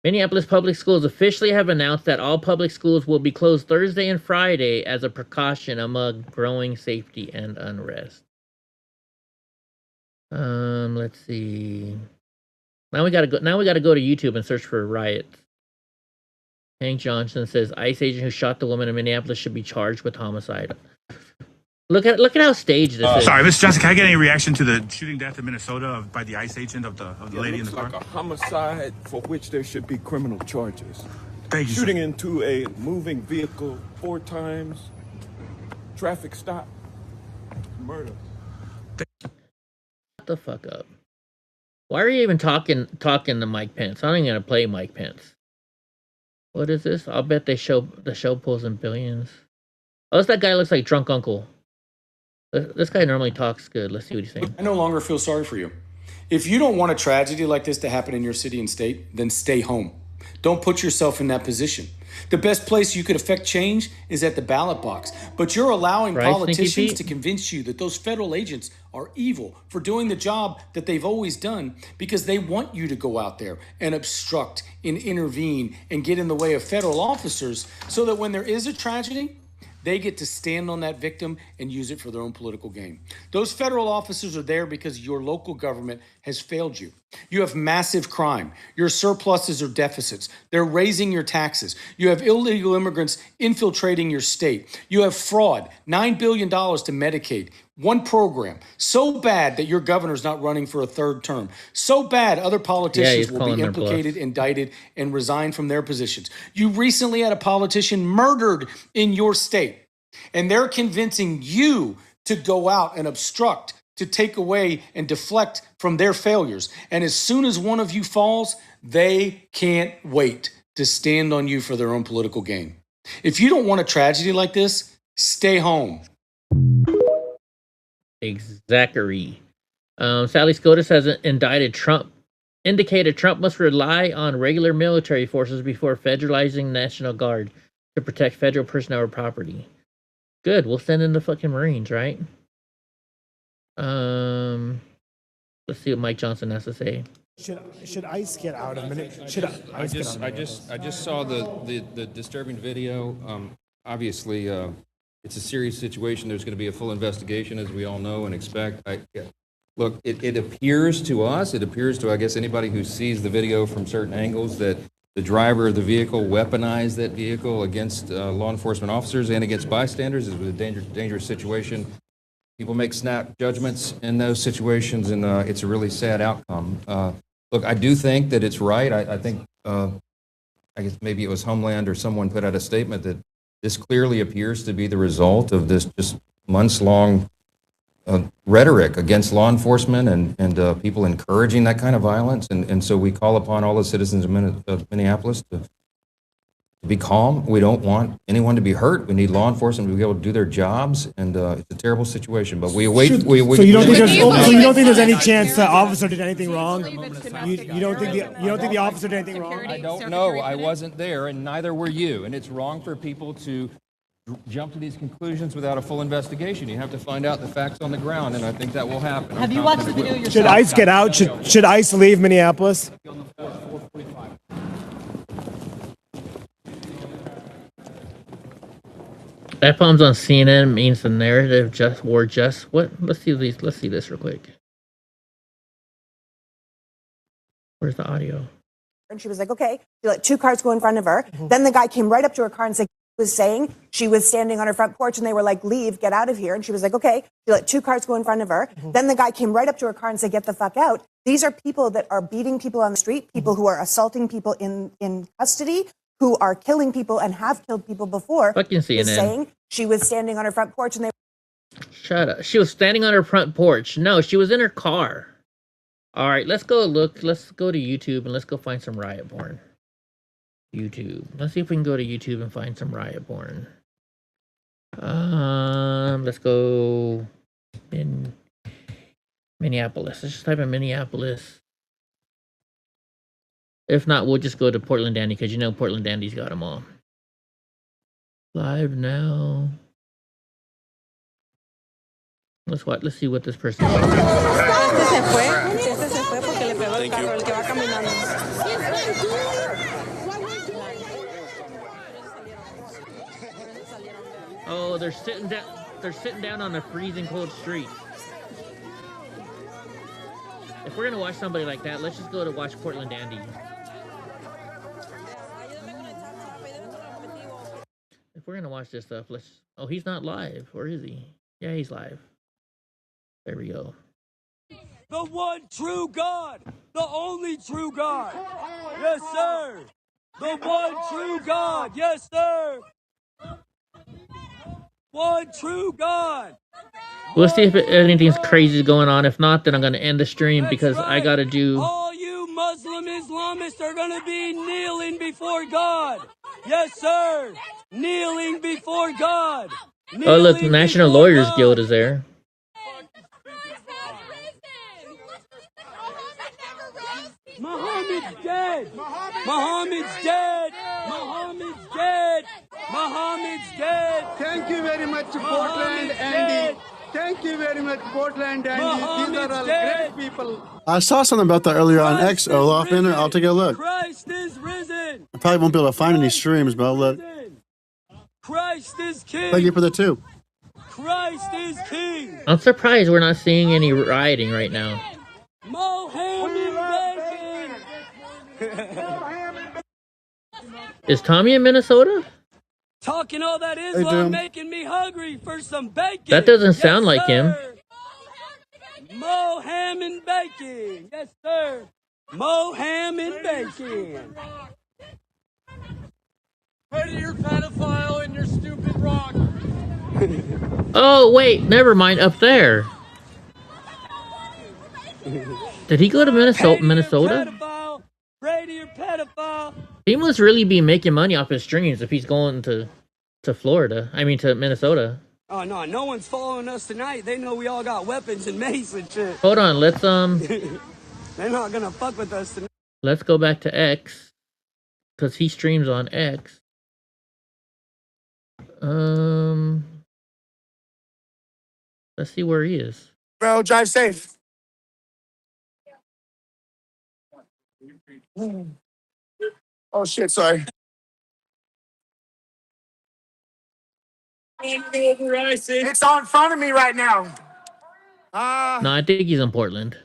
Minneapolis Public Schools officially have announced that all public schools will be closed Thursday and Friday as a precaution among growing safety and unrest. Let's see. Now we gotta go to YouTube and search for Riot. Hank Johnson says ICE agent who shot the woman in Minneapolis should be charged with homicide. Look at how staged this is. Sorry, Mr. Johnson, can I get any reaction to the shooting death in Minnesota by the ICE agent of the lady in the car? Like a homicide for which there should be criminal charges. Thank you, Shooting sir. into a moving vehicle 4 times, traffic stop. murder. Shut the fuck up. Why are you even talking to Mike Pence? I'm not even gonna play Mike Pence. What is this? I'll bet the show pulls in billions. Oh, that guy looks like drunk uncle. This guy normally talks good. Let's see what he's saying. I no longer feel sorry for you. If you don't want a tragedy like this to happen in your city and state, then stay home. Don't put yourself in that position. The best place you could affect change is at the ballot box. But you're allowing politicians to convince you that those federal agents are evil for doing the job that they've always done because they want you to go out there and obstruct and intervene and get in the way of federal officers so that when there is a tragedy, they get to stand on that victim and use it for their own political gain. Those federal officers are there because your local government has failed you. You have massive crime. Your surpluses or deficits. They're raising your taxes. You have illegal immigrants infiltrating your state. You have fraud, $9 billion to Medicaid. One program, so bad that your governor's not running for a third term. So bad other politicians will be implicated, indicted, and resign from their positions. You recently had a politician murdered in your state, and they're convincing you to go out and obstruct, to take away and deflect from their failures. And as soon as one of you falls, they can't wait to stand on you for their own political gain. If you don't want a tragedy like this, stay home. Exactly. Sally Scotus has indicated Trump must rely on regular military forces before federalizing National Guard to protect federal personnel or property. Good, we'll send in the fucking Marines, right? Let's see what Mike Johnson has to say. Should ICE get out of it? I just saw the disturbing video. Obviously, it's a serious situation. There's going to be a full investigation, as we all know and expect. Look, it appears to us, I guess, anybody who sees the video from certain angles that the driver of the vehicle weaponized that vehicle against law enforcement officers and against bystanders. It was a dangerous situation. People make snap judgments in those situations, and it's a really sad outcome. Look, I do think that it's right. I think, I guess maybe it was Homeland or someone put out a statement that this clearly appears to be the result of this just months-long rhetoric against law enforcement and people encouraging that kind of violence. And so we call upon all the citizens of Minneapolis to be calm. We don't want anyone to be hurt. We need law enforcement to be able to do their jobs, and it's a terrible situation. But we await. So you don't think there's any chance the officer did anything wrong? You don't think the officer did anything wrong? I don't know. I wasn't there, and neither were you. And it's wrong for people to jump to these conclusions without a full investigation. You have to find out the facts on the ground, and I think that will happen. Have you watched the video yourself? Should ICE get out? Should ICE leave Minneapolis? That poem's on CNN means the narrative what? Let's see this real quick. Where's the audio? And she was like, okay. She let two cars go in front of her. Then the guy came right up to her car and said, was saying she was standing on her front porch and they were like, leave, get out of here. And she was like, okay. She let two cars go in front of her. Then the guy came right up to her car and said, get the fuck out. These are people that are beating people on the street, people who are assaulting people in custody, who are killing people and have killed people before. Fucking CNN. Saying she was standing on her front porch and they. Shut up. She was standing on her front porch. No, she was in her car. All right, let's go look. Let's go to YouTube and let's go find some Riot porn. YouTube. Let's see if we can go to YouTube and find some Riot porn. Let's go in Minneapolis. Let's just type in Minneapolis. If not, we'll just go to Portland Dandy because you know Portland Dandy's got them all. Live now. Let's see what this person. Oh, they're sitting down. They're sitting down on a freezing cold street. If we're gonna watch somebody like that, let's just go to watch Portland Dandy. If we're gonna watch this stuff, let's. Oh, he's not live, or is he? Yeah, he's live. There we go. The one true God, the only true God. Yes, sir. The one true God. Yes, sir. One true God. We'll see if anything's crazy going on. If not, then I'm gonna end the stream because I gotta do. All you Muslim Islamists are going to be kneeling before God. Yes, sir. Kneeling before God. Oh, look, Kneeling National before Lawyers God. Guild is there. Muhammad's dead. Muhammad's dead. Muhammad's dead. Muhammad's dead. Thank you very much, Portland, Andy. Thank you very much, Portland, Andy. These are all great people. I saw something about that earlier on X, Olaf. I'll take a look. Christ is risen. I probably won't be able to find any streams, but I'll look. Christ is king. Thank you for the too. Christ is king. I'm surprised we're not seeing any rioting right now. Mohammed Is Tommy in Minnesota? Talking all that Islam making me hungry for some bacon. That doesn't sound like him. Mohammed bacon. Yes, sir. Mohammed bacon. Put your pedophile in your stupid rock. Oh, wait, never mind. Up there. Did he go to Minnesota? Pray to your pedophile. He must really be making money off his streams if he's going to Florida. I mean, to Minnesota. Oh, no, no one's following us tonight. They know we all got weapons and mace and shit. Hold on, let's They're not gonna fuck with us tonight. let's go back to X, because he streams on X. Let's see where he is. Bro, drive safe. Oh shit, sorry. It's on front of me right now. No, I think he's in Portland.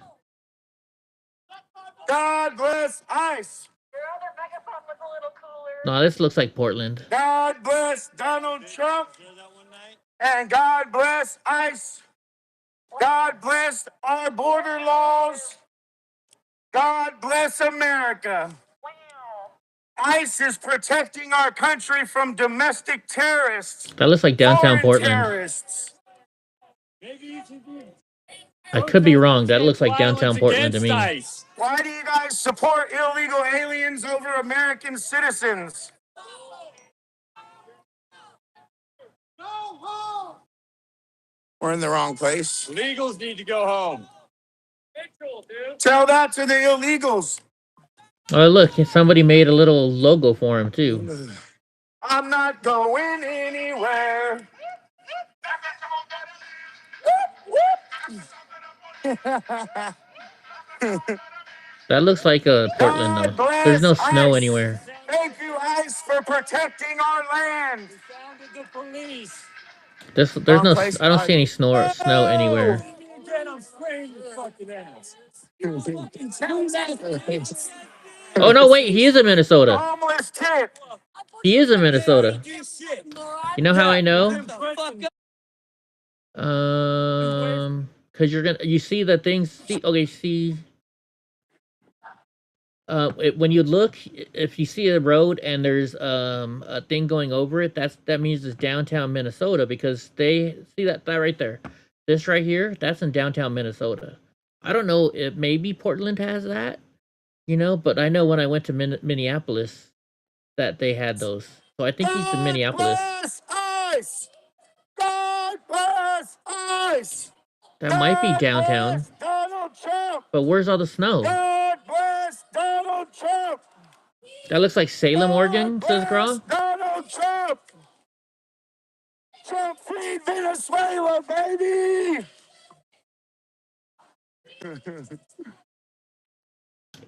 God bless ICE. No, this looks like Portland. God bless Donald Trump. And God bless ICE. God bless our border laws. God bless America. ICE is protecting our country from domestic terrorists. That looks like downtown foreign Portland. Terrorists. I could be wrong. That looks like downtown Portland to me. Why do you guys support illegal aliens over American citizens? We're in the wrong place. Illegals need to go home. Tell that to the illegals. Oh, look, somebody made a little logo for him, too. I'm not going anywhere. That looks like Portland, though. There's no snow anywhere. Thank you, ICE, for protecting our land. The police. There's no. I don't see any snow anywhere. Oh no! Wait, he is in Minnesota. He is in Minnesota. You know how I know? Because you see the things. See. When you look, if you see a road and there's a thing going over it, that means it's downtown Minnesota, because they see that right there. This right here, that's in downtown Minnesota. I don't know if maybe Portland has that, but I know when I went to Minneapolis that they had those. So I think he's in Minneapolis. ICE! God bless ICE! That might be downtown. Donald Trump! But where's all the snow? God bless Donald Trump! That looks like Salem, Oregon, says Graw. Donald Trump! Trump freed Venezuela, baby!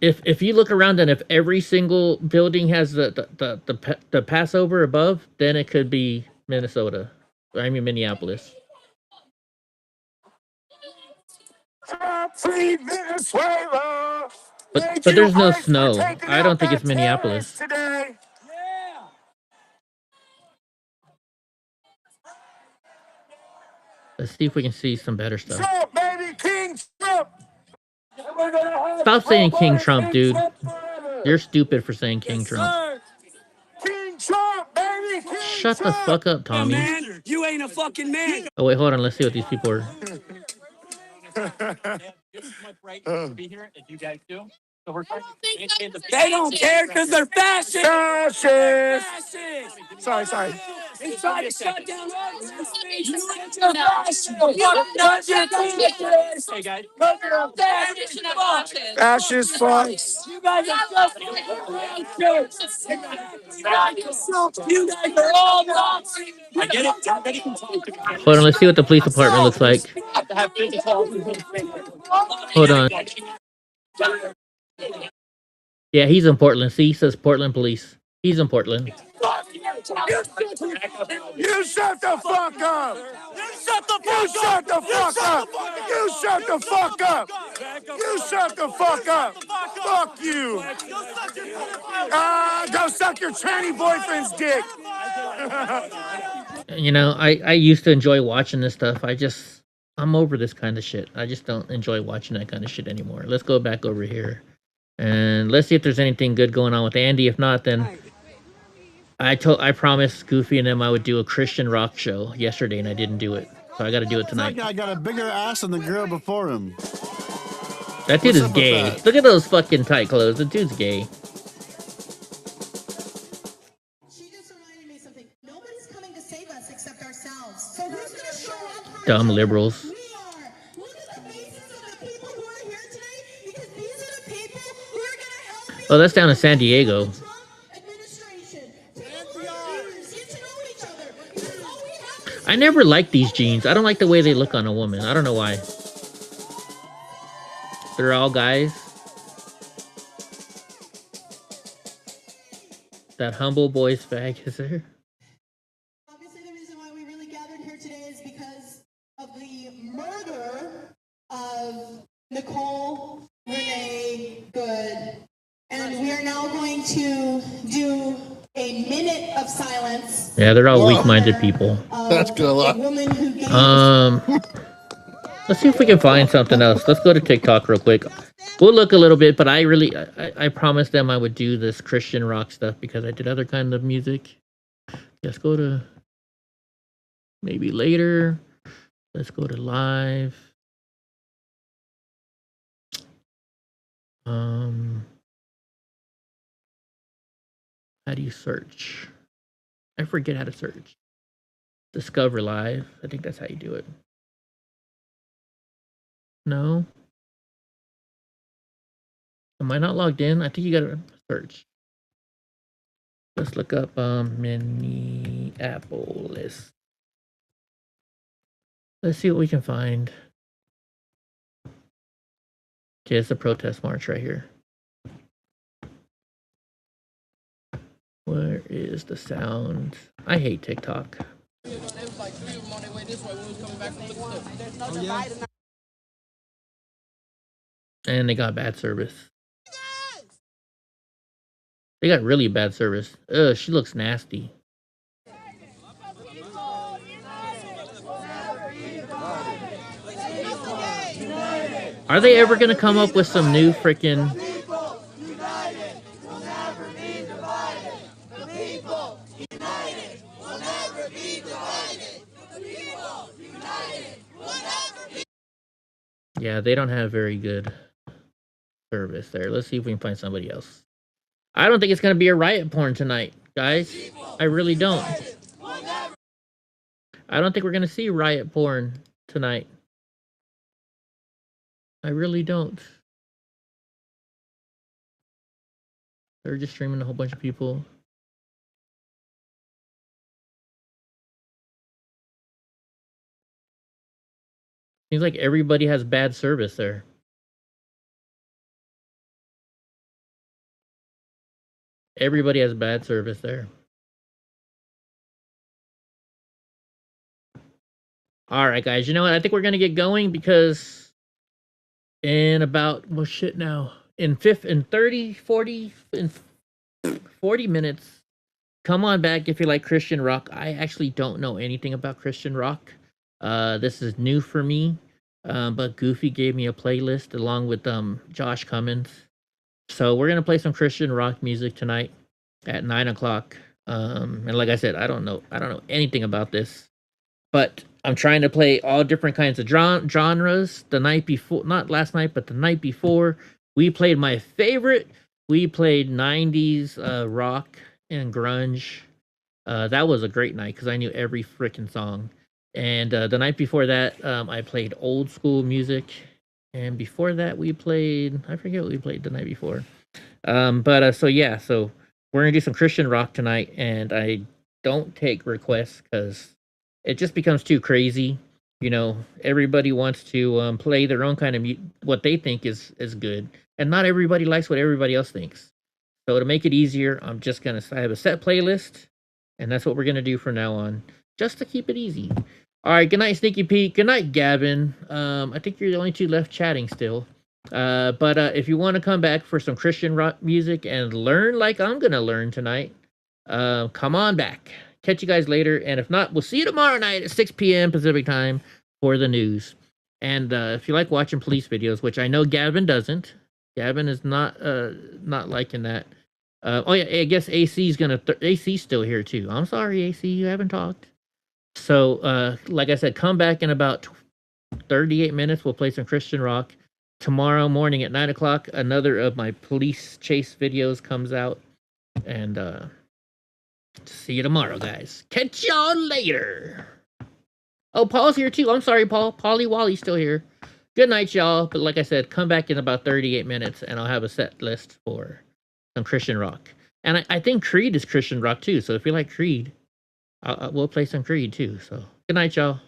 If you look around and if every single building has the Passover above, then it could be Minnesota. I mean Minneapolis. Trump freed Venezuela! But there's no snow. I don't think it's Minneapolis. Today. Let's see if we can see some better stuff. Trump, baby, King Trump! Stop saying King Trump, dude. You're stupid for saying King Trump. King Trump, baby, King Shut the fuck up, Tommy. Man, you ain't a fucking man. Oh wait, hold on. Let's see what these people are. It's my right to be here, and you guys do. So we're trying to maintain the. They don't care because they're fascists. Fascists. Sorry. They try to shut down all the speech. Hey guys. Fascist fucks. You guys are just you guys are all nuts. I get it. Everybody can talk to me. Hold on, let's see what the police department looks like. Hold on. Yeah, he's in Portland. See, he says Portland police. He's in Portland. You shut the fuck up! You shut the fuck up! You shut the fuck up! You shut the fuck up! Fuck you! Go suck your tranny boyfriend's dick! You know, I used to enjoy watching this stuff. I'm over this kind of shit. I just don't enjoy watching that kind of shit anymore. Let's go back over here. And let's see if there's anything good going on with Andy. If not, then I promised Goofy and them I would do a Christian rock show yesterday, and I didn't do it. So I got to do it tonight. That guy got a bigger ass than the girl before him. That dude is gay. Look at those fucking tight clothes. The dude's gay. She just reminded me something. Nobody's coming to save us except ourselves. So who's going to show up? Dumb liberals. We are. Look at the faces of the people who are here today, because these are the people who are going to help you. Oh, that's down in San Diego. I never liked these jeans. I don't like the way they look on a woman. I don't know why. They're all guys. That humble boy's fag is there. Obviously, the reason why we really gathered here today is because of the murder of Nicole Renee Good. And we are now going to do a minute of silence. Yeah, they're all weak-minded people. That's good luck. Let's see if we can find something else. Let's go to TikTok real quick. We'll look a little bit, but I promised them I would do this Christian rock stuff because I did other kind of music. Let's go to maybe later. Let's go to live. How do you search? I forget how to search. Discover live. I think that's how you do it. No. Am I not logged in? I think you gotta search. Let's look up Minneapolis. Let's see what we can find. Okay, it's a protest march right here. Where is the sound? I hate TikTok. And they got bad service. They got really bad service. Ugh, she looks nasty. Are they ever gonna come up with some new freaking... Yeah, they don't have very good service there. Let's see if we can find somebody else. I don't think it's going to be a riot porn tonight, guys. I really don't. I don't think we're going to see riot porn tonight. I really don't. They're just streaming a whole bunch of people. Seems like everybody has bad service there. Everybody has bad service there. All right, guys. You know what? I think we're going to get going because in about, well, shit now. In 40 minutes, come on back if you like Christian rock. I actually don't know anything about Christian rock. This is new for me. But Goofy gave me a playlist along with Josh Cummins. So we're gonna play some Christian rock music tonight at 9 o'clock. And like I said, I don't know anything about this. but I'm trying to play all different kinds of genres. The night before, not last night, but the night before, we played my favorite. We played 90s rock and grunge. That was a great night because I knew every freaking song. And the night before that, I played old school music. And before that, we played, I forget what we played the night before. So yeah, so we're going to do some Christian rock tonight. And I don't take requests because it just becomes too crazy. You know, everybody wants to play their own kind of what they think is good. And not everybody likes what everybody else thinks. So to make it easier, I'm just going to, I have a set playlist. And that's what we're going to do from now on, just to keep it easy. All right, good night, Sneaky Pete. Good night, Gavin. I think you're the only two left chatting still. But if you want to come back for some Christian rock music and learn like I'm going to learn tonight, come on back. Catch you guys later. And if not, we'll see you tomorrow night at 6 p.m. Pacific time for the news. And if you like watching police videos, which I know Gavin doesn't, Gavin is not liking that. Oh yeah, I guess AC's gonna. AC's still here too. I'm sorry, AC, you haven't talked. So, like I said, come back in about 38 minutes. We'll play some Christian rock. Tomorrow morning at 9 o'clock, another of my police chase videos comes out. And see you tomorrow, guys. Catch y'all later. Oh, Paul's here too. I'm sorry, Paul. Polly Wally's still here. Good night, y'all. But like I said, come back in about 38 minutes, and I'll have a set list for some Christian rock. And I think Creed is Christian rock too. So if you like Creed, we'll play some Creed too. So good night, y'all.